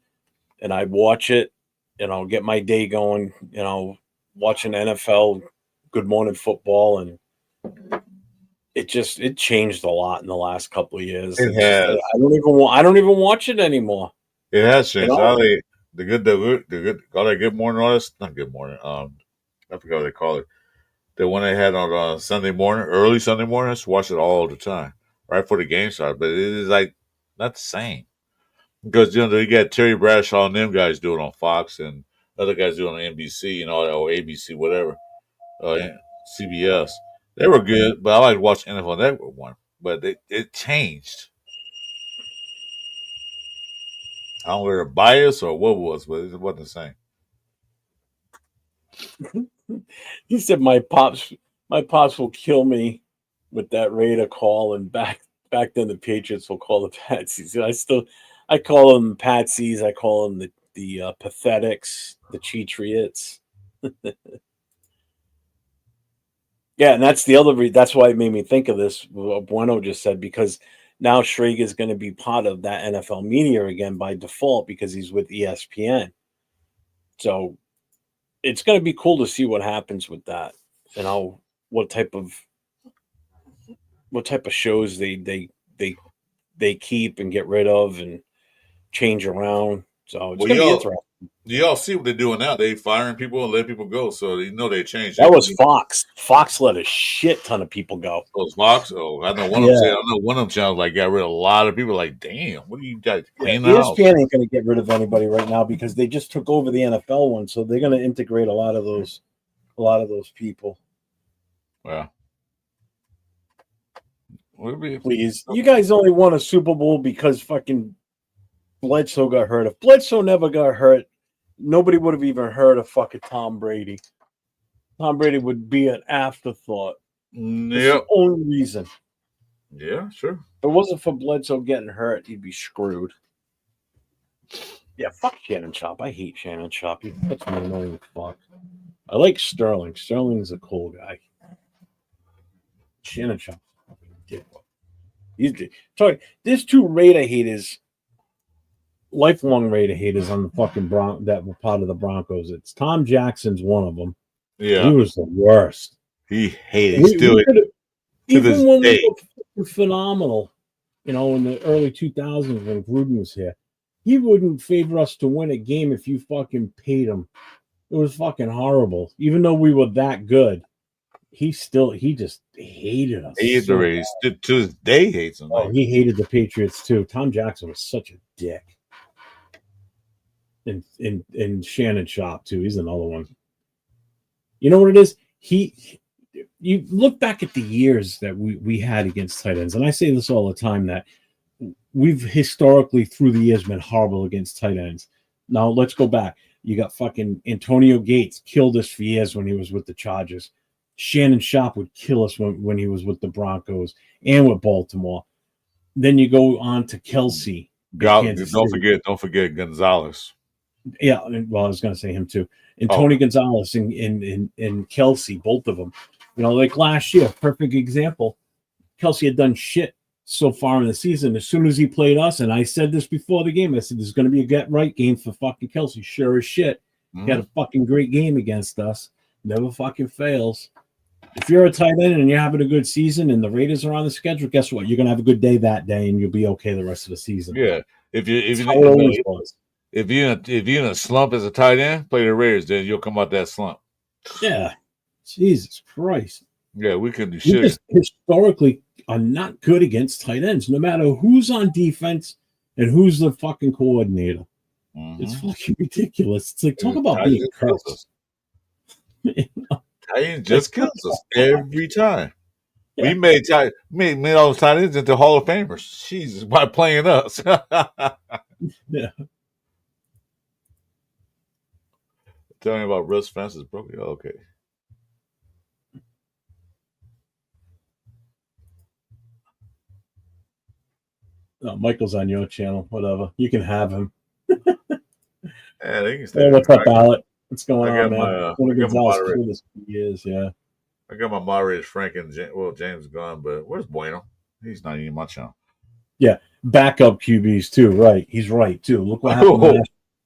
and I'd watch it, you know, get my day going, you know, watching NFL, Good Morning Football, and it changed a lot in the last couple of years. It has. I don't even watch it anymore. It has changed. You know? The good, all that Good Morning, all that, not Good Morning. I forgot what they call it. The one they had on Sunday morning, early Sunday morning. I used to watch it all the time, right before the game started. But it is like not the same because you know you got Terry Bradshaw and them guys doing it on Fox and other guys doing it on NBC and all that, or ABC, whatever, CBS. They were good, but I like to watch NFL Network one. But it changed. I don't know whether bias or what was, but it wasn't the same. He said my pops will kill me with that Raider call, and back then the Patriots will call the Patsies. I call them Patsies. I call them the Pathetics, the Cheatriots. Yeah, and that's the other that's why it made me think of this, what Bueno just said, because now Schrager is going to be part of that NFL media again by default because he's with ESPN. So it's going to be cool to see what happens with that. You know, what type of shows they keep and get rid of and change around. So it's going to be interesting. Y'all see what they're doing now? They firing people and letting people go, so you know they changed. That was Fox. Fox let a shit ton of people go. Oh, it's Fox. Oh, I know one of them. I know one of them channels like got rid of a lot of people. Like, damn, what do you guys clean the house? ESPN ain't going to get rid of anybody right now because they just took over the NFL one, so they're going to integrate a lot of those people. Well, please, you guys only won a Super Bowl because fucking Bledsoe got hurt. If Bledsoe never got hurt, nobody would have even heard of fucking Tom Brady. Tom Brady would be an afterthought. Yeah. That's the only reason. Yeah, sure. If it wasn't for Bledsoe getting hurt, he'd be screwed. Yeah, fuck Shannon Sharpe. I hate Shannon Sharpe. That's my annoying fuck. I like Sterling. Sterling's a cool guy. Shannon Sharpe. He's talking. There's 2 Raider haters lifelong Raider haters on the fucking that were part of the Broncos. It's Tom Jackson's one of them. Yeah, he was the worst. He hated still even when day. we were phenomenal, in the early 2000s when Gruden was here, he wouldn't favor us to win a game if you fucking paid him. It was fucking horrible. Even though we were that good, he just hated us. He hated the Raiders. To this day, hates them. Oh, he hated the Patriots too. Tom Jackson was such a dick. And Shannon Sharp too. He's another one. You know what it is? You look back at the years that we had against tight ends, and I say this all the time, that we've historically through the years been horrible against tight ends. Now let's go back. You got fucking Antonio Gates killed us for years when he was with the Chargers. Shannon Sharp would kill us when he was with the Broncos and with Baltimore. Then you go on to Kelsey. Don't forget Gonzalez. Yeah, well, I was going to say him too. And Tony Gonzalez and Kelsey, both of them. Like last year, perfect example. Kelsey had done shit so far in the season. As soon as he played us, and I said this before the game, I said there's going to be a get right game for fucking Kelsey. Sure as shit. He had a fucking great game against us. Never fucking fails. If you're a tight end and you're having a good season and the Raiders are on the schedule, guess what? You're going to have a good day that day and you'll be okay the rest of the season. Yeah. If you're in a slump as a tight end, play the Raiders, then you'll come out that slump. Yeah. Jesus Christ. Yeah, we can do shit. Just historically are not good against tight ends, no matter who's on defense and who's the fucking coordinator. It's fucking ridiculous. It's like, talk about being cursed. Tight end just kills us every time. Yeah. We made all those tight ends into Hall of Famers. Jesus, by playing us. Yeah. Tell me about Russ Francis broken. Okay. No, Michael's on your channel. Whatever. You can have him. Yeah, they can stay. What's up, Alec? What's going on, man? Yeah. I got my moderators, Frank and James gone, but where's Bueno? He's not even my channel. Yeah, backup QBs too. Right, he's right too. Look what happened. When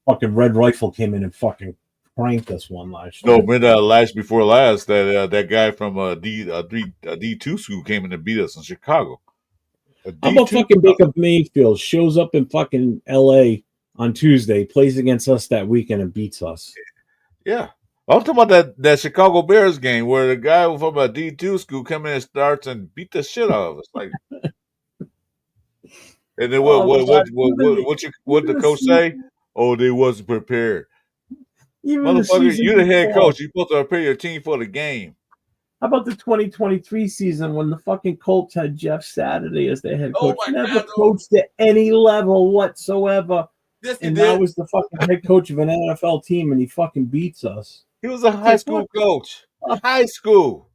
fucking Red Rifle came in and fucking pranked us one last year. No, remember last before last that guy from D2 school came in and beat us in Chicago. How about fucking Baker Mayfield shows up in fucking LA on Tuesday, plays against us that weekend and beats us? Yeah. I'm talking about that Chicago Bears game where the guy from a D2 school come in and starts and beat the shit out of us. Like, and then what the coach say? Oh, they wasn't prepared. Motherfucker, you're the head coach. You're supposed to prepare your team for the game. How about the 2023 season when the fucking Colts had Jeff Saturday as their head coach? Never coached at any level whatsoever. Yes, and now was the fucking head coach of an NFL team, and he fucking beats us. He was a high school coach. High school.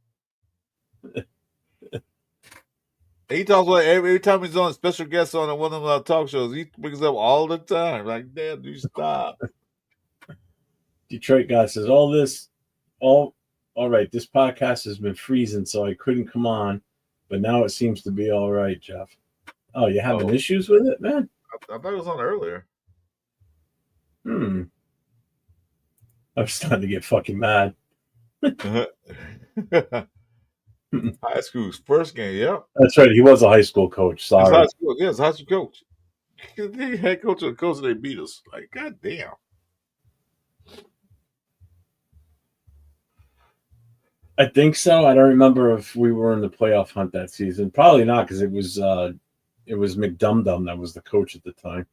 He talks about every time he's on a special guest on one of our talk shows. He brings up all the time. Like, damn, you stop. Detroit guy says, all right, this podcast has been freezing, so I couldn't come on, but now it seems to be all right, Jeff. Oh, you having issues with it, man? I thought it was on earlier. I was starting to get fucking mad. High school's first game, yeah. That's right. He was a high school coach. Sorry. High school coach. He head coach of the coach, and they beat us. Like, goddamn. I think so. I don't remember if we were in the playoff hunt that season. Probably not, because it was McDumdum that was the coach at the time.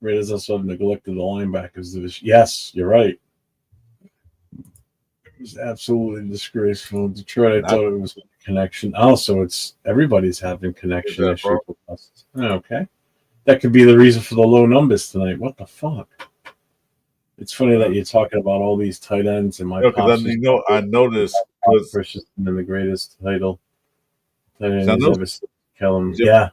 Raiders also neglected the linebackers. Yes, you're right. It was absolutely disgraceful. Detroit, I thought it was a connection. Also, it's everybody's having connection issues with us. Okay. That could be the reason for the low numbers tonight. What the fuck? It's funny that you're talking about all these tight ends and my because I noticed in the greatest title. Yeah.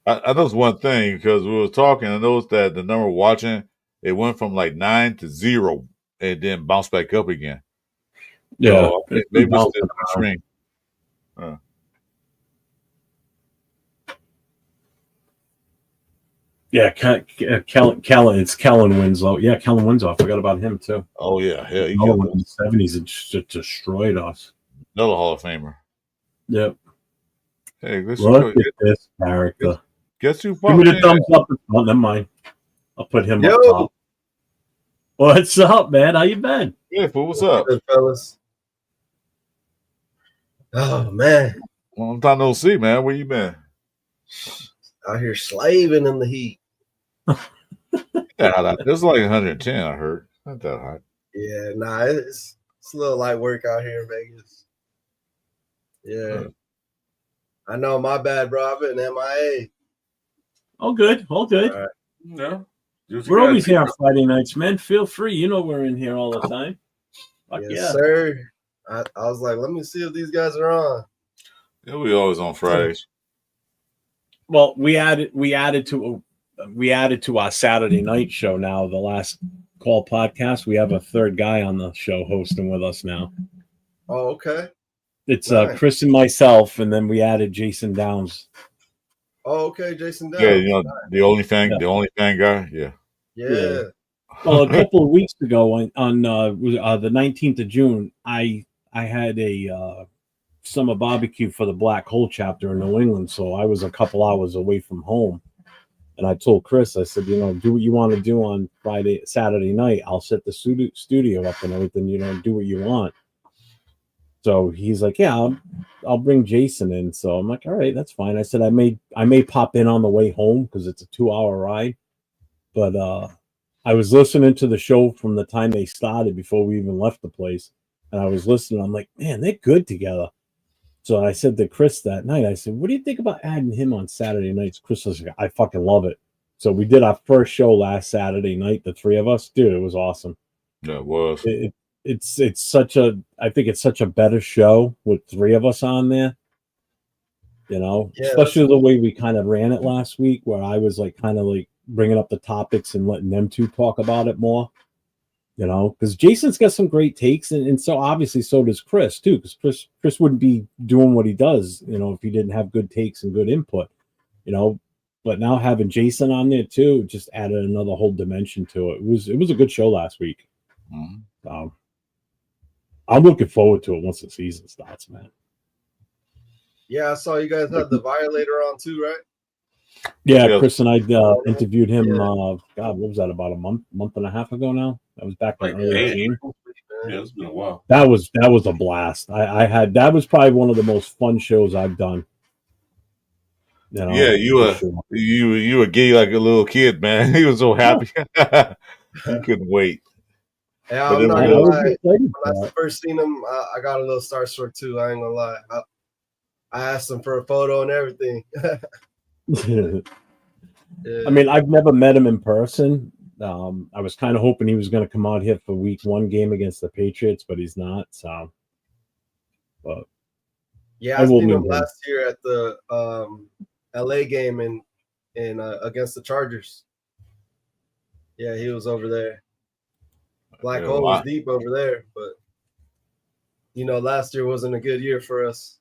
I noticed one thing because we were talking. I noticed that the number watching it went from like 9 to 0 and then bounced back up again. Yeah, so maybe it's the string. Yeah, Kellen. It's Kellen Winslow. Yeah, Kellen Winslow. I forgot about him too. Oh yeah, hell, he In the '70s, it just destroyed us. another Hall of Famer. Yep. Hey, Look at this character. Guess who? Give me the thumbs up. Oh, never mind. I'll put him up top. What's up, man? How you been? Yeah, fool, what's up? Good, fellas. Oh, man. Long time no see, man. Where you been? Out here slaving in the heat. Yeah, it was like 110, I heard. Not that hot. Yeah, nah, it's a little light work out here in Vegas. Yeah. I know, my bad, bro. I've been MIA. All good. All good. All right. No. We're always here on Friday nights, man. Feel free. You know we're in here all the time. Fuck Yes, sir. I was like, let me see if these guys are on. Yeah, we always on Fridays. Well, we added to our Saturday night show now. The last call podcast. We have a third guy on the show hosting with us now. Oh, okay. It's Nice. Chris and myself, and then we added Jason Downs. Oh, okay, Jason Downs. Yeah, you know, the only fan guy. Yeah. Yeah. Well, a couple of weeks ago on the 19th of June, I had a summer barbecue for the Black Hole chapter in New England, so I was a couple hours away from home. And I told Chris, I said, do what you want to do on Saturday night. I'll set the studio up and everything, do what you want. So he's like, yeah, I'll bring Jason in. So I'm like, all right, that's fine. I said, I may pop in on the way home because it's a 2-hour ride. But I was listening to the show from the time they started before we even left the place. And I was listening. I'm like, man, they're good together. So I said to Chris that night, I said, what do you think about adding him on Saturday nights? Chris was like, I fucking love it. So we did our first show last Saturday night, the three of us. Dude, it was awesome. Yeah, it was. It's such a better show with three of us on there. Especially the way we kind of ran it last week, where I was like kind of like bringing up the topics and letting them two talk about it more. Because Jason's got some great takes, and so obviously so does Chris too. Because Chris wouldn't be doing what he does, if he didn't have good takes and good input. But now having Jason on there too just added another whole dimension to it. It was a good show last week. Mm-hmm. I'm looking forward to it once the season starts, man. Yeah, I saw you guys had the Violator on too, right? Yeah, Chris and I interviewed him. God, what was that? About a month and a half ago now. That was back in early June. Yeah, it's been a while. That was a blast. That was probably one of the most fun shows I've done. Yeah, you were gay like a little kid, man. He was so happy. He couldn't wait. Yeah, I'm not gonna lie. When I first seen him, I got a little starstruck too. I ain't gonna lie. I asked him for a photo and everything. Yeah. I mean, I've never met him in person. I was kind of hoping he was going to come out here for week 1 game against the Patriots, but he's not. So, but yeah, I seen him last year at the LA game in against the Chargers. Yeah, he was over there. Black Hole was deep over there, but last year wasn't a good year for us.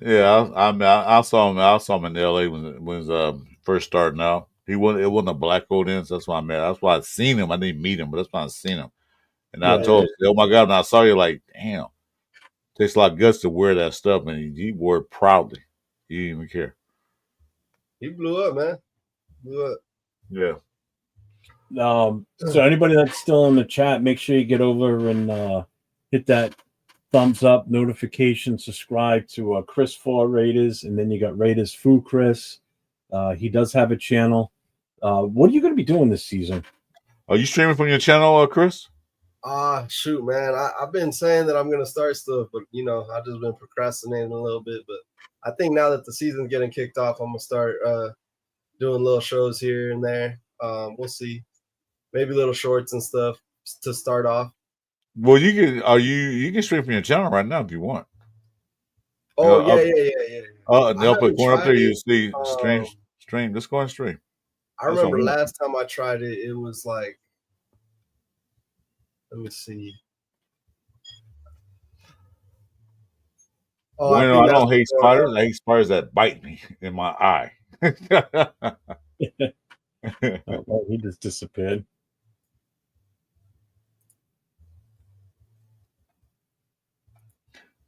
Yeah, I saw him. I saw him in L.A. when he was first starting out. It wasn't a Black Hole then, so that's why I met. That's why I seen him. I didn't meet him, but that's why I seen him. And I told him, "Oh my God!" And I saw you, like, damn, takes a lot of guts to wear that stuff, and he wore it proudly. He didn't even care. He blew up, man. Blew up. Yeah. So anybody that's still in the chat, make sure you get over and hit that thumbs up, notification, subscribe to Chris 4 Raiders, and then you got Raiders Foo Chris. He does have a channel. What are you going to be doing this season? Are you streaming from your channel, Chris? Shoot, man. I've been saying that I'm going to start stuff, but I've just been procrastinating a little bit. But I think now that the season's getting kicked off, I'm going to start doing little shows here and there. We'll see. Maybe little shorts and stuff to start off. Well, you can stream from your channel right now if you want. Oh, yeah. And they'll put corner up there. You see stream. Let's go and stream. I remember last time I tried it, it was like, let me see. I don't hate spiders. I hate spiders that bite me in my eye. Oh, well, he just disappeared.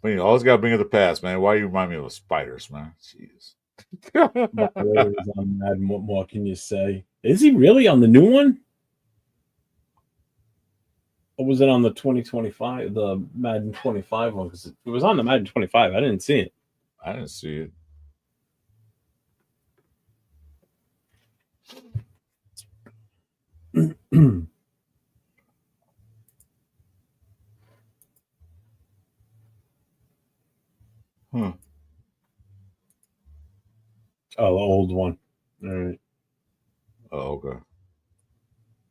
But you always got to bring up the past, man. Why you remind me of spiders, man? Jeez. Was on Madden. What more can you say? Is he really on the new one? Or was it on the 2025, the Madden 25 one? Because it was on the Madden 25. I didn't see it. I didn't see it. Oh, the old one. All right. Oh, okay.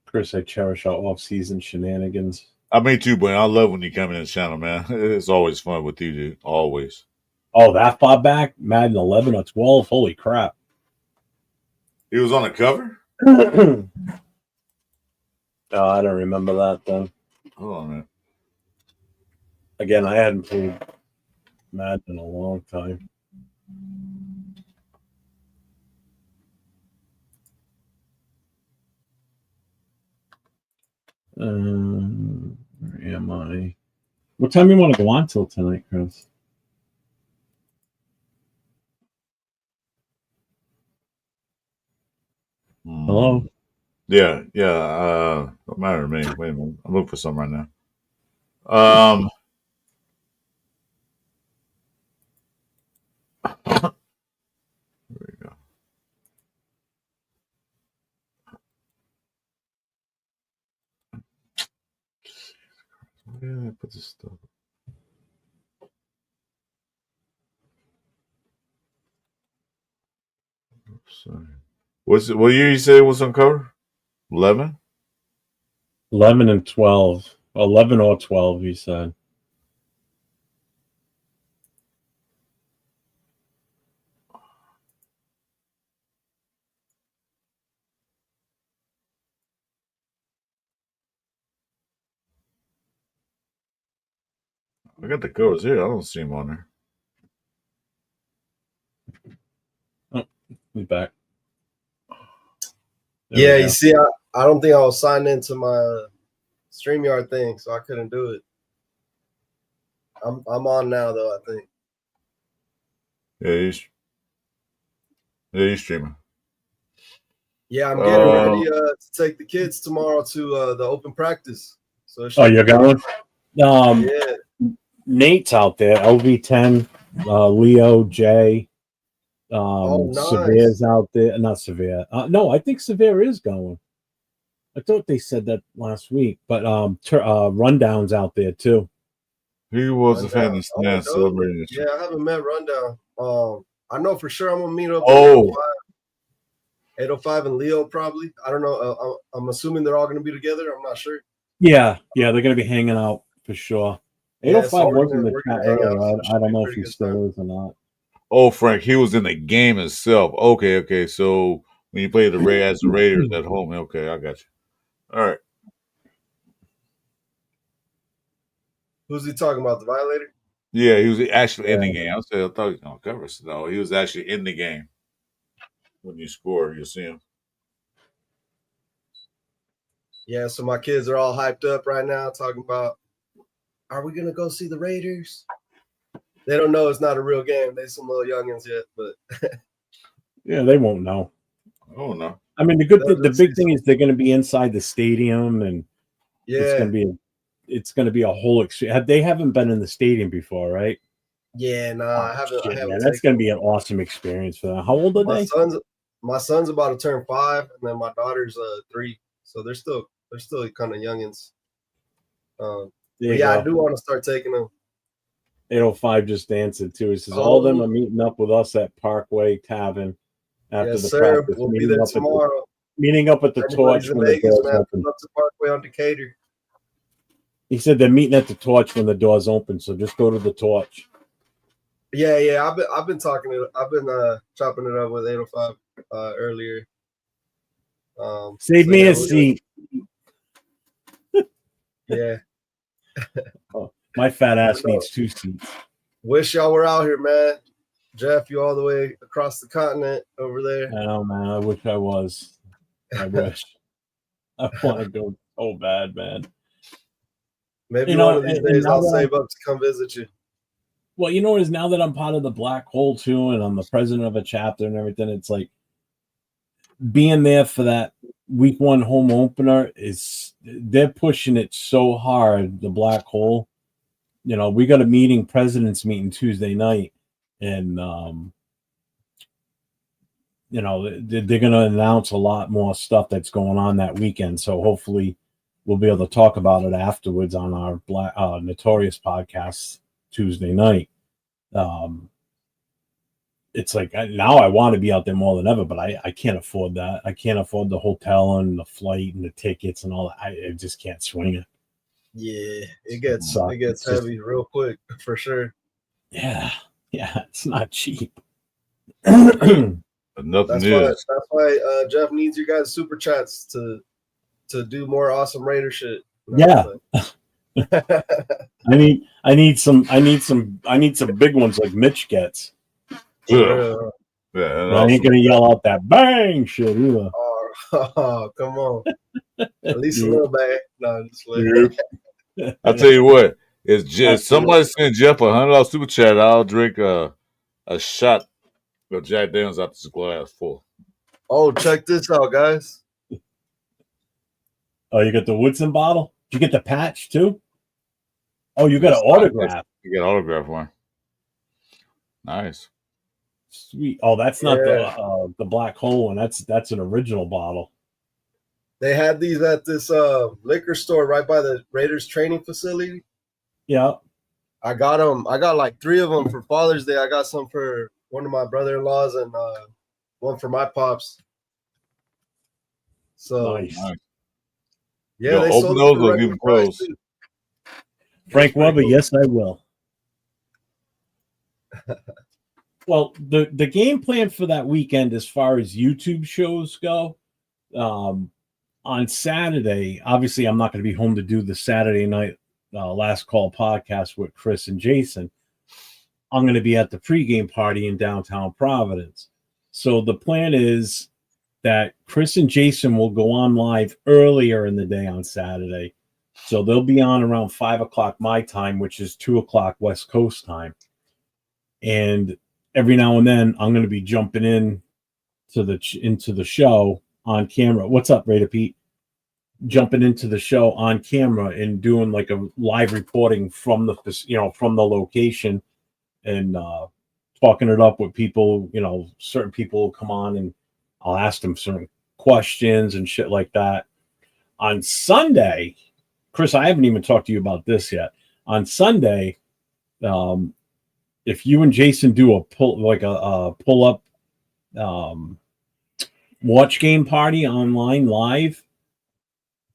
Chris, I cherish our off-season shenanigans. I mean, too, but I love when you come in the channel, man. It's always fun with you, dude. Always. Oh, that far back? Madden 11 or 12? Holy crap. He was on the cover? Oh, I don't remember that, then. Hold on, man. Again, I hadn't played Madden in a long time. Where am I? What time do you want to go on till tonight, Chris? Hello? Yeah. Don't matter to me. Wait a minute. I'm looking for something right now. There we go. Where did I put this stuff? Sorry. What year you say was on cover? 11? 11 and 12. 11 or 12, he said. I got the covers here. I don't see them on there. Oh, he's back. Yeah, you see, I don't think I was signed into my StreamYard thing, so I couldn't do it. I'm on now, though, I think. Yeah, he's streaming. Yeah, I'm getting ready to take the kids tomorrow to the open practice. So you're going? Yeah. Nate's out there. LV10, Leo, Jay. Nice. Severe's out there. Not Severe. No, I think Severe is going. I thought they said that last week, but Rundown's out there too. He was a fan of Rundown. celebrating. Yeah, I haven't met Rundown. I know for sure I'm gonna meet up. 805 and Leo probably. I don't know. I'm assuming they're all gonna be together. I'm not sure. Yeah, they're gonna be hanging out for sure. 805 was in the chat earlier. I don't know if he still is or not. Oh, Frank, he was in the game itself. Okay. So when you play the Raiders at home, okay, I got you. All right. Who's he talking about? The Violator? Yeah, he was actually in the game. I thought he was on cover. No, he was actually in the game. When you score, you'll see him. Yeah, so my kids are all hyped up right now, talking about, are we gonna go see the Raiders? They don't know it's not a real game. They some little youngins yet, but yeah, they won't know. Oh no. I mean, the big thing is they're going to be inside the stadium, and it's going to be a whole experience. They haven't been in the stadium before, right? Yeah, I haven't. That's going to be an awesome experience for them. How old are they? My son's about to turn 5, and then my daughter's 3, so they're still kind of youngins. I do want to start taking them. 805 just answered too. He says all of them are meeting up with us at Parkway Tavern after the practice. We'll be there tomorrow. Meeting up at the Torch when the doors open. Up to Parkway on Decatur. He said they're meeting at the Torch when the doors open, so just go to the Torch. Yeah. I've been chopping it up with 805 earlier. Save me a seat. Yeah. My fat ass needs 2 seats. Wish y'all were out here, man. Jeff, you all the way across the continent over there. I know, man. I wish I was. I wish. I want to go so bad, man. Maybe one of these days I'll save up to come visit you. Well, you know what is, now that I'm part of the Black Hole too, and I'm the president of a chapter and everything, it's like being there for that week 1 home opener they're pushing it so hard, the Black Hole. You know, we got a president's meeting Tuesday night, and you know, they're going to announce a lot more stuff that's going on that weekend. So hopefully we'll be able to talk about it afterwards on our Notorious podcast Tuesday night. It's like now I want to be out there more than ever, but I can't afford that. I can't afford the hotel and the flight and the tickets and all that. I just can't swing it. Yeah, it gets heavy real quick for sure. Yeah, it's not cheap. That's why Jeff needs you guys super chats to do more awesome Raider shit. Yeah. I need some big ones like Mitch gets. Yeah. I ain't gonna yell out that bang shit either. Oh, come on. At least a little bang. No, just I'll tell you what, it's just somebody send Jeff $100 super chat, I'll drink a shot of Jack Daniels out this glass full. Oh, check this out, guys. Oh, you got the Woodson bottle? Did you get the patch too? Oh, you got an autograph. You got an autograph one. Nice. Sweet. Oh, that's not the Black Hole one. That's an original bottle. They had these at this liquor store right by the Raiders training facility. Yeah. I got them. I got like 3 of them for Father's Day. I got some for one of my brother-in-laws and one for my pops. So nice. Yeah, they sold those or give pros. Frank Weber, yes, I will. Well, the game plan for that weekend, as far as YouTube shows go, on Saturday, obviously I'm not going to be home to do the Saturday night Last Call podcast with Chris and Jason. I'm going to be at the pregame party in downtown Providence. So the plan is that Chris and Jason will go on live earlier in the day on Saturday. So they'll be on around 5 o'clock my time, which is 2 o'clock West Coast time. And every now and then I'm going to be jumping in into the show on camera. What's up, Raider Pete? Jumping into the show on camera and doing like a live reporting from the location and talking it up with people. You know, certain people will come on and I'll ask them certain questions and shit like that. On Sunday, Chris, I haven't even talked to you about this yet. On Sunday, if you and Jason do a pull up watch game party online live,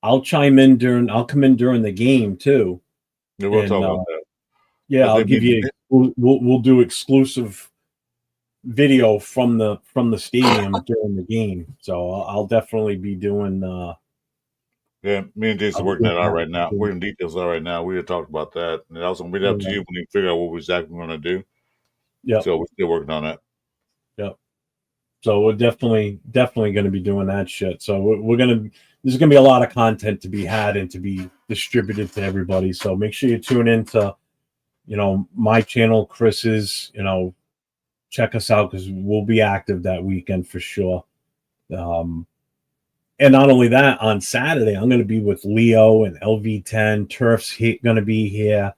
I'll come in during the game too. Yeah, we'll talk about that. Yeah, I'll give you. We'll do exclusive video from the stadium during the game. So I'll definitely be doing. Yeah, me and Jason working that out right now. We're in details out right now. We had talked about that, and also gonna be up to you when you figure out what we're exactly going to do. Yeah. So we're still working on that. Yep. So we're definitely going to be doing that shit. So there's going to be a lot of content to be had and to be distributed to everybody. So make sure you tune into, my channel, Chris's, check us out because we'll be active that weekend for sure. And not only that, on Saturday, I'm going to be with Leo and LV10. Turf's going to be here.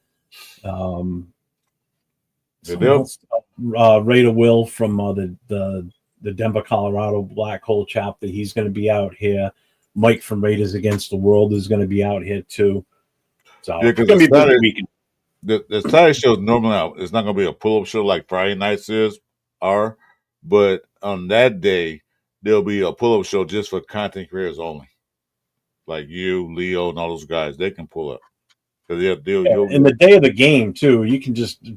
Raider Will from the Denver, Colorado Black Hole chapter. He's going to be out here. Mike from Raiders Against the World is going to be out here too. So yeah, because it's going to be a big weekend. The Saturday show is normally out. It's not going to be a pull-up show like Friday nights are, but on that day there'll be a pull-up show just for content creators only, like you, Leo, and all those guys. They can pull up. And the day of the game too,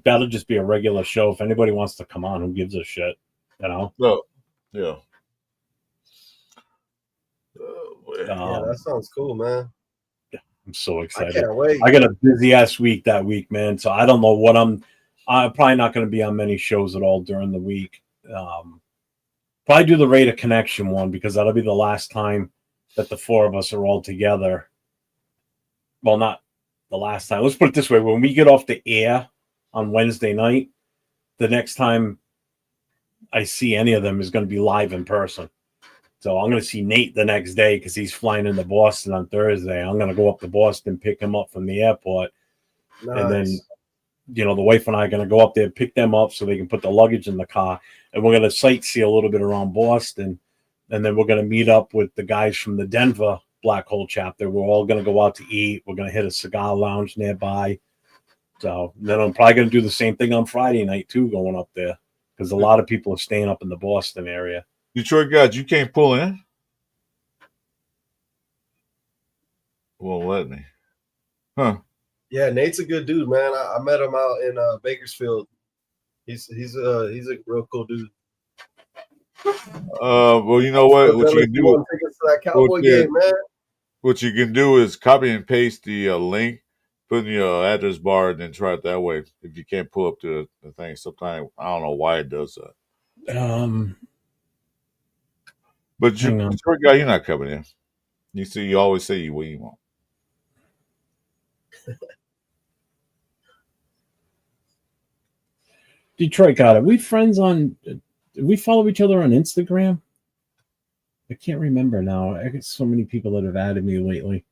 that'll just be a regular show. If anybody wants to come on, who gives a shit, So, yeah. Yeah, that sounds cool, man. I'm so excited. I can't wait. I got a busy ass week that week, man. So I don't know what I'm I'm probably not going to be on many shows at all during the week. Probably do the Raider Connection one because that'll be the last time that the four of us are all together. Well, not the last time. Let's put it this way. When we get off the air on Wednesday night, the next time I see any of them is going to be live in person. So I'm going to see Nate the next day because he's flying into Boston on Thursday. I'm going to go up to Boston, pick him up from the airport. Nice. And then, the wife and I are going to go up there, pick them up so they can put the luggage in the car. And we're going to sightsee a little bit around Boston. And then we're going to meet up with the guys from the Denver Black Hole chapter. We're all going to go out to eat. We're going to hit a cigar lounge nearby. So then I'm probably going to do the same thing on Friday night, too, going up there. Because a lot of people are staying up in the Boston area. Detroit guys, you can't pull in? Won't let me. Huh. Yeah, Nate's a good dude, man. I met him out in Bakersfield. He's a real cool dude. Well, you know what? What you can do? Tickets to that Cowboy game, man. What you can do is copy and paste the link, put in your address bar, and then try it that way. If you can't pull up to the thing, sometimes I don't know why it does that. But Detroit guy, you're not coming in. You always say you won't. Detroit got it. We friends on. We follow each other on Instagram. I can't remember now. I get so many people that have added me lately.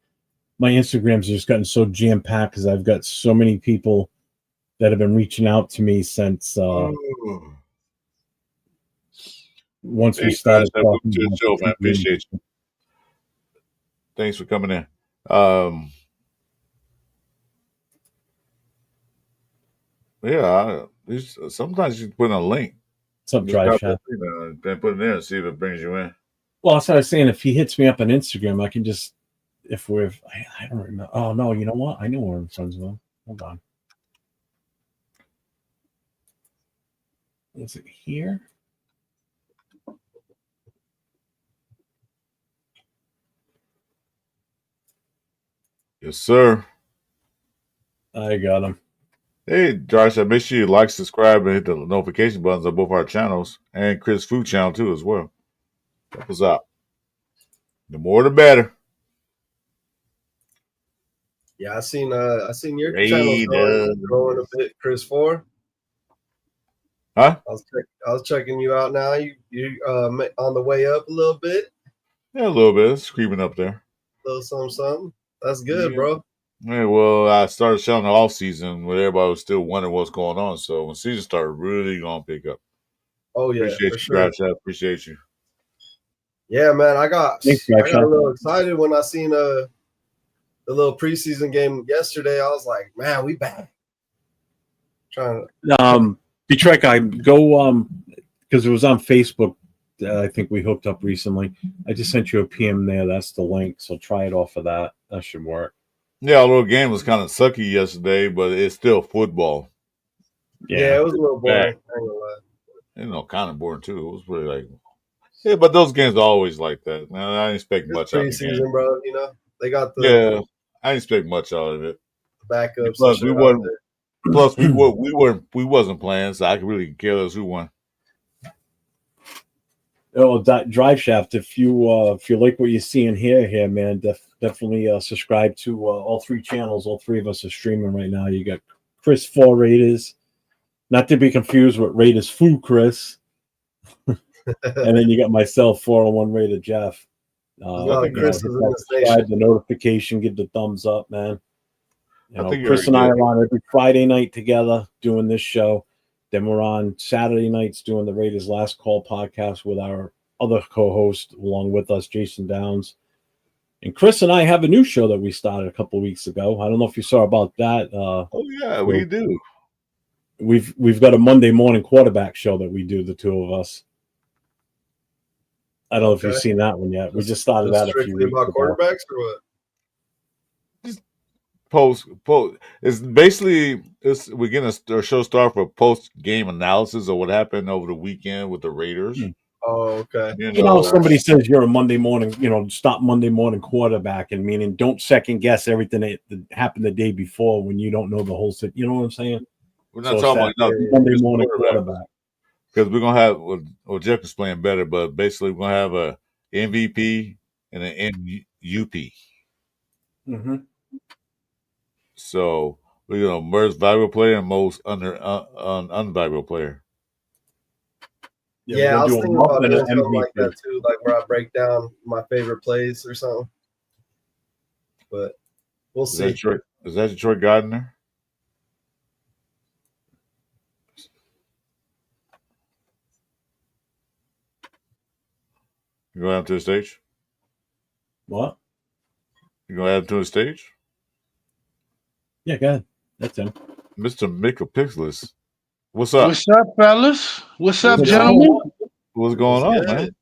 My Instagram's just gotten so jam packed because I've got so many people that have been reaching out to me since once we started talking to the show, man. Appreciate you. Thanks for coming in. Yeah, sometimes you put in a link. What's up, Drive Shot? Then put it there and see if it brings you in. Well, that's what I was saying. If he hits me up on Instagram, I can just, I don't remember. Oh, no, you know what? I know where I'm friends with him. Hold on. Is it here? Yes, sir. I got him. Hey, Josh, make sure you like, subscribe, and hit the notification buttons on both our channels and Chris' food channel, too, as well. Help us out. The more, the better. Yeah, I seen your channel growing a bit, Chris 4. Huh? I was checking you out now. You on the way up a little bit? Yeah, a little bit. It's creeping up there. A little something. That's good, bro. Yeah, well, I started selling the off season when everybody was still wondering what's going on. So when season started, really gonna pick up. Oh yeah, appreciate you, sure. I appreciate you. Yeah, man, I got a little excited when I seen the little preseason game yesterday. I was like, man, we back. Detroit guy, go because it was on Facebook. I think we hooked up recently. I just sent you a PM there. That's the link. So try it off of that. That should work. Yeah, our little game was kind of sucky yesterday, but it's still football. Yeah, it was a little boring. I ain't gonna lie. Kind of boring too. It was really like, yeah, but those games are always like that. Man, I didn't expect much out of the game. Bro. They got I didn't expect much out of it. Backups. Plus, we wasn't playing, so I could really care less who won. Oh, Drive Shaft. If you like what you see and hear, man, definitely subscribe to all three channels. All three of us are streaming right now. You got Chris 4 Raiders, not to be confused with Raiders Foo Chris, and then you got myself 401 Raider Jeff. Subscribe, the notification, give the thumbs up, man. Chris and I are on every Friday night together doing this show. Then we're on Saturday nights doing the Raiders Last Call podcast with our other co-host along with us, Jason Downs. And Chris and I have a new show that we started a couple of weeks ago. I don't know if you saw about that. We do. We've got a Monday morning quarterback show that we do, the two of us. I don't know if you've seen that one yet. We just started that a few weeks about ago. Quarterbacks or what? Post. It's basically we're getting a show start for post game analysis of what happened over the weekend with the Raiders. Oh, okay. Somebody says you're a Monday morning, stop Monday morning quarterback, and meaning don't second guess everything that happened the day before when you don't know the whole set. You know what I'm saying? We're not talking about Monday morning quarterback. Because we're gonna have Jeff is playing better, but basically we're gonna have a MVP and an MUP. Mm-hmm. So we're gonna most valuable player and most unvaluable player. Yeah, I was thinking about doing something like that too, like where I break down my favorite plays or something. But we'll see. Is that Detroit Gardner? You gonna add him to the stage? What? You gonna add him to the stage? Yeah, go ahead. That's him. Mr. Mika Pixless. What's up? What's up, fellas? What's up, gentlemen? What's going on, man?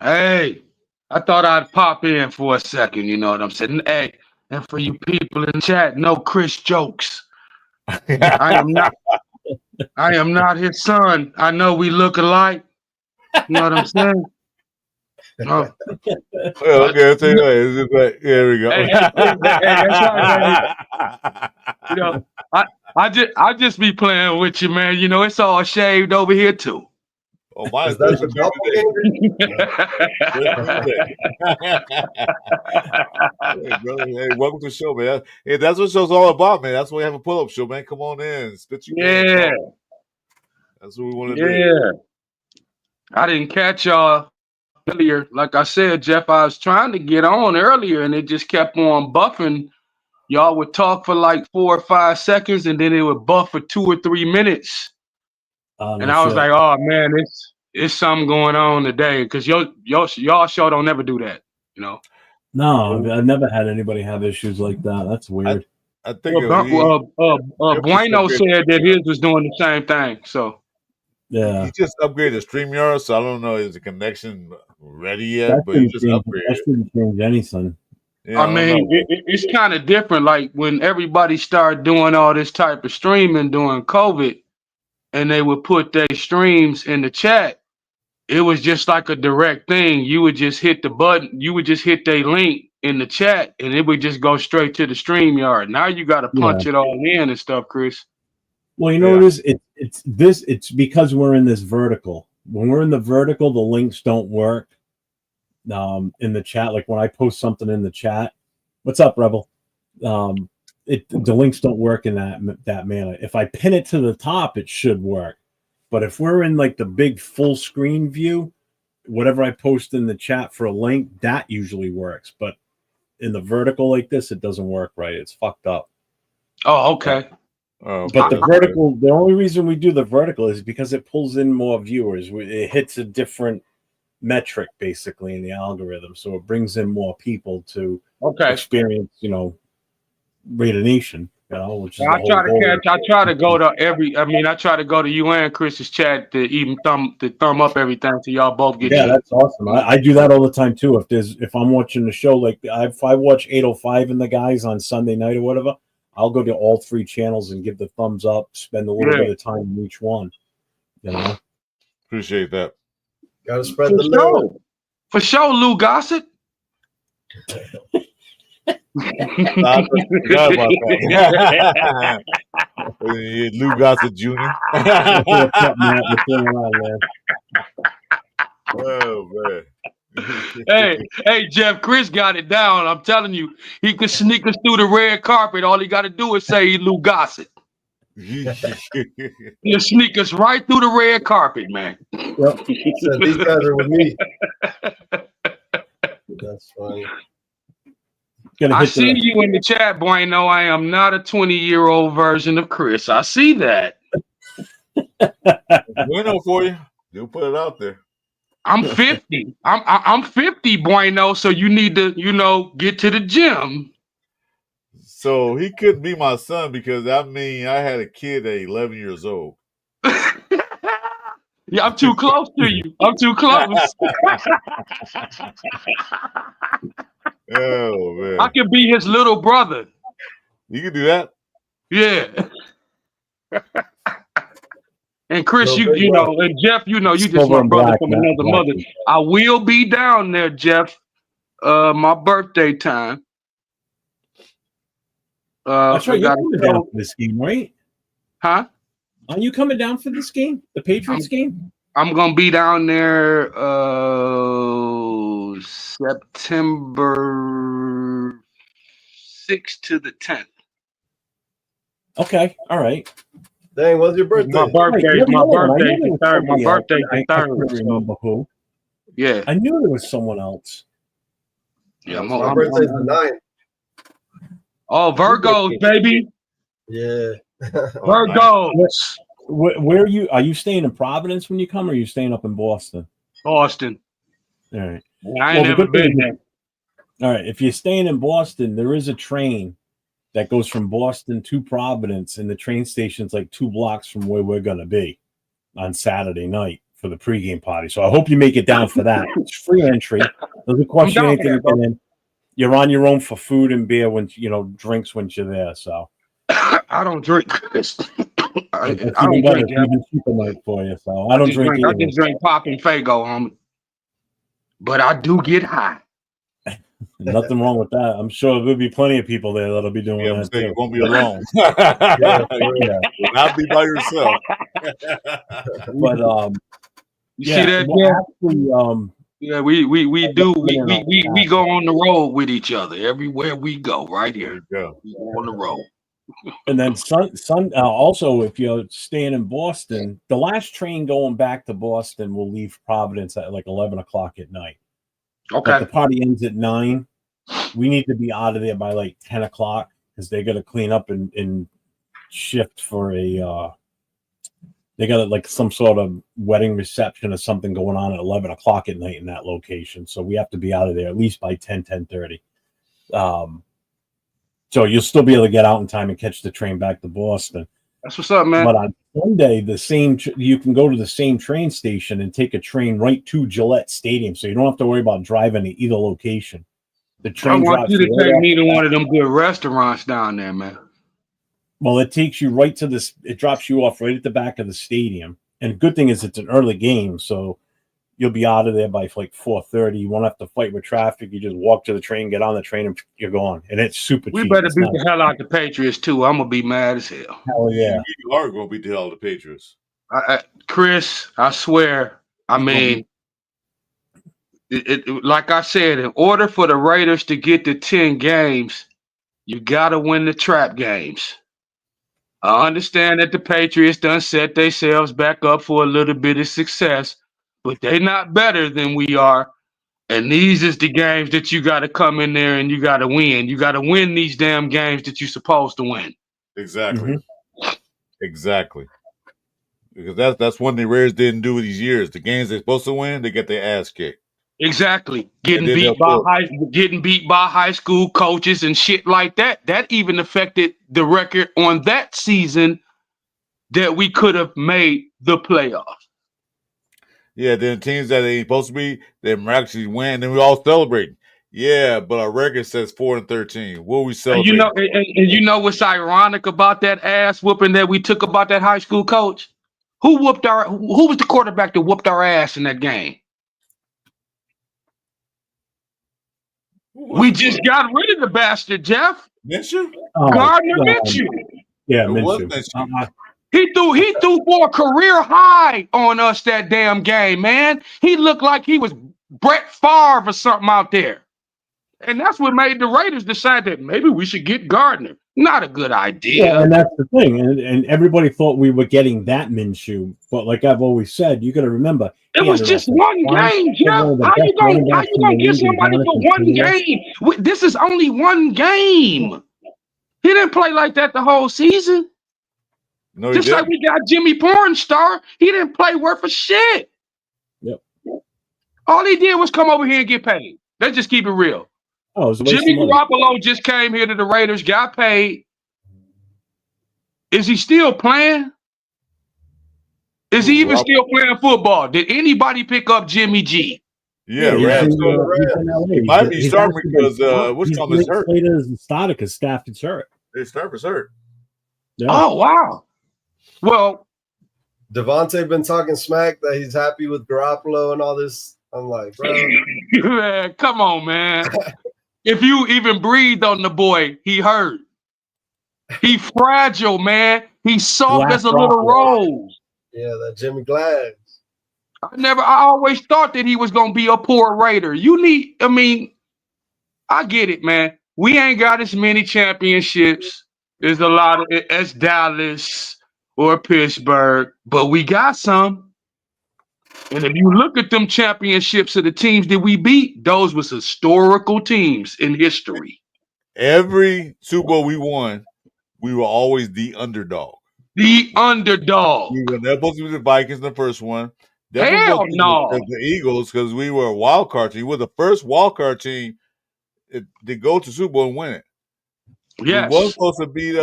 Hey, I thought I'd pop in for a second, you know what I'm saying? Hey, and for you people in the chat, no Chris jokes. I am not his son. I know we look alike. You know what I'm saying? Oh. Okay, I'll tell you what. It's just like, here we go. Hey, that's right, baby. You know, I just be playing with you, man. You know, it's all shaved over here too. Oh, mine is that hey, brother, hey, welcome to the show, man. Hey, that's what the show's all about, man. That's why we have a pull-up show, man. Come on in, spit you. Yeah, that's what we want to do. I didn't catch y'all earlier. Like I said, Jeff, I was trying to get on earlier, and it just kept on buffing. Y'all would talk for like 4 or 5 seconds, and then it would buff for 2 or 3 minutes. And I was like, "Oh man, it's something going on today." Because y'all show don't never do that, you know. No, I've never had anybody have issues like that. That's weird. I think Bueno said that his was doing the same thing. So yeah, he just upgraded StreamYard, so I don't know is the connection ready yet, but he just upgraded. That shouldn't change anything. Yeah, I mean, it's kind of different. Like when everybody started doing all this type of streaming during COVID, and they would put their streams in the chat, it was just like a direct thing. You would just hit the button, you would just hit their link in the chat, and it would just go straight to the StreamYard. Now you got to punch it all in and stuff, Chris. Well, you know what it is? It's because we're in this vertical. When we're in the vertical, the links don't work. In the chat, like when I post something in the chat, what's up, Rebel? The links don't work in that manner. If I pin it to the top, it should work. But if we're in like the big full screen view, whatever I post in the chat for a link, that usually works. But in the vertical like this, it doesn't work right. It's fucked up. Oh, okay. But the vertical, the only reason we do the vertical is because it pulls in more viewers. It hits a different metric basically in the algorithm, so it brings in more people to experience, you know, Raider Nation. You know, which is I try to go to you and Chris's chat to even thumb up everything so y'all both get. Yeah, that's awesome. I do that all the time too. If I'm watching the show, like if I watch 805 and the guys on Sunday night or whatever, I'll go to all 3 channels and give the thumbs up. Spend a little bit of time in each one. You know, appreciate that. Gotta spread the love. For sure, Lou Gossett. Lou Gossett Jr. What's up, Matt? What's going on, man? Oh man. Hey, Jeff, Chris got it down. I'm telling you, he could sneak us through the red carpet. All he got to do is say Lou Gossett. He'll sneak us right through the red carpet, man. Yep. So these guys are with me. That's funny. I see you in the chat, Bueno. I am not a 20-year-old version of Chris. I see that. Bueno for you. You'll put it out there. I'm 50. I'm 50, Bueno. So you need to, you know, get to the gym. So he couldn't be my son because I mean I had a kid at 11 years old. Yeah, I'm too close to you. I'm too close. Oh man. I can be his little brother. You can do that? Yeah. And Chris, you know, and Jeff, you know, you just my brother from another mother. I will be down there, Jeff. My birthday time. That's right. You're coming down for this game, right? Huh? Are you coming down for this game, the Patriots game? I'm gonna be down there September 6th to the 10th. Okay, all right. Dang, what's your birthday? My birthday's the third. My birthday's the third. Remember who? Yeah, I knew there was someone else. yeah. My birthday's the 9th. Oh, Virgos, baby. Yeah. Virgos. Where are you? Are you staying in Providence when you come, or are you staying up in Boston? Boston. All right. I ain't never been there. All right. If you're staying in Boston, there is a train that goes from Boston to Providence, and the train station's like 2 blocks from where we're going to be on Saturday night for the pregame party. So I hope you make it down for that. It's free entry. Doesn't cost you anything to get in. You're on your own for food and beer drinks when you're there. So I don't drink. I it's don't even better. drink. It's even cheaper night for you. So I don't drink I either. just drink pop and Faygo, homie. But I do get high. Nothing wrong with that. I'm sure there'll be plenty of people there that'll be doing that too. You won't be alone. Yeah. You'll not be by yourself. But You see that? Yeah, we do. We go on the road with each other everywhere we go. Right here, we go on the road. And then also, if you're staying in Boston, the last train going back to Boston will leave Providence at like 11 o'clock at night. Okay. But the party ends at 9. We need to be out of there by like 10 o'clock because they got to clean up and shift for they got like some sort of wedding reception or something going on at 11 o'clock at night in that location. So we have to be out of there at least by 10:30. So you'll still be able to get out in time and catch the train back to Boston. That's what's up, man. But on Sunday, you can go to the same train station and take a train right to Gillette Stadium, so you don't have to worry about driving to either location. The train. I want you to take me to one of them good restaurants down there, man. Well, it takes you right to this. It drops you off right at the back of the stadium. And good thing is it's an early game, so you'll be out of there by like 4:30. You won't have to fight with traffic. You just walk to the train, get on the train, and you're gone. And it's super cheap. We better beat the hell out the Patriots too. I'm gonna be mad as hell. Hell yeah. You are gonna beat the hell out of the Patriots. Chris, I swear. I mean, like I said, in order for the Raiders to get to 10 games, you gotta win the trap games. I understand that the Patriots done set themselves back up for a little bit of success, but they're not better than we are. And these is the games that you got to come in there and you got to win. You got to win these damn games that you're supposed to win. Exactly. Mm-hmm. Exactly. Because that's one thing Raiders didn't do these years. The games they're supposed to win, they get their ass kicked. Exactly. Getting beat by high school coaches and shit like that. That even affected the record on that season that we could have made the playoffs. Yeah, then teams that they ain't supposed to be, they actually win, and we all celebrating. Yeah, but our record says 4-13. What we celebrating? And you know what's ironic about that ass whooping that we took about that high school coach? Who was the quarterback that whooped our ass in that game? We just got rid of the bastard, Jeff. Minshew? Gardner Minshew. Yeah, Minshew. He threw for a career high on us that damn game, man. He looked like he was Brett Favre or something out there. And that's what made the Raiders decide that maybe we should get Gardner. Not a good idea. Yeah, and that's the thing. And everybody thought we were getting that Minshew. But like I've always said, you got to remember. It was just one game, Jeff. How you gonna get somebody for one game? This is only one game. He didn't play like that the whole season. No, just like we got Jimmy Pornstar, he didn't play worth a shit. Yep. All he did was come over here and get paid. Let's just keep it real. Oh, Jimmy Garoppolo just came here to the Raiders, got paid. Is he still playing? Is he even still playing football? Did anybody pick up Jimmy G? Yeah, he might be starting because what's called is hurt. Later as the starter because Stafford's hurt. Stafford's hurt. Yeah. Oh wow. Well, Devontae been talking smack that he's happy with Garoppolo and all this. I'm like, bro, man, come on, man. If you even breathe on the boy, he hurt. He fragile, man. He's soft Glass as a little rose. Yeah, that Jimmy Glass. I always thought that he was gonna be a poor Raider. I get it, man. We ain't got as many championships as a lot of as Dallas or Pittsburgh, but we got some. And if you look at them championships of the teams that we beat, those was historical teams in history. Every Super Bowl we won, we were always the underdog. The underdog. We were never supposed to be the Vikings in the first one. Hell no. The Eagles, because we were a wild card team. We were the first wild card team to go to Super Bowl and win it. Yes. We weren't supposed to beat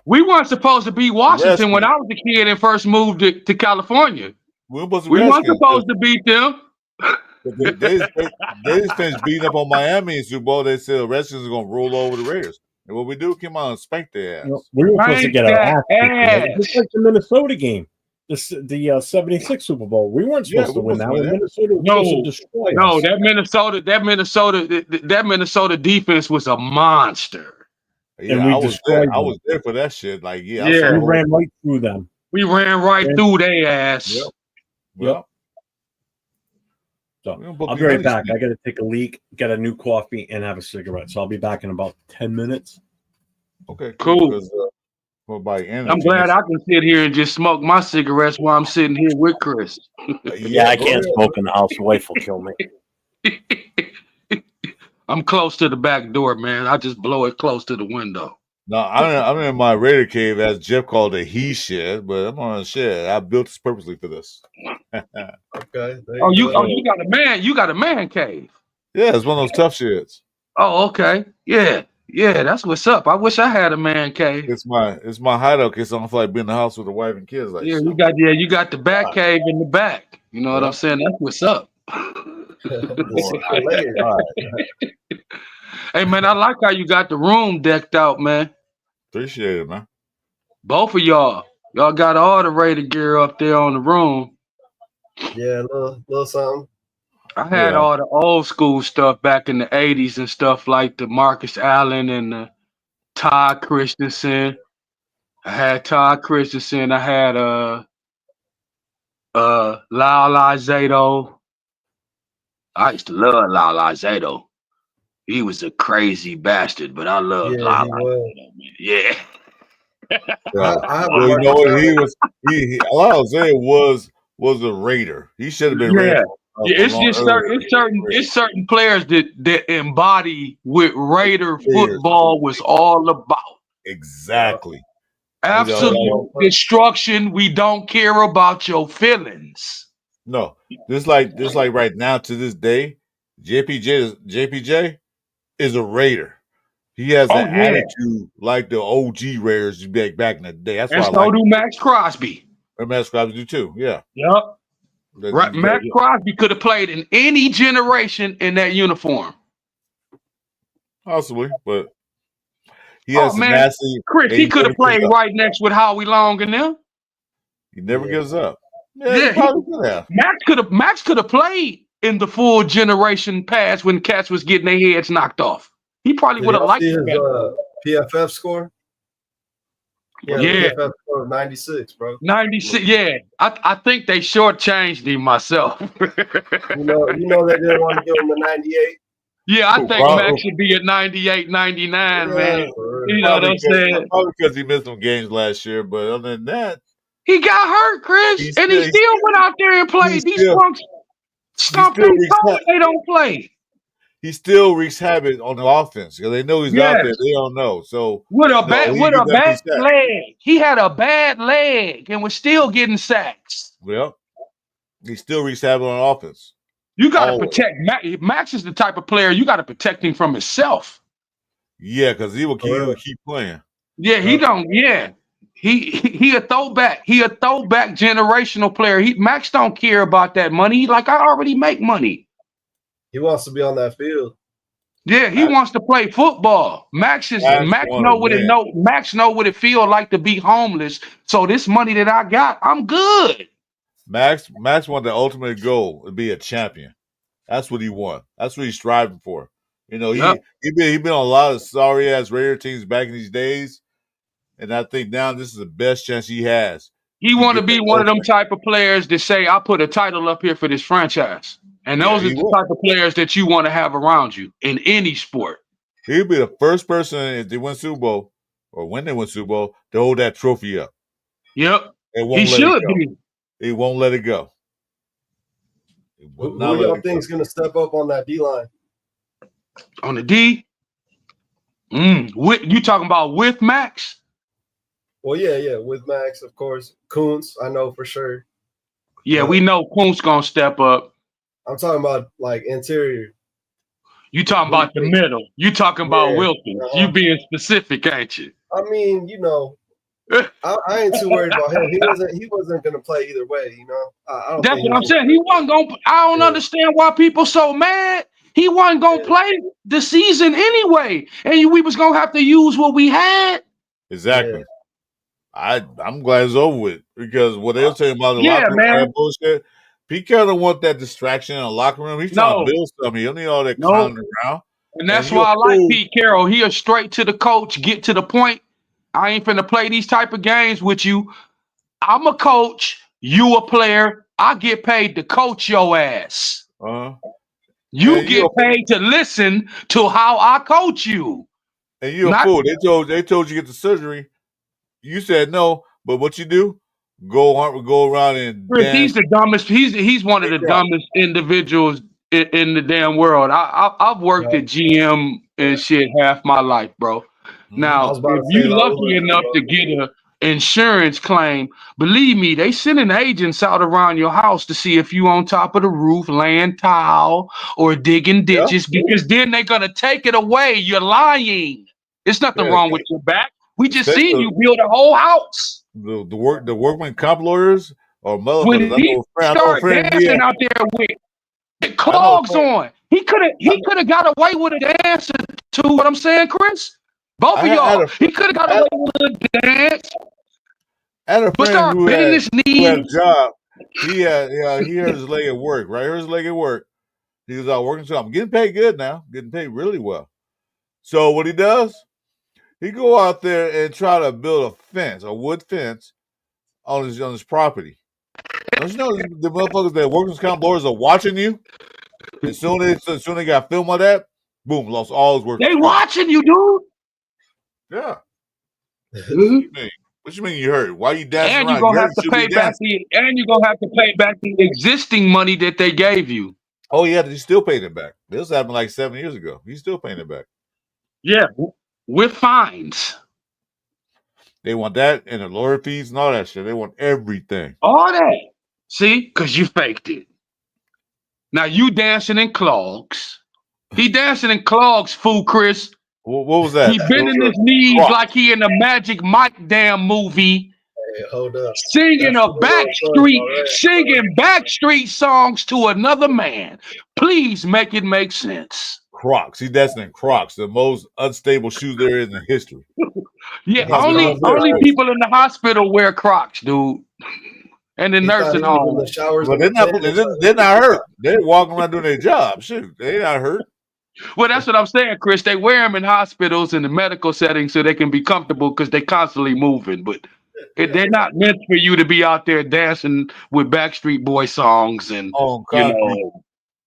we weren't supposed to beat Washington when I was a kid and first moved to California. We weren't supposed to beat them. They just finished beating up on Miami in Super Bowl. They said the Redskins are going to roll over the Raiders. And what we do, came out and spanked their ass. We were supposed to get our ass kicked. Just like the Minnesota game, the 76 Super Bowl. We weren't supposed to win that one. Minnesota was supposed to destroy us. No, that Minnesota defense was a monster. Yeah, and we I was there for that shit. Like, we ran right through them. We ran right through their ass. Yep. So I'll be right back. I got to take a leak, get a new coffee, and have a cigarette. So I'll be back in about 10 minutes. Okay, cool. I'm glad I can sit here and just smoke my cigarettes while I'm sitting here with Chris. Yeah, I can't smoke in the house. The wife will kill me. I'm close to the back door, man. I just blow it close to the window. No, I'm in my Raider cave, as Jeff called it, he shed, but I'm on a shed. I built this purposely for this. Okay. You got a man. You got a man cave. Yeah, it's one of those tough sheds. Oh, okay. Yeah, that's what's up. I wish I had a man cave. It's my hideout case. I don't feel like being in the house with a wife and kids. Like, you got the back cave in the back. You know what I'm saying? That's what's up. Hey man, I like how you got the room decked out, man. Appreciate it, man. Both of y'all got all the Raider gear up there on the room. Yeah, a little something. I had all the old school stuff back in the 80s and stuff like the Marcus Allen and the Todd Christensen. I had Todd Christensen. I had Lyle Zato. I used to love Lyle Zato. He was a crazy bastard, but I loved Lyle. Yeah. You know what? Lyle Zato was a Raider. He should have been Raider. It's certain players that embody what Raider football was all about. Exactly. Absolute destruction. We don't care about your feelings. No, just like right now to this day, JPJ is a Raider. He has an attitude like the OG Raiders back in the day. That's why so do Max Crosby. And Max Crosby do too. Yeah. Yep. Max Crosby could have played in any generation in that uniform. Possibly, but he has nasty. Chris, he could have played right next with Howie Long and them. He never gives up. Max could have played in the full generation pass when cats was getting their heads knocked off. He probably would have liked his PFF score. Yeah. PFF score of 96, bro. 96. Yeah, I think they shortchanged him myself. you know they didn't want to give him a 98. Yeah, I think Max should be at 98, 99, man. You know what I'm saying? Probably because he missed some games last year, but other than that, he got hurt, Chris, he still went out there and played. These punks stomped them toes. They don't play. He still wreaks havoc on the offense because they know he's out there. They don't know. So with a bad leg, he had a bad leg and was still getting sacks. Well, he still wreaks havoc on offense. You got to protect Max. Is the type of player you got to protect him from himself. Yeah, because he will keep playing. Yeah, he don't. Yeah. He a throwback. He a throwback generational player. Max don't care about that money. He like, I already make money. He wants to be on that field. Yeah, he wants to play football. Max know what it feels like to be homeless. So this money that I got, I'm good. Max wanted the ultimate goal to be a champion. That's what he wants. That's what he's striving for. You know, he been on a lot of sorry ass Raider teams back in these days. and I think now this is the best chance he has. He want to be one of them type of players that say, I put a title up here for this franchise. And those are the type of players that you want to have around you in any sport. He'll be the first person, if they win Super Bowl, or when they win Super Bowl, to hold that trophy up. Yep. He should be. He won't let it go. Who y'all think is going to step up on that D-line? On the D? You talking about with Max? Well, yeah, with Max, of course. Kuntz, I know for sure. Yeah, we know Kuntz going to step up. I'm talking about, like, interior. You talking about the middle. You talking about Wilson. You being specific, ain't you? I mean, you know, I ain't too worried about him. He wasn't going to play either way, you know. I don't That's what I'm saying. He wasn't going to – I don't understand why people so mad. He wasn't going to play the season anyway. And we was going to have to use what we had. Exactly. Yeah. I'm glad it's over with because what they were saying about the locker room man. Bullshit. Pete Carroll don't want that distraction in the locker room. He's trying to build something. He don't need all that clowning around. And that's why I like Pete Carroll. He is straight to the coach, get to the point. I ain't finna play these type of games with you. I'm a coach. You a player. I get paid to coach your ass. You get paid to listen to how I coach you. And you're a fool. They told you to get the surgery. You said no, but what you do? Go around and dance. He's the dumbest. He's one of the dumbest individuals in the damn world. I've worked at GM and shit half my life, bro. Now, if you're lucky enough to get an insurance claim, believe me, they sending agents out around your house to see if you on top of the roof, laying tile or digging ditches, because then they're gonna take it away. You're lying. There's nothing wrong with your back. We just seen you build a whole house. The workman comp lawyers or motherfuckers. When he started dancing out there with clogs on, he could have got away with a dance to what I'm saying, Chris. Both of y'all, he could have got away with a dance. I had a friend who had a job. He hurt his leg at work. Right, hurt his leg at work. He was out working. So I'm getting paid good now. Getting paid really well. So what he does? He go out there and try to build a wood fence on his property. Don't you know the motherfuckers that workers' comp lawyers are watching you? As soon as they got film of that, boom, lost all his work. They watching you, dude. Yeah. What you mean you hurt? Why you dancing and around? You're gonna have to pay back and you're gonna have to pay back the existing money that they gave you. Oh yeah, he's still paying it back. This happened like 7 years ago. He's still paying it back. Yeah. With fines. They want that and the lawyer fees and all that shit. They want everything. All that. See? Because you faked it. Now you dancing in clogs. He dancing in clogs, fool, Chris. What was that? He bending his knees like he in a Magic Mike damn movie. Hey, hold up. Singing Backstreet songs to another man. Please make it make sense. Crocs. He dancing in Crocs, the most unstable shoes there is in history. Yeah, only people in the hospital wear Crocs, dude. And the nursing home. Well, they're not hurt. They're walking around doing their job. Shoot, they're not hurt. Well, that's what I'm saying, Chris. They wear them in hospitals in the medical setting so they can be comfortable because they're constantly moving. But they're not meant for you to be out there dancing with Backstreet Boy songs and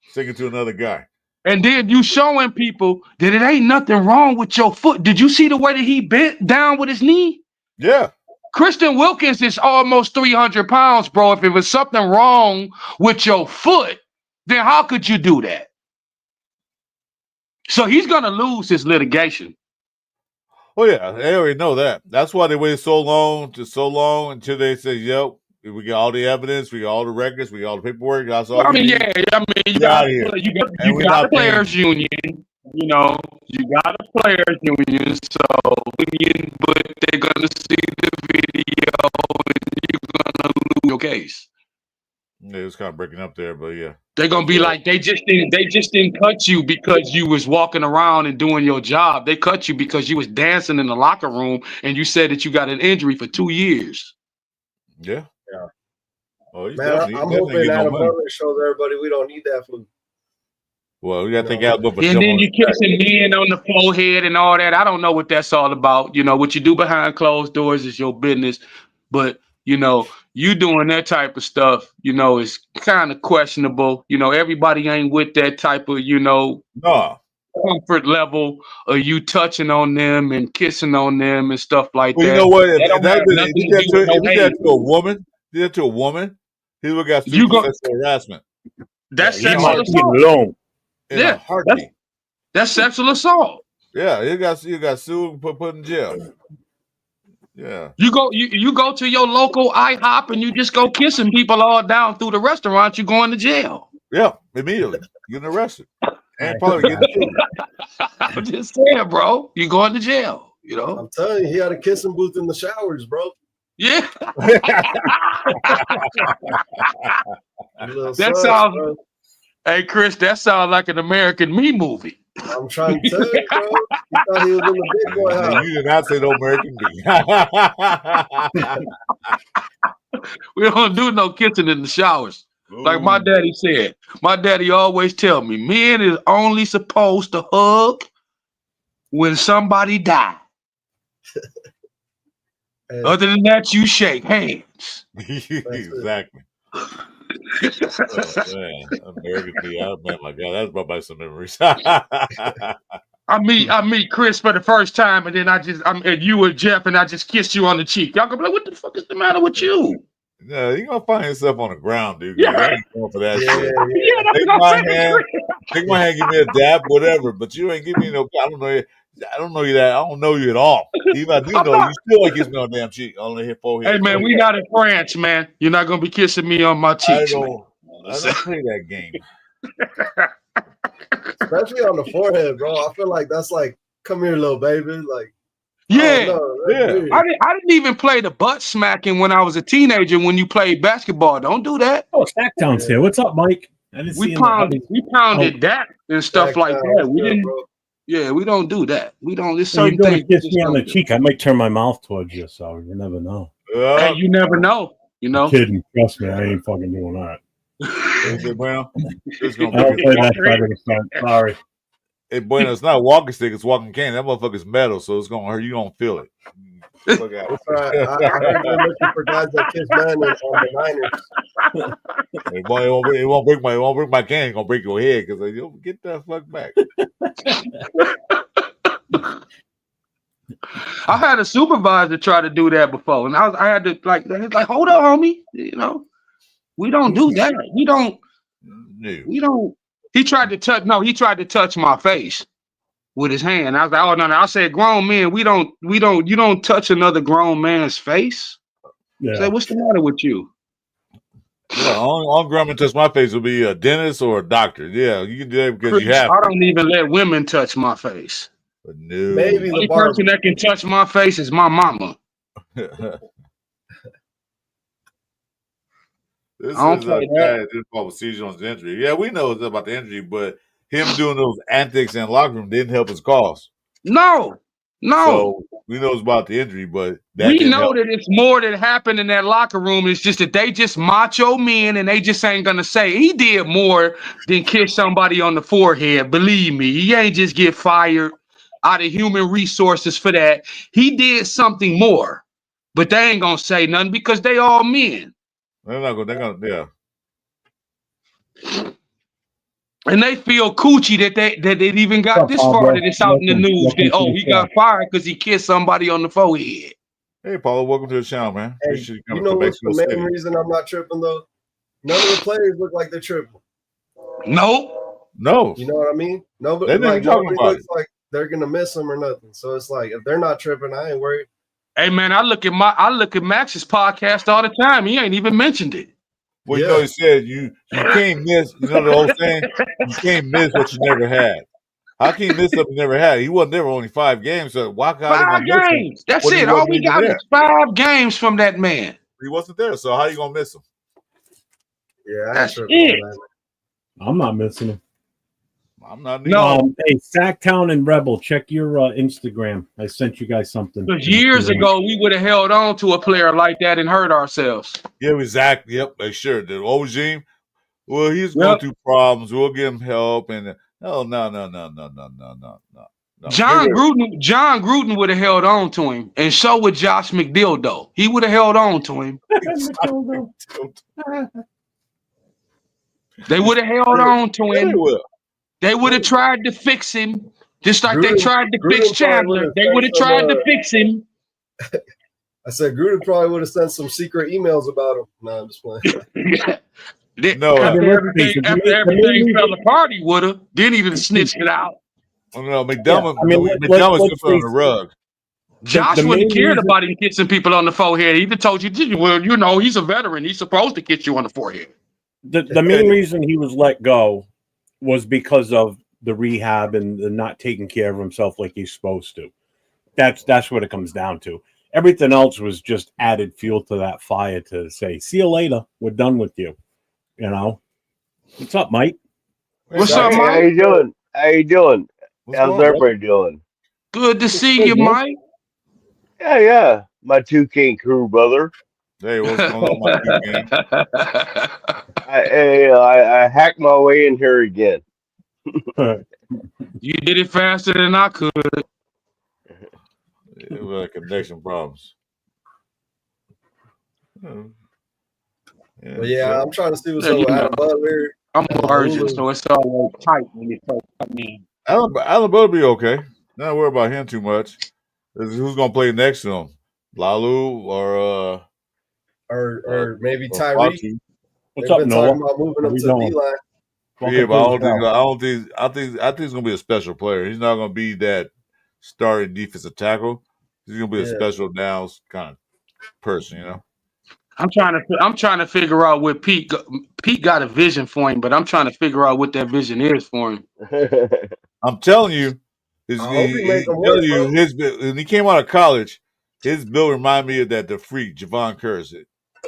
singing to another guy. And then you showing people that it ain't nothing wrong with your foot. Did you see the way that he bent down with his knee? Yeah. Christian Wilkins is almost 300 pounds, bro. If it was something wrong with your foot, then how could you do that? So he's going to lose his litigation. Oh, yeah. They already know that. That's why they waited so long until they say, yep, we got all the evidence, we got all the records, we got all the paperwork. That's all you got a players union. You know, you got a players union, but they're going to see the video and you're going to lose your case. Yeah, it was kind of breaking up there, but yeah. They're gonna be like, they just didn't cut you because you was walking around and doing your job. They cut you because you was dancing in the locker room and you said that you got an injury for 2 years. Yeah. Oh, man, I'm hoping Adam Butler shows everybody we don't need that food. Well, we got to think out for and then you kissing men on the forehead and all that. I don't know what that's all about. You know, what you do behind closed doors is your business. But, you know, you doing that type of stuff, you know, is kind of questionable. You know, everybody ain't with that type of, you know, comfort level of you touching on them and kissing on them and stuff like that. You know what? If he did that to a woman, he would have got sued for sexual harassment. That's sexual assault. Yeah, that's sexual assault. Yeah, you got sued and put in jail. Yeah, you go to your local IHOP and you just go kissing people all down through the restaurant. You going to jail? Yeah, immediately getting arrested and probably getting sued. I'm just saying, bro, you going to jail. You know, I'm telling you, he had a kissing booth in the showers, bro. Yeah, that sounds. Bro. Hey, Chris, that sounds like an American Me movie. I'm trying to tell you, bro. You thought he was in the big boy house. You did not say no American Me. We don't do no kissing in the showers. Ooh. Like my daddy said. My daddy always tell me, men is only supposed to hug when somebody died. Other than that, you shake hands. Exactly. Oh, man. American Me. Oh, man, my God, that's brought back some memories. I meet Chris for the first time, and then I'm at you and Jeff, and I just kissed you on the cheek. Y'all gonna be like, "What the fuck is the matter with you?" No, you're gonna find yourself on the ground, dude. Yeah. I ain't going for that shit. Take my hand, give me a dab, whatever. But you ain't giving me no. I don't know you that. I don't know you at all. Even I do know you, still ain't kiss me on the damn cheek, on the forehead. Hey man, we not in France, man. You're not gonna be kissing me on my cheeks. I don't play that game. Especially on the forehead, bro. I feel like that's like, come here, little baby. Like, yeah. I didn't even play the butt smacking when I was a teenager. When you played basketball, don't do that. Oh, Stacktown's here. What's up, Mike? We pounded that and stuff like that. We didn't. Yeah, we don't do that. We don't. There's certain things. Kiss me on the cheek. I might turn my mouth towards you, so you never know. Hey, you never know. You know. I'm kidding. Trust me, I ain't fucking doing that. Bueno, sorry. Hey, Bueno, it's not a walking stick, it's walking cane. That motherfucker's metal, so it's gonna hurt. You don't feel it. Look out. That's right. I heard they're looking for guys that kiss men on the Niners. Hey, boy, it won't break my cane. It's gonna break your head because you'll get that fuck back. I had a supervisor try to do that before, and I had to like hold up, homie. You know, we don't do that. We don't. He tried to touch. No, he tried to touch my face with his hand. I was like, oh no. I said, grown men, you don't touch another grown man's face. Yeah. I said, what's the matter with you? Yeah, all grown men touch my face will be a dentist or a doctor. Yeah, you can do that because you have. I don't even let women touch my face. No. Maybe the only person that can touch my face is my mama. This is a guy with seizure on his injury. Yeah, we know about the injury, but him doing those antics in the locker room didn't help his cause. No. So we know about the injury, but we know that it's more that happened in that locker room. It's just that they just macho men, and they just ain't gonna say he did more than kiss somebody on the forehead. Believe me, he ain't just get fired out of human resources for that. He did something more, but they ain't gonna say nothing because they all men. They're not gonna, yeah. And they feel coochie that they even got this far that it's out in the news that he got fired because he kissed somebody on the forehead. Hey, Paulo, welcome to the channel, man. Hey, you know what's the main reason I'm not tripping though? None of the players look like they're tripping. No. You know what I mean? Nobody looks like they're gonna miss them or nothing. So it's like if they're not tripping, I ain't worried. Hey man, I look at Max's podcast all the time. He ain't even mentioned it. Well, you know, he said you can't miss. You know the old saying, you can't miss what you never had. How can you miss something you never had? He wasn't there only 5 games, so why can't 5 games? That's it. All we got is 5 games from that man. He wasn't there, so how you gonna miss him? Yeah, that's it. I'm not missing him. I'm not. No. Hey, Sacktown and Rebel, check your Instagram. I sent you guys something. Because years ago, we would have held on to a player like that and hurt ourselves. Yeah, exactly. Yep, they sure did. Old regime, well, he's going through problems. We'll give him help, and No. John Gruden would have held on to him, and so would Josh McDildo. He would have held on to him. They would have held on to him. They would have tried to fix him, just like they tried to fix Chandler. They would have tried to fix him. I said Gruden probably would have sent some secret emails about him. No, I'm just playing. No, after everything fell apart, he would have. Then he would have snitched it out. Oh, no, McDermott was on the rug. Josh wouldn't have cared about him kissing people on the forehead. He'd have told you, well, you know, he's a veteran. He's supposed to kiss you on the forehead. The main reason he was let go was because of the rehab and the not taking care of himself like he's supposed to. That's what it comes down to. Everything else was just added fuel to that fire to say, see you later. We're done with you. You know? What's up, Mike? What's up, Mike? How you doing? How's everybody doing? Good to see you, Mike. Yeah. My 2K crew, brother. Hey, what's going on, my 2K? I hacked my way in here again. You did it faster than I could. It was like connection problems. Yeah, I'm trying to see what's up with Adam Butler. I'm a virgin, so it's all tight when you talk. I mean, Alan Butler be okay. Not worry about him too much. Who's gonna play next to him? Lalu or maybe Tyree. What's up, Noah? Talking about moving up to the D-line. Yeah, but I think he's gonna be a special player. He's not gonna be that starting defensive tackle. He's gonna be a special downs kind of person, you know. I'm trying to figure out what Pete got a vision for him, but I'm trying to figure out what that vision is for him. I'm telling you, when he came out of college, his build reminded me of the freak Javon Curse.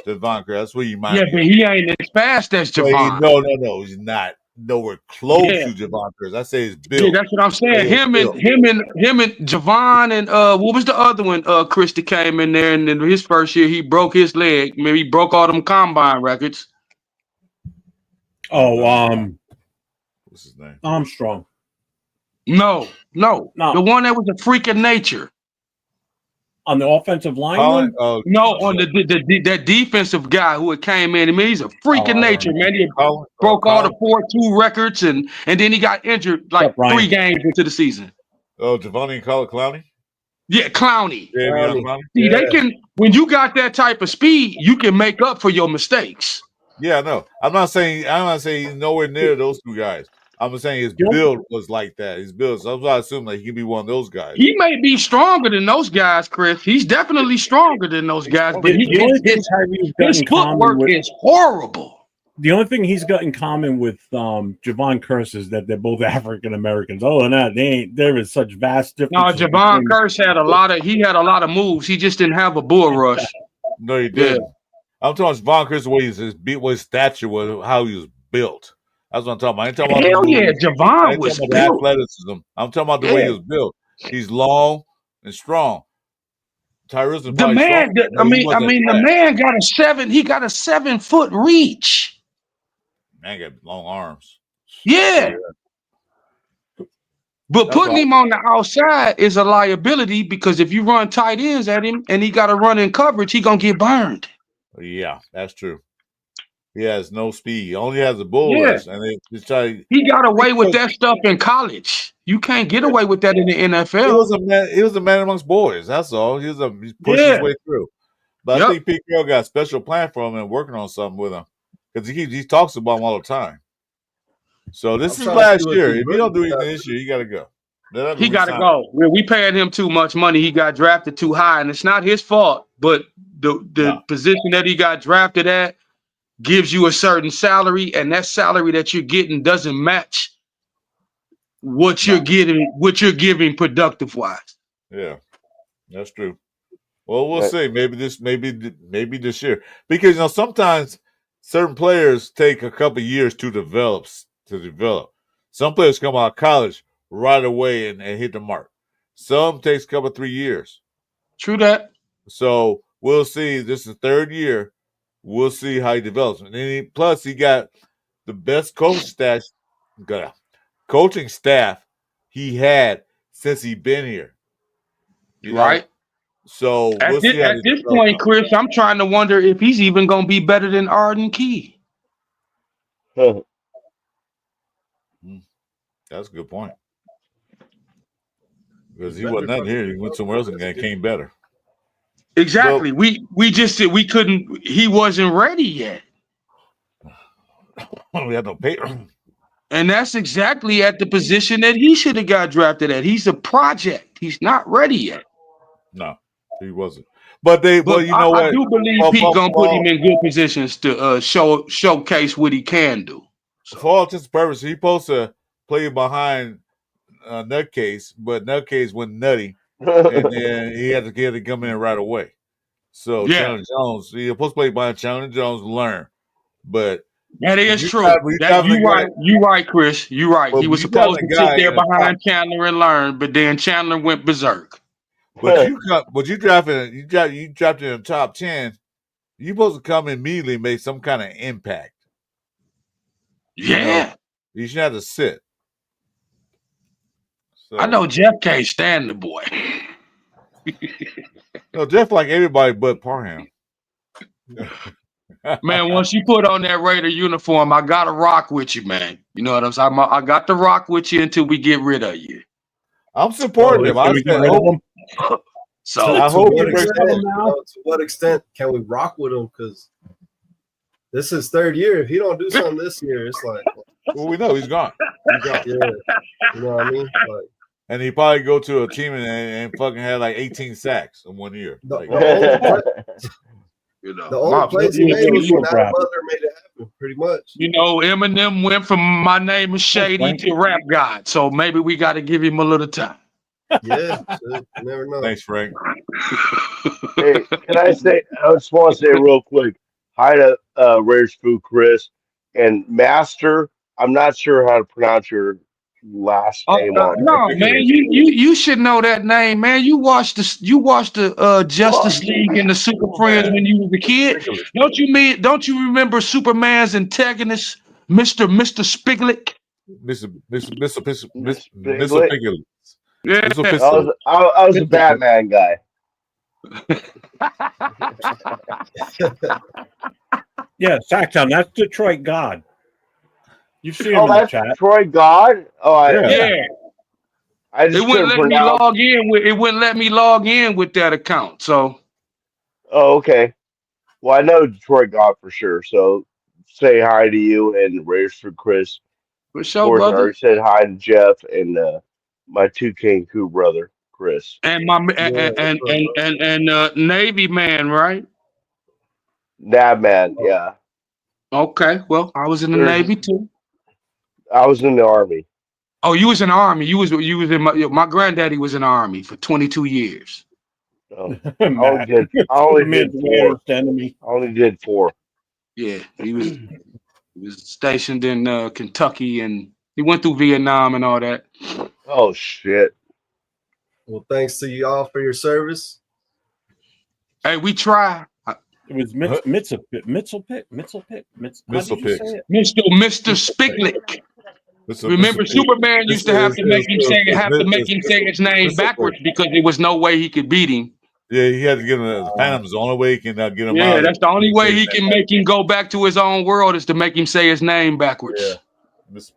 Javon Curse, that's what he reminded me. Yeah, but he ain't as fast as Javon. No, he's not. Nowhere close to Javon Curse. I say his build. Yeah, that's what I'm saying. Him and Javon and what was the other one? Christie came in there, and in his first year he broke his leg. Maybe he broke all them combine records. Oh, what's his name? Armstrong. No. The one that was a freak of nature. On the offensive line? No, on that defensive guy who came in. I mean, he's a freak of nature, man. He broke all the 4-2 records, and then he got injured like 3 games into the season. Oh, Giovanni and Clowney? Yeah, Clowney. Clowney. See, they can, when you got that type of speed, you can make up for your mistakes. Yeah, no. I'm not saying he's nowhere near those 2 guys. I'm saying his build was like that. His build. So I assume that he could be one of those guys. He may be stronger than those guys, Chris. He's definitely stronger than those guys, but his footwork is horrible. The only thing he's got in common with Javon Curse is that they're both African Americans. Oh, and that there is such vast difference. No, Javon Curse had a lot of moves. He just didn't have a bull rush. No, he didn't. I'm talking Javon Curse, the way his stature was, how he was built. That's what I'm talking about. I ain't talking about Hell yeah, Javon was built. Athleticism. I'm talking about the way he was built. He's long and strong. Tyree Wilson. The man, the man got a 7. He got a 7-foot reach. Man got long arms. Yeah. But putting him on the outside is a liability because if you run tight ends at him and he got to run in coverage, he gonna get burned. Yeah, that's true. He has no speed. He only has a bull rush, and he got away with that stuff in college. You can't get away with that in the NFL. He was a man amongst boys. That's all. He pushed his way through. But I think Pete Carroll got a special plan for him and working on something with him because he talks about him all the time. So this is last year. If you don't do anything this year, you got to go. He got to go. We paying him too much money. He got drafted too high, and it's not his fault. But the position that he got drafted at gives you a certain salary, and that salary that you're getting doesn't match what you're giving productive wise. Yeah, that's true. Well, we'll see. Maybe this year, because sometimes certain players take a couple years to develop. Some players come out of college right away and hit the mark. Some takes a couple 3 years. True that. So we'll see. This is the 3rd year. We'll see how he develops. And then plus he got the best coach coaching staff he had since he been here. You know? Right. So At this point, Chris, I'm trying to wonder if he's even going to be better than Arden Key. That's a good point. Because he wasn't nothing here. He went somewhere else and came better. Exactly. Well, we just said we couldn't. He wasn't ready yet. We had no paper. And that's exactly at the position that he should have got drafted at. He's a project. He's not ready yet. No, he wasn't. But you know what? I do believe Pete gonna put him in good positions to showcase what he can do. So. For all intents and purposes, he's supposed to play behind Nutcase, but Nutcase went nutty, and then he had to come in right away. So Chandler Jones, he's supposed to play behind Chandler Jones and learn. But that is true. You're right, Chris. You're right. He was supposed to sit there behind Chandler and learn, but then Chandler went berserk. But you drafted in the top 10. You're supposed to come immediately and make some kind of impact. Yeah. You should have to sit. So, I know Jeff can't stand the boy. No, Jeff like everybody but Parham. Man, once you put on that Raider uniform, I gotta rock with you, man. You know what I'm saying? I got to rock with you until we get rid of you. I'm supporting him. So I hope to what extent can we rock with him? Because this is third year. If he don't do something this year, it's like, well, we know he's gone. Yeah, you know what I mean? Like, and he probably go to a team and fucking had like 18 sacks in 1 year. The only place he made was when Adam Butler made it happen, pretty much. You know, Eminem went from My Name is Shady to Rap God, so maybe we got to give him a little time. Yeah, you never know. Thanks, Frank. Hey, can I say? I just want to say real quick. Hi to Raiders Food Chris and Master. I'm not sure how to pronounce your last name. No, man, you should know that name, man. You watched the Justice League and the Super Friends when you was a kid. Don't you remember Superman's antagonist, Mr. Spiglet? Mr. Spiglet. Yeah, I was a Batman guy. Yeah, Sacktown. That's Detroit God. You've seen him in the chat. Detroit God. Oh, yeah. I just it wouldn't let me log in with. It wouldn't let me log in with that account. So. Oh, okay. Well, I know Detroit God for sure. So say hi to you and Raiders for Chris. For sure, brother. I already said hi to Jeff and my 2K Coup brother, Chris. And my Navy man, right? Nab man, yeah. Okay, well, I was in the Navy too. I was in the Army. Oh, you was in the Army. You was in my granddaddy was in the Army for 22 years. Oh, I only did 4. Yeah, he was stationed in Kentucky, and he went through Vietnam and all that. Oh shit! Well, thanks to you all for your service. Hey, we try. It was Mr. Spiglet. Remember, Superman used to have to make him say his name backwards because there was no way he could beat him. Yeah, he had to get him. The Phantom's the only way he can get him out. Yeah, that's the only way he can make him go back to his own world is to make him say his name backwards. Yeah. It was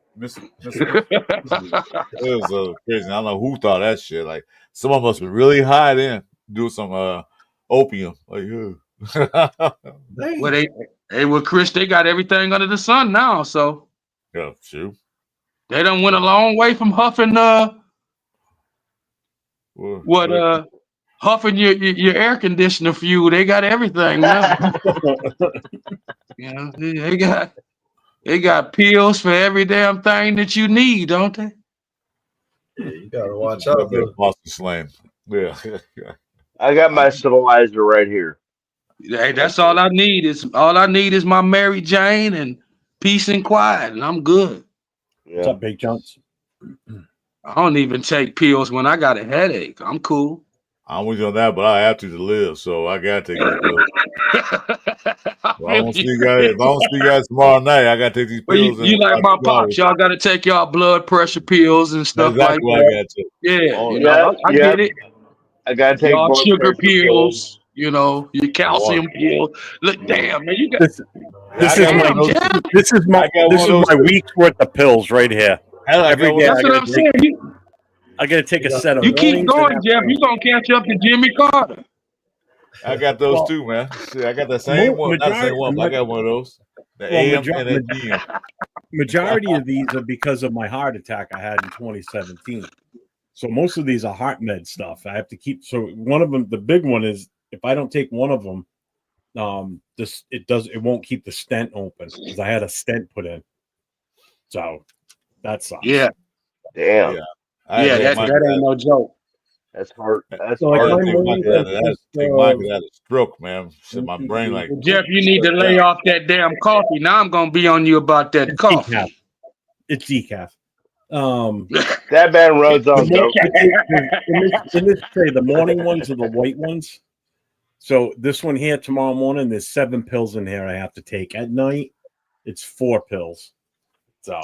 crazy. I don't know who thought that shit. Like someone must be really high then, do some opium. Like, well, Chris, they got everything under the sun now. So yeah, true. They done went a long way from huffing huffing your air conditioner fuel. They got everything now. You know, they got pills for every damn thing that you need, don't they? Yeah, you gotta watch out. Boston Slam. Yeah. I got my stabilizer right here. Hey, that's all I need. All I need is my Mary Jane and peace and quiet, and I'm good. Yeah. What's up, Big Jones? I don't even take pills when I got a headache. I'm cool. I'm with you on that, but I have to live, so I gotta take these pills. I don't see you guys. If I don't see you guys tomorrow night, I gotta take these Well, pills. you like my pops. Y'all got to take y'all blood pressure pills and stuff like exactly what that. I got to. Yeah, Oh, you know, I get it. I gotta take Y'all blood sugar pressure pills, you know, your calcium pill. Look, damn, man, you got This is my week's worth of pills right here. Every day. That's what I'm saying. I gotta take a set of. You keep going, Jeff. You're gonna catch up to Jimmy Carter. I got those too, man. See, I got the same one. Not the same one, but I got one of those. The AM and the PM. Majority of these are because of my heart attack I had in 2017. So most of these are heart med stuff. I have to keep. So one of them, the big one is if I don't take one of them, it won't keep the stent open because I had a stent put in. So that sucks. Yeah. Damn. Yeah, that ain't no joke. That's hard. That's hard. hard. I think mine could have a stroke, man. So my brain like. Jeff, you need to lay off that damn coffee. Now I'm gonna be on you about that coffee. Decaf. It's decaf. That man runs on dope. In this tray, the morning ones are the white ones. So this one here tomorrow morning, there's 7 pills in here I have to take. At night, it's 4 pills. So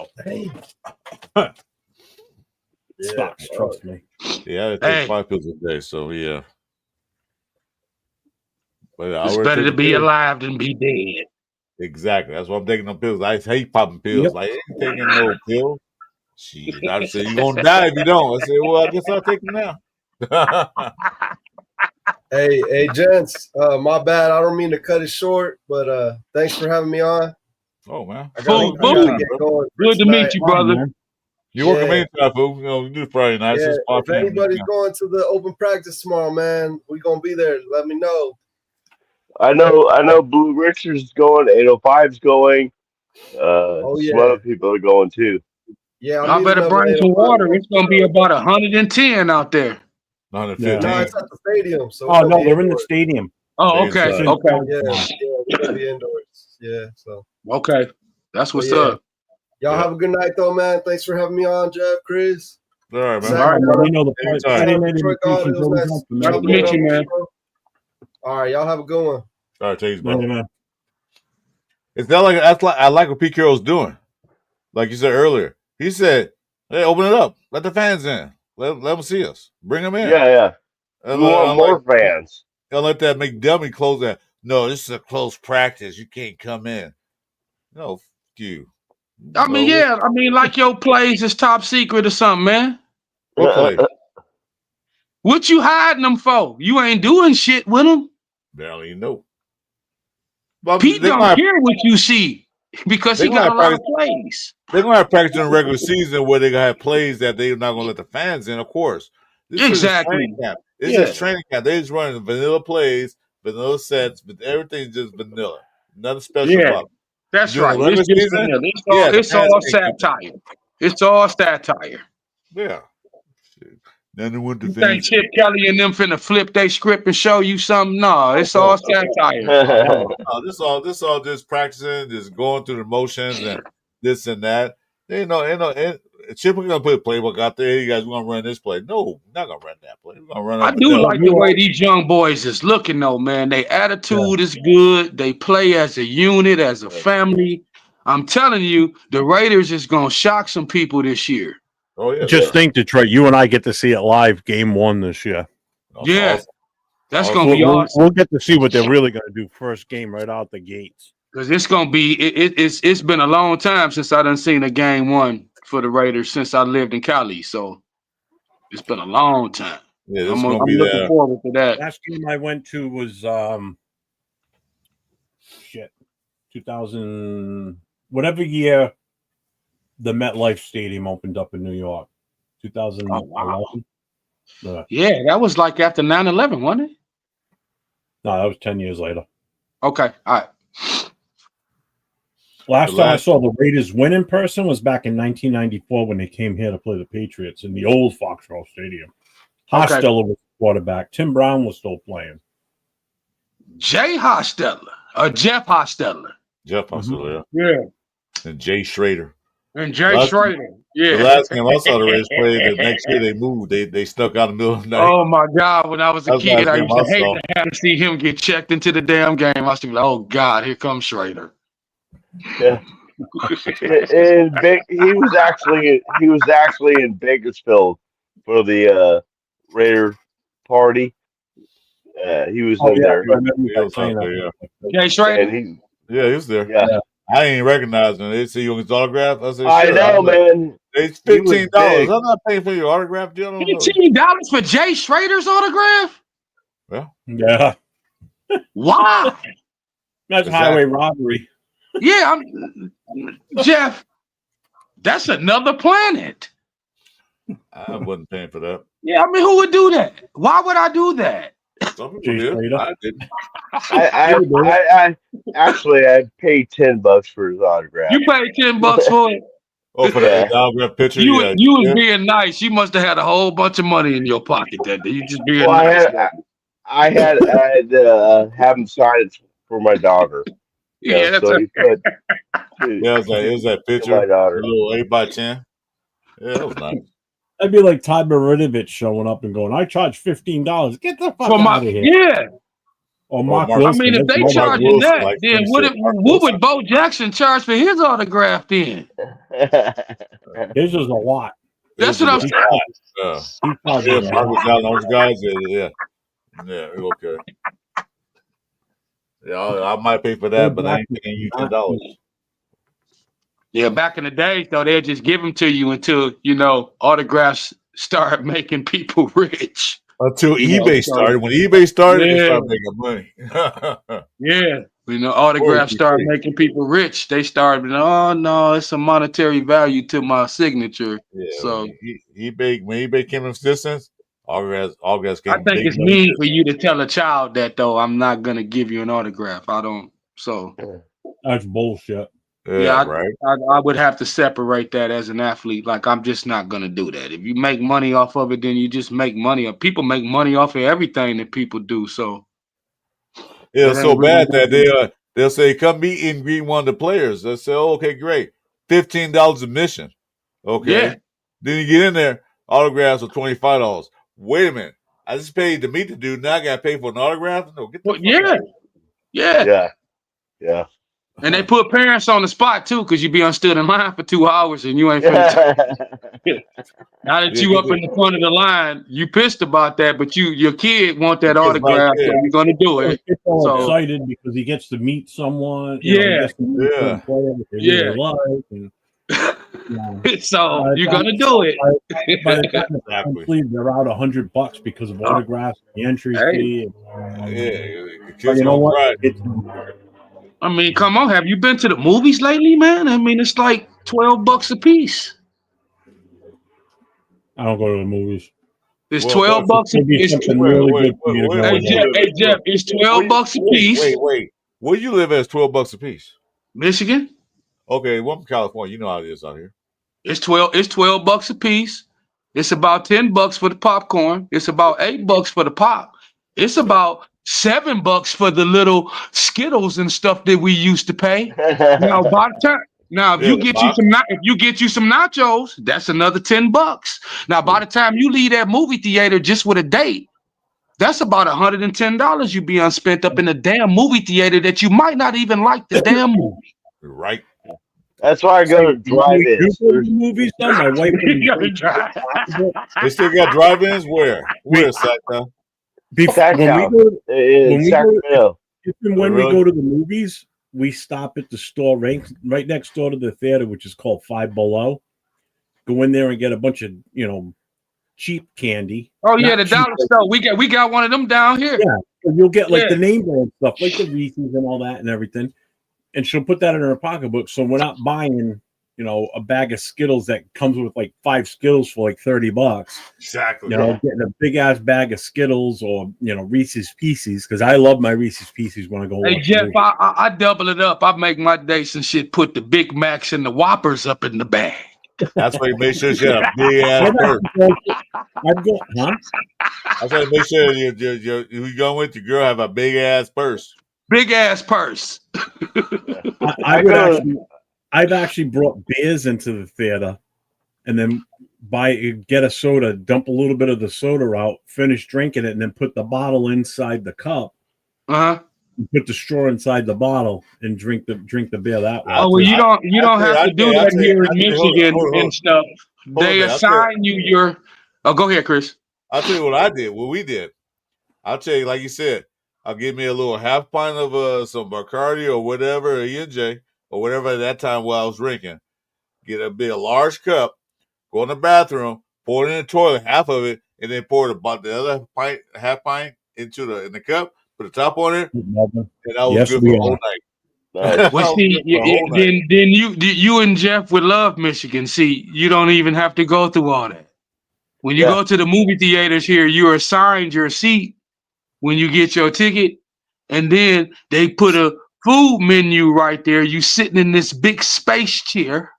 sucks, trust me. Yeah, I take 5 pills a day. So yeah. But it's better to be alive than be dead. Exactly. That's why I'm taking them pills. I hate popping pills. Yep. Like, I ain't taking no pill. Shit, I said, you're going to die if you don't. I said, well, I guess I'll take them now. Hey, gents, my bad. I don't mean to cut it short, but thanks for having me on. Oh, man. Good to meet you, brother. You're welcome anytime, fool. You know, we do Friday nights. Yeah. If anybody's going to the open practice tomorrow, man, we're going to be there. Let me know. I know Blue Richard's going, 805's going. Some other people are going too. Yeah, I better bring some water. It's gonna be about 110 out there. 115. No, it's at the stadium. So no, they're in the stadium. Oh, okay, okay. Yeah, we're gonna be indoors. Yeah, so okay, that's what's up. Y'all have a good night, though, man. Thanks for having me on, Jeff, Chris. All right, man. All right, man. You know the nice to meet you, man. All right, y'all have a good one. All right, take it, bro. It's not like I like what Pete Carroll's doing. Like you said earlier, he said, "Hey, open it up. Let the fans in. Let them see us. Bring them in." Yeah. We want more fans. Don't let that McDummy close that. No, this is a close practice. You can't come in. No, f you. I mean, like your plays is top secret or something, man. What play? What you hiding them for? You ain't doing shit with them. Barely know. Pete don't care what you see because he got a lot of plays. They're going to have practice in the regular season where they're going to have plays that they're not going to let the fans in, of course. Exactly. It's just training camp. They're just running vanilla plays, vanilla sets, but everything's just vanilla. Nothing special about it. That's right. It's just vanilla. It's all satire. It's all satire. Yeah. Then they went to you think Chip Kelly and them finna flip their script and show you something? No, it's all satire. This all just practicing, just going through the motions and this and that. Chip is gonna put a playbook out there. Hey, you guys, we're gonna run this play. No, we're not gonna run that play. We're gonna run. I do like the way these young boys is looking, though, man. Their attitude is good. They play as a unit, as a family. I'm telling you, the Raiders is gonna shock some people this year. Oh, yeah, just think, Detroit, you and I get to see it live game 1 this year. That's going to be awesome. We'll get to see what they're really going to do first game right out the gates. Because it's going to be it's been a long time since I done seen a game 1 for the Raiders since I lived in Cali. So it's been a long time. Yeah, I'm looking forward to that. Last game I went to was 2000 whatever year the MetLife Stadium opened up in New York, 2011. Oh, wow. Yeah, that was like after 9/11, wasn't it? No, that was 10 years later. Okay, all right. Last time I saw the Raiders win in person was back in 1994 when they came here to play the Patriots in the old Foxborough Stadium. Hostetler was quarterback. Tim Brown was still playing. Jay Hostetler or Jeff Hostetler? Jeff Hostetler, yeah. And Jay Schrader. And Jay Schrader. Yeah. The last game I saw the Rays play, the next year they moved. They snuck out in the middle of the night. Oh my God! When I was a That's the kid, last I game used to I hate saw. to have to see him get checked into the damn game. I used to be like, "Oh God, here comes Schrader." Yeah. He was actually in Bakersfield for the Raider party. He was in there. I remember you guys saying Yeah. Jay Schrader. And Yeah, he was there. yeah. I ain't recognize him. They see you on his autograph. I said, I sure. know, man. It's He was $15. big. I'm not paying for your autograph, deal. $15 for Jay Schrader's autograph? Yeah. Why? That's highway robbery. Yeah, Jeff. That's another planet. I wasn't paying for that. Yeah, I mean, who would do that? Why would I do that? Some people did. I didn't. I actually I paid $10 for his autograph. You paid $10 for it. Oh, for the autograph picture. You was being nice. You must have had a whole bunch of money in your pocket that day. You just being nice. I had to have him sign it for my daughter. Yeah, that's so he put. It was that picture. My daughter. A little 8x10. Yeah, that was nice. That'd be like Todd Maridovich showing up and going, "I charge $15. Get the fuck out of here." Yeah. Or Mark I Wilson. mean, if they charge you that, then what would Bo Jackson charge for his autograph then? His is a lot. That's what I'm saying. Yeah, Marcus Allen, those guys. Yeah, okay. Yeah, I might pay for that, but I ain't paying you $10. Yeah, back in the day, though, they'd just give them to you until, autographs start making people rich. Until eBay started. When eBay started, they started making money. Yeah. Autographs started making people rich. They started, oh, no, it's a monetary value to my signature. Yeah, so when eBay came in existence, autographs came. I think it's mean for you to tell a child that, though, I'm not going to give you an autograph. I don't. So that's bullshit. Yeah, right. I would have to separate that as an athlete. Like, I'm just not going to do that. If you make money off of it, then you just make money. People make money off of everything that people do. So, yeah, it's so bad that they'll say, come meet and greet one of the players. They'll say, oh, okay, great. $15 admission. Okay. Yeah. Then you get in there, autographs are $25. Wait a minute. I just paid to meet the dude. Now I got to pay for an autograph? No, get the fuck out. Yeah. And they put parents on the spot too, because you be stood in line for 2 hours and you ain't finna. Now that you up in the front of the line, you pissed about that, but your kid want that autograph, so you're gonna do it. He's so excited because he gets to meet someone. So you're gonna do it. By the time they're out $100 because of autographs, the entry fee. You know what? I mean, come on. Have you been to the movies lately, man? I mean, it's like $12 a piece. I don't go to the movies. It's $12 a piece. Hey, Jeff, it's $12 a piece. Wait. Where you live at is $12 a piece? Michigan. Okay, well, I'm from California. You know how it is out here. It's $12 a piece. It's about $10 for the popcorn. It's about $8 for the pop. It's about $7 for the little Skittles and stuff that we used to pay. Now, by the time, if you get you some nachos, that's another $10. Now, by the time you leave that movie theater just with a date, that's about $110 you be unspent up in the damn movie theater that you might not even like the damn movie. Right. That's why I go to drive-ins. Movies, my wife. They still got drive-ins? Where Sacramento? When we go to the movies, we stop at the store right next door to the theater, which is called Five Below. Go in there and get a bunch of cheap candy. Oh yeah, the dollar store. We got one of them down here. Yeah, you'll get like the name brand stuff, like the Reese's and all that and everything. And she'll put that in her pocketbook, so we're not buying a bag of Skittles that comes with like 5 Skittles for like $30. Exactly. Getting a big ass bag of Skittles or Reese's Pieces, because I love my Reese's Pieces when I go. Hey Jeff, I double it up. I make my dates and shit. Put the Big Macs and the Whoppers up in the bag. That's why you make sure you have a big ass purse. That's why you make sure who you going with, your girl have a big ass purse. Big ass purse. I've actually brought beers into the theater, and then get a soda, dump a little bit of the soda out, finish drinking it, and then put the bottle inside the cup. Put the straw inside the bottle and drink the beer that way. Oh well, you don't have to do that here in Michigan and stuff. They assign you your. Oh, go ahead, Chris. I'll tell you what I did. What we did. I'll tell you, like you said, I'll give me a little half pint of some Bacardi or whatever, E&J or whatever at that time while I was drinking. Get a large cup, go in the bathroom, pour it in the toilet, half of it, and then pour the other half pint in the cup. Put the top on it, and I was good for the whole night. Well, see, then you and Jeff would love Michigan. See, you don't even have to go through all that. When you go to the movie theaters here, you're assigned your seat when you get your ticket, and then they put a food menu right there. You sitting in this big space chair,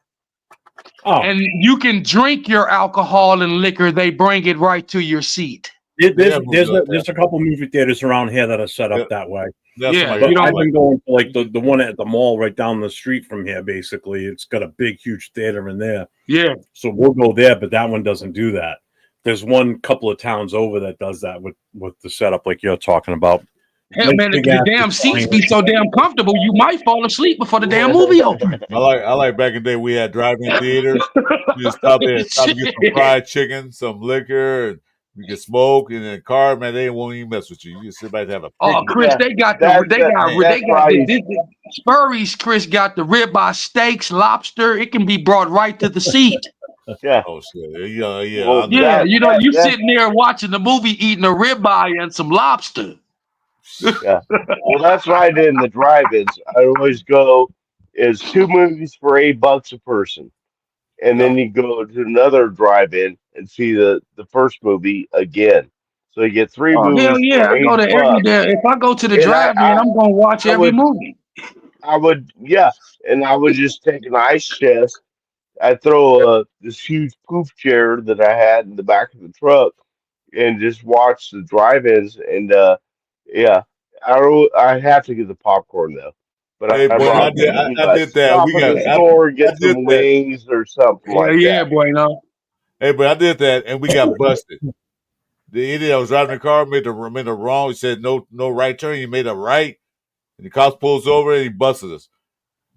and you can drink your alcohol and liquor. They bring it right to your seat. There's a couple movie theaters around here that are set up that way. But I've been going to like the one at the mall right down the street from here. Basically, it's got a big, huge theater in there. Yeah. So we'll go there, but that one doesn't do that. There's one couple of towns over that does that with the setup like you're talking about. Hell, man, the damn seats be so damn comfortable, you might fall asleep before the damn movie opens. I like back in the day we had drive-in theaters. You just stop there, get some fried chicken, some liquor, and you can smoke in the car, man. They won't even mess with you. You just sit back and have a. Oh, Chris, they got Spurry's. Chris got the ribeye steaks, lobster. It can be brought right to the seat. Yeah. Oh shit. Yeah. Well, you sitting there watching the movie, eating a ribeye and some lobster. Yeah. Well, that's what I did in the drive-ins. I always go is 2 movies for $8 a person. And then you go to another drive-in and see the first movie again. So you get 3 movies. Hell yeah, I go to every day. If I go to the drive-in, I'm gonna watch every movie. I would just take an ice chest. I'd throw this huge poof chair that I had in the back of the truck and just watch the drive-ins. And I have to get the popcorn though. But I did that. We got store, get some wings or something like that. Yeah, boy, no. Hey, but I did that, and we got busted. The idiot that was driving the car made the wrong. He said no right turn. He made a right, and the cops pulls over and he busted us.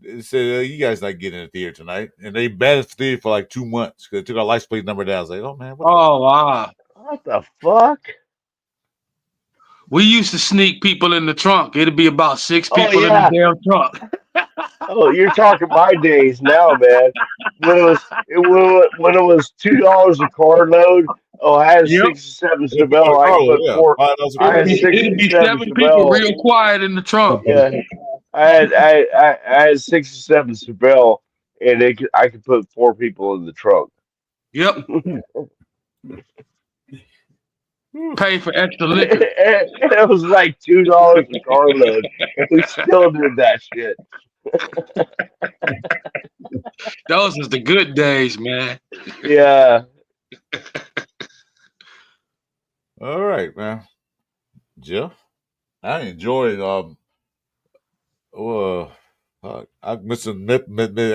They said, "You guys not getting in the theater tonight," and they banned the theater for like 2 months because they took our license plate number down. I was like, "Oh man, wow, what the fuck?" We used to sneak people in the trunk. It'd be about 6 people in the damn trunk. Oh, you're talking my days now, man. When it was $2 a car load. Oh, I had 6 or 7 Chevelle. I had 6 It'd be 7 people real quiet in the trunk. Yeah, I had 6 or 7 Chevelle, and I could put 4 people in the trunk. Yep. Pay for extra liquor. It was like $2 a car load, and we still did that shit. Those was the good days, man. Yeah. All right, man. Jeff, I enjoyed. I missing. I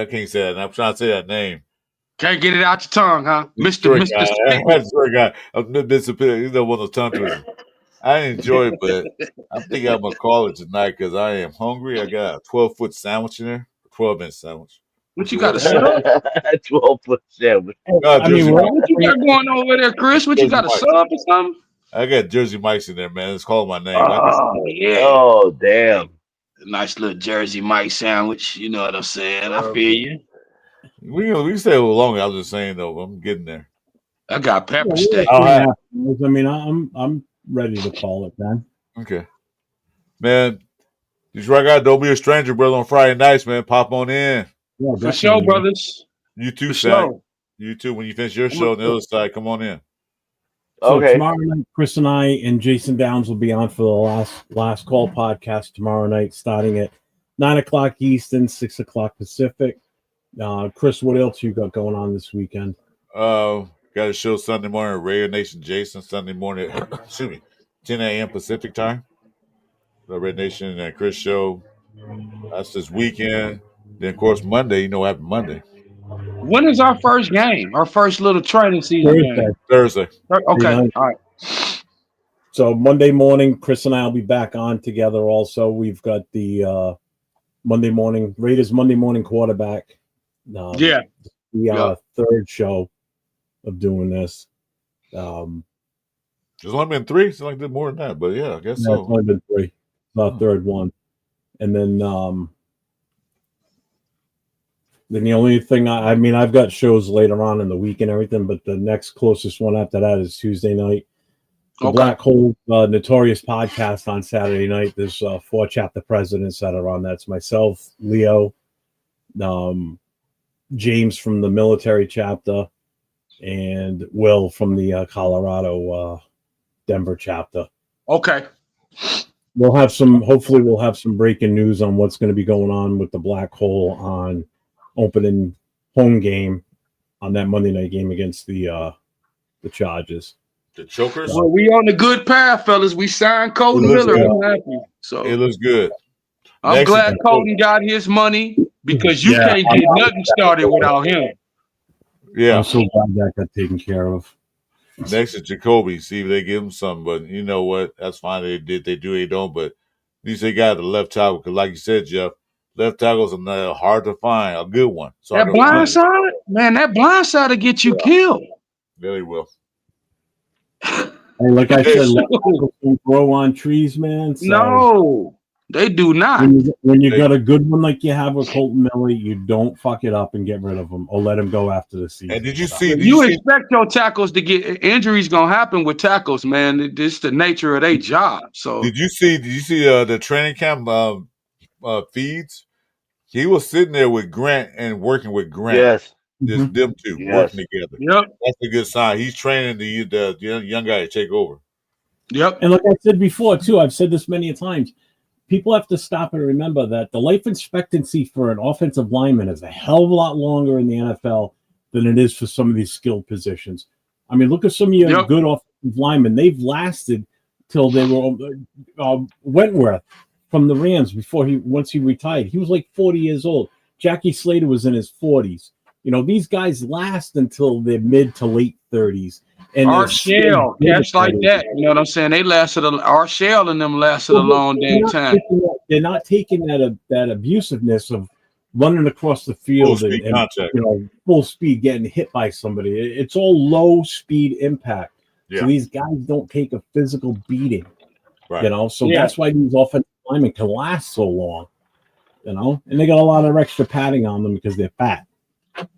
can't say that. I'm trying to say that name. Can't get it out your tongue, huh? Mr. Guy. I'm disappearing. You know, one of those tongue twisters. I enjoy it, but I think I'm gonna call it tonight because I am hungry. I got a 12-foot sandwich in there, 12-inch sandwich. What you got a sub? 12-foot sandwich. What you got going over there, Chris? What you got a sub or something? I got Jersey Mike's in there, man. It's calling my name. Yeah. Oh, damn. A nice little Jersey Mike sandwich. You know what I'm saying? I feel you. We can stay a little longer. I was just saying though, I'm getting there. I got pepper steak. I mean, I'm ready to call it, man. Okay, man. Just right out. Don't be a stranger, brother. On Friday nights, man. Pop on in. Yeah, for sure, brothers. You too, Shaq. You too. When you finish your show on the other side, come on in. So tomorrow night, Chris and I and Jason Downs will be on for the last call podcast tomorrow night, starting at 9:00 Eastern, 6:00 Pacific. Chris, what else you got going on this weekend? Got a show Sunday morning, Radio Nation Jason, Sunday morning, 10 a.m. Pacific time. The Red Nation and Chris show. That's this weekend. Then, of course, Monday, you know what happened Monday. When is our first game? Our first little training season game? Thursday. Okay. All right. So Monday morning, Chris and I will be back on together. Also, we've got the Monday morning Raiders Monday morning quarterback. The third show of doing this. There's only been 3. It's like more than that, but yeah, I guess so. It's only been 3. The third one, and then the only thing I mean, I've got shows later on in the week and everything, but the next closest one after that is Tuesday night. The Black Hole Notorious podcast on Saturday night. There's 4 chapter presidents that are on. That's myself, Leo, James from the military chapter, and Will from the Colorado Denver chapter. Okay. Hopefully we'll have some breaking news on what's going to be going on with the Black Hole on opening home game on that Monday night game against the Chargers. The Chokers? Well, we on the good path, fellas. We signed Kolton Miller. I'm happy. So it looks good. I'm glad Kolton got his money because you can't get nothing started without him. Yeah. I'm so glad that got taken care of. Next is Jacoby. See if they give him something. But you know what? That's fine. They do, they don't. But at least they got the left tackle. Because like you said, Jeff, left tackles are hard to find. A good one. That blind side, man, that blind side will get you killed. Really will. And like I said, left tackles don't grow on trees, man. So no, they do not. When you got a good one like you have with Kolton Miller, you don't fuck it up and get rid of him or let him go after the season. And did you see? You expect your tackles to get injuries? Gonna happen with tackles, man. It's the nature of their job. So did you see the training camp feeds? He was sitting there with Grant and working with Grant. Yes. Just them two working together. Yep. That's a good sign. He's training the young guy to take over. Yep. And like I said before, too, I've said this many times, people have to stop and remember that the life expectancy for an offensive lineman is a hell of a lot longer in the NFL than it is for some of these skilled positions. I mean, look at some of your good offensive linemen. They've lasted till they were Wentworth from the Rams once he retired. He was like 40 years old. Jackie Slater was in his 40s. You know, these guys last until their mid to late 30s. And Shell, cats like that. You know what I'm saying? They lasted. Shell and them lasted a long damn time. They're not taking that abusiveness of running across the field and full speed getting hit by somebody. It's all low speed impact. Yeah. So these guys don't take a physical beating. Right. You know, so that's why these offensive linemen can last so long. You know, and they got a lot of extra padding on them because they're fat.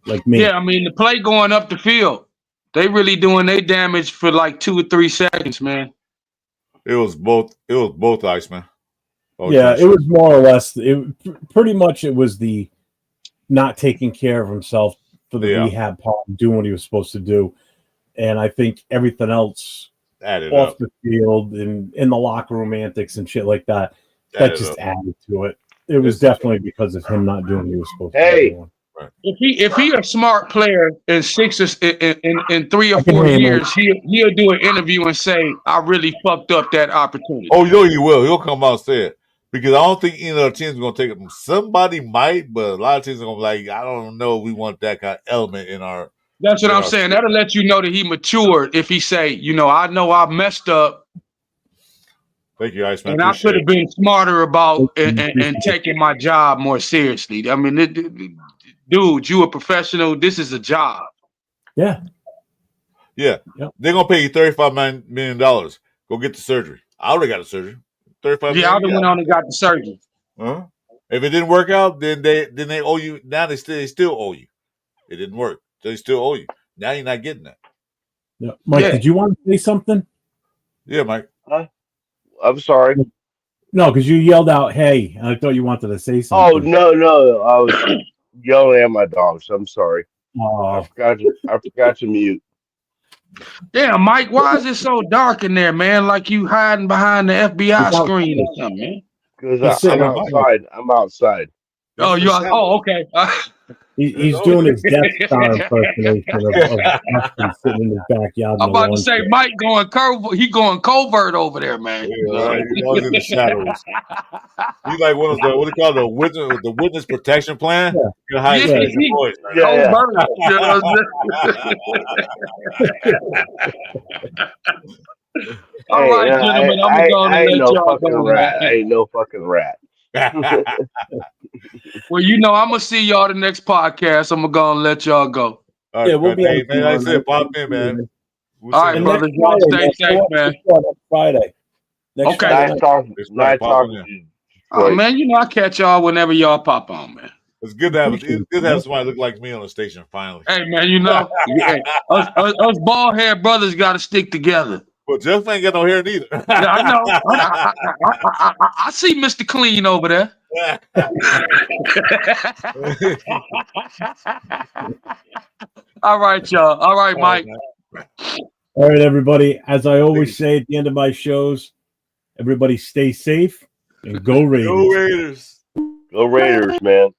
Like me. Yeah, I mean the play going up the field, they really doing their damage for like 2 or 3 seconds, man. It was both Iceman. It was more or less. Pretty much it was the not taking care of himself for the rehab part, doing what he was supposed to do, and I think everything else added off up. the field and in the locker room antics and shit like that. That just added to it. It was definitely because of him not doing what he was supposed to do. If he a smart player in 3 or 4 years, he'll do an interview and say, "I really fucked up that opportunity." Oh, you know he will. He'll come out and say it because I don't think any other teams are gonna take it. Somebody might, but a lot of teams are gonna be like, "I don't know. We want that kind of element in our." That's what I'm saying. That'll let you know that he matured. If he say, I know I messed up. Thank you, Iceman. And I could have been smarter about and taking my job more seriously. I mean, dude, you a professional. This is a job. Yeah. Yeah. Yep. They're going to pay you $35 million. Go get the surgery. I already got the surgery. $35 million. I went on and got the surgery. Huh? If it didn't work out, then they owe you. Now they still owe you. It didn't work. They still owe you. Now you're not getting that. Yeah. Mike, did you want to say something? Yeah, Mike. Huh? I'm sorry. No, because you yelled out, "Hey!" I thought you wanted to say something. Oh no! I was yelling at my dogs. I'm sorry. Oh. I forgot to mute. Damn, Mike, why is it so dark in there, man? Like you hiding behind the FBI screen or something, man? Because I'm outside. I'm outside. Oh, you are. Oh, okay. He's doing his Death Star impersonation of Austin sitting in his backyard. I'm about to say, Mike he going covert over there, man. Yeah, right. He's always in the shadows. He's like one of the what do you call the witness protection plan. Yeah. You know how Yeah, his he- voice, man. Yeah, Covert. You know what I'm saying? All right, gentlemen, I'm going to I ain't let no y'all fucking go. rat. I Man. ain't no fucking rat. Well, you know, I'm gonna see y'all the next podcast. I'm gonna let y'all go. All right, Yeah, we'll be hey, on man, like I tomorrow said, pop in, man. We'll All see right, you. brother. Next Y'all Friday, stay safe, man. Next Friday. Next Okay. Friday. Nice talking to you. Oh man, you know I catch y'all whenever y'all pop on, man. It's good to have somebody look like me on the station finally. Hey man, you know, us bald head brothers got to stick together. Well, Jeff ain't got no hair neither. Yeah, I know. I see Mr. Clean over there. All right, y'all. All right, Mike. All right, everybody. As I always say at the end of my shows, everybody stay safe and go Raiders. Go Raiders. Go Raiders, man.